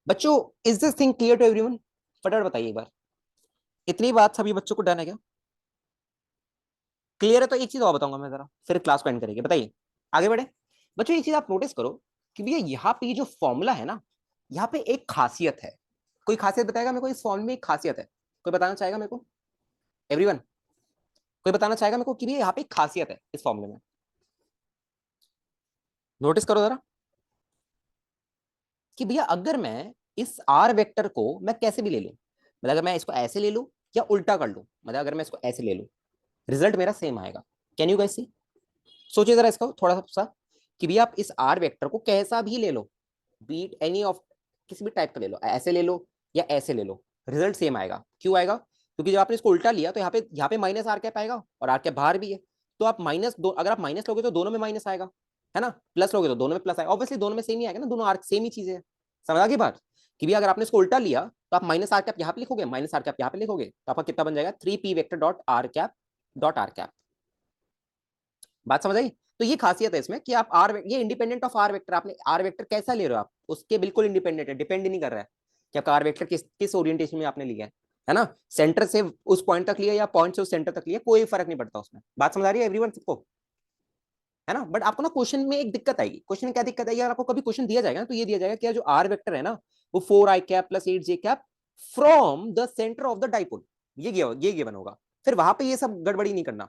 बच्चों, is this thing clear to everyone? फटाफट बताइए एक बार, इतनी बात सभी बच्चों को डन है क्या? क्लियर है तो एक चीज और बताऊंगा मैं जरा, फिर क्लास को एंड करेंगे, बताइए आगे बढ़े। बच्चों एक चीज आप नोटिस करो कि भैया यहाँ पे जो फॉर्मूला है ना, यहाँ पे एक खासियत है। कोई खासियत बताएगा मेरे को? इस फॉर्मूले में एक खासियत है, कोई बताना चाहेगा मेरे को? एवरीवन, कोई बताना चाहेगा मेरे को कि भैया यहाँ पे एक खासियत है इस फॉर्मूले में? नोटिस करो जरा कि भैया अगर मैं इस आर वेक्टर को मैं कैसे भी ले लूं, मतलब अगर मैं इसको ऐसे ले लूं या उल्टा कर लूं, मतलब अगर मैं इसको ऐसे ले लूं, रिजल्ट मेरा सेम आएगा। कैन यू गाइस सी? सोचिए जरा इसका थोड़ा सा कि भैया आप इस आर वेक्टर को कैसा भी ले लो, बीट एनी ऑफ, किसी भी टाइप का ले लो, ऐसे ले लो या ऐसे ले लो, रिजल्ट सेम आएगा। क्यों आएगा? क्योंकि जब आपने इसको उल्टा लिया तो यहाँ पे माइनस आर कैप आएगा और आर कैप बाहर भी है, तो आप माइनस दो, अगर आप माइनस लोगे तो दोनों में माइनस आएगा, है ना? प्लस लोगे तो दोनों में प्लस आएगा, ऑब्वियसली दोनों में सेम ही आएगा ना, दोनों आर सेम ही चीजें है। समझ आ गई बात? कि भी अगर आपने इसको उल्टा लिया तो आप माइनस आर कैप यहाँ पे लिखोगे, माइनस आर कैप यहाँ पे लिखोगे, तो आपका कितना बन जाएगा? 3p vector dot R cap dot R cap. बात समझ आई? तो ये खासियत है इसमें कि आप आर, ये इंडिपेंडेंट ऑफ आर वेक्टर, आपने आर वेक्टर कैसा ले रहे हो आप उसके बिल्कुल इंडिपेंडेंट है, डिपेंड ही नहीं कर रहा है कि आपका आर वेक्टर किस किस ओरिएंटेशन में आपने लिया है ना? सेंटर से उस पॉइंट तक लिया या पॉइंट से उस सेंटर तक लिया, कोई फर्क नहीं पड़ता उसमें। बात समझ आ रही है एवरीवन सबको? है ना? बट आपको ना क्वेश्चन में एक दिक्कत आएगी। क्वेश्चन में क्या दिक्कत आएगी? अगर आपको कभी क्वेश्चन दिया जाएगा ना, तो ये दिया जाएगा कि जो आर वेक्टर है ना, वो 4i cap plus 8j cap from the centre of the dipole, ये गिवन होगा। फिर वहां पे ये सब गड़बड़ी नहीं करना,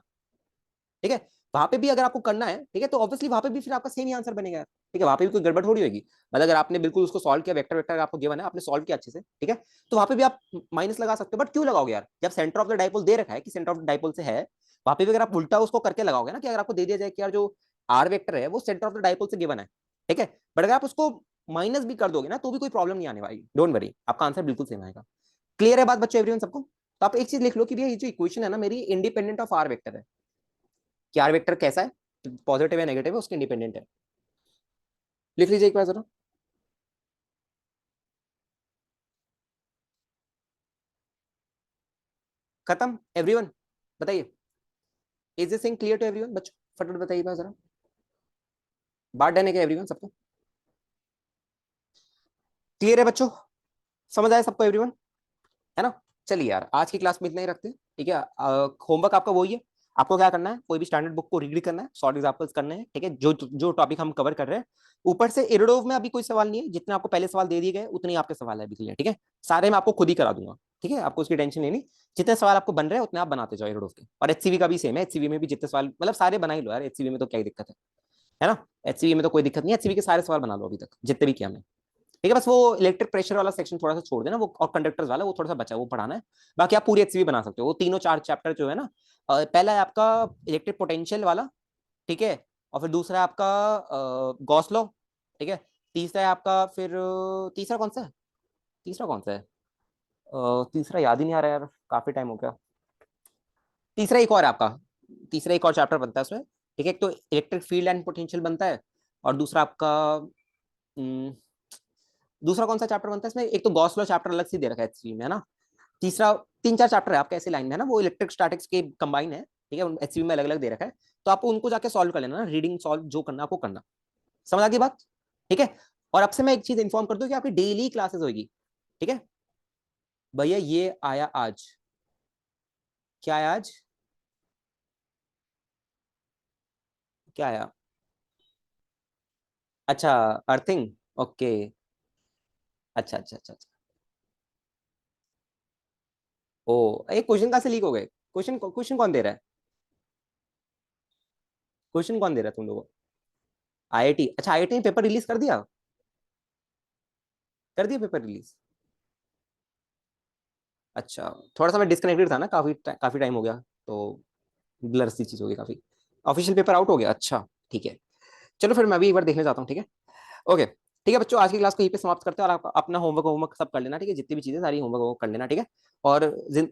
ठीक है? वहां पे भी अगर आपको करना है, ठीक है, तो ऑब्वियसली वहां पे भी फिर आपका सेम ही आंसर बनेगा, ठीक है? वहां पे भी कोई गड़बड़ थोड़ी होगी। मतलब अगर आपने बिल्कुल उसको सॉल्व किया, वेक्टर वेक्टर आपको गिवन है, आपने सॉल्व किया अच्छे से, ठीक है, तो वहां पे भी आप माइनस लगा सकते हो। बट क्यों लगाओगे यार? जब सेंटर ऑफ द डाइपोल दे रखा है कि सेंटर ऑफ द डाइपोल से है, वहां पे भी अगर आप उल्टा उसको करके लगाओगे ना, कि अगर आपको दे दिया जाए कि यार जो आर वेक्टर है वो सेंटर ऑफ द डाइपोल से गिवन है, ठीक है, बट अगर आप उसको माइनस भी कर दोगे ना, तो भी कोई प्रॉब्लम नहीं आने वाली, डोंट वरी, आपका आंसर बिल्कुल सेम आएगा। क्लियर है बात बच्चों, एवरीवन सबको? तो आप एक चीज लिख लो कि भैया ये जो इक्वेशन है ना मेरी, इंडिपेंडेंट ऑफ आर वेक्टर है, कि आर वेक्टर कैसा है, पॉजिटिव या नेगेटिव है, उसके इंडिपेंडेंट है। लिख लीजिए एक बार जरा। खत्म एवरीवन? बताइए, is this thing clear to everyone बच्चों? फटाफट बताइए बार जरा, बात डन है क्या एवरीवन सबको? क्लियर है बच्चों? समझ आया सबको एवरीवन? है ना? चलिए यार, आज की क्लास में इतना ही रखते हैं, ठीक है? होमवर्क आपका वही है, आपको क्या करना है, कोई भी स्टैंडर्ड बुक को रीड करना है, शॉर्ट एग्जांपल्स करने हैं, ठीक है? जो जो टॉपिक हम कवर कर रहे हैं, ऊपर से इरडोव में अभी कोई सवाल नहीं है, जितने आपको पहले सवाल दे दिए गए उतने ही आपके सवाल है अभी के लिए, ठीक है? सारे मैं आपको खुद ही करा दूंगा। ठीक है, आपको उसकी टेंशन लेनी, जितने सवाल आपको बन रहे हैं उतने आप बनाते जाओ एरोडोफ के। और एचसीवी का भी सेम है, एचसीवी में भी जितने सवाल मतलब सारे बना ही लो यार, एचसीवी में तो क्या ही दिक्कत है ना। एचसीवी में तो कोई दिक्कत नहीं है, एचसीवी के सारे सवाल बना लो अभी तक जितने भी किया हमने। ठीक है, बस वो इलेक्ट्रिक प्रेशर वाला सेक्शन थोड़ा सा छोड़ देना वो, और कंडक्टर्स वाला वो थोड़ा सा बचा है, वो पढ़ाना है। बाकी आप पूरी एचसीवी बना सकते हो, वो तीनों चार चैप्टर जो है ना, पहला है आपका इलेक्ट्रिक पोटेंशियल वाला, ठीक है, और फिर दूसरा है आपका गॉस लॉ, ठीक है, तीसरा है आपका फिर तीसरा कौन सा है, तीसरा कौन सा है, तीसरा याद ही नहीं आ रहा यार, काफी टाइम हो गया। तीसरा एक और है आपका, तीसरा एक और चैप्टर बनता है उसमें, ठीक है, एक तो इलेक्ट्रिक फील्ड एंड पोटेंशियल बनता है, और दूसरा आपका दूसरा कौन सा चैप्टर बनता है इसमें, एक तो गॉस लॉ चैप्टर अलग से दे रखा है एचसीवी में, है ना। तीसरा, तीन चार चैप्टर है आपके ऐसे लाइन में, है ना, वो इलेक्ट्रिक स्टैटिक्स के कंबाइन है, ठीक है, एचसीवी में अलग अलग दे रखा है। तो आपको उनको जाके सॉल्व कर लेना ना, रीडिंग सॉल्व जो करना आपको करना। समझ आ गई बात, ठीक है। और अब से मैं एक चीज इन्फॉर्म कर दूं कि आपकी डेली क्लासेस होगी, ठीक है। भैया ये आया आज, क्या आया आज, क्या आया, अच्छा, अर्थिंग, ओके, अच्छा अच्छा अच्छा अच्छा। ओ, एक क्वेश्चन कहाँ से लीक हो गए, क्वेश्चन क्वेश्चन कौन दे रहा है, क्वेश्चन कौन दे रहा है तुम लोगों को, आईआईटी, अच्छा आईआईटी ने पेपर रिलीज कर दिया पेपर रिलीज, अच्छा, थोड़ा सा मैं डिस्कनेक्टेड था ना, काफी टाइम हो गया, तो ब्लर सी चीज होगी काफी। ऑफिशियल पेपर आउट हो गया, अच्छा, ठीक है। चलो फिर मैं भी एक बार देखने जाता हूँ, ठीक है। ओके, ठीक है बच्चों, आज की क्लास को यहीं पे समाप्त करते हैं, और आप अपना होमवर्क होमवर्क सब कर लेना, ठीक है, जितनी भी चीजें सारी होमवर्क होमवर्क कर लेना, ठीक है। और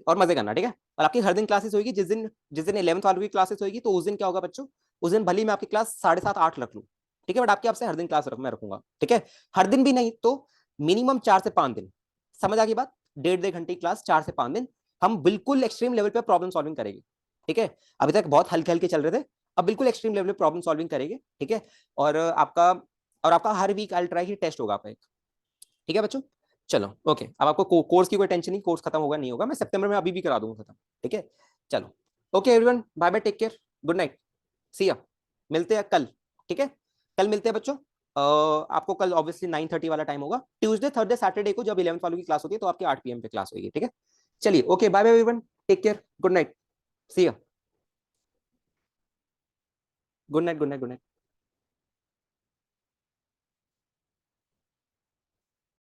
और मजे करना, ठीक है। और आपकी हर दिन क्लासेस होगी, जिस दिन 11th वालों की क्लासेस होगी, तो उस दिन क्या होगा बच्चों, उस दिन भले ही मैं आपकी क्लास 7:30 8 रख लूँ, ठीक है, बट आपके आपसे हर दिन क्लास मैं रखूंगा, ठीक है। हर दिन भी नहीं तो मिनिमम 4 से 5 दिन, समझ आ गई बात, 1.5 1.5 घंटे की क्लास 4 से 5 दिन, हम बिल्कुल एक्सट्रीम लेवल पे प्रॉब्लम सॉल्विंग करेंगे, ठीक है। अभी तक बहुत हल्के हल्के चल रहे थे, अब बिल्कुल एक्सट्रीम लेवल पे प्रॉब्लम सॉल्विंग करेंगे, ठीक है। और आपका हर वीक आई ट्राई की टेस्ट होगा आपका एक, ठीक है बच्चों। चलो ओके, अब आपको कोर्स की कोई टेंशन नहीं, कोर्स खत्म होगा नहीं होगा, मैं सितंबर में अभी भी करा दूंगा खत्म, ठीक है। चलो, okay everyone, bye bye, take care, good night, see ya, मिलते हैं कल, ठीक है। कल मिलते हैं बच्चों, आपको कल ऑब्वियसली 9:30 वाला टाइम होगा, ट्यूसडे थर्सडे सैटरडे को जब 11th वालों की क्लास होती है तो आपकी 8 PM पे क्लास होगी, ठीक है। चलिए okay, bye bye everyone, take care, good night, see ya, good night good night good night.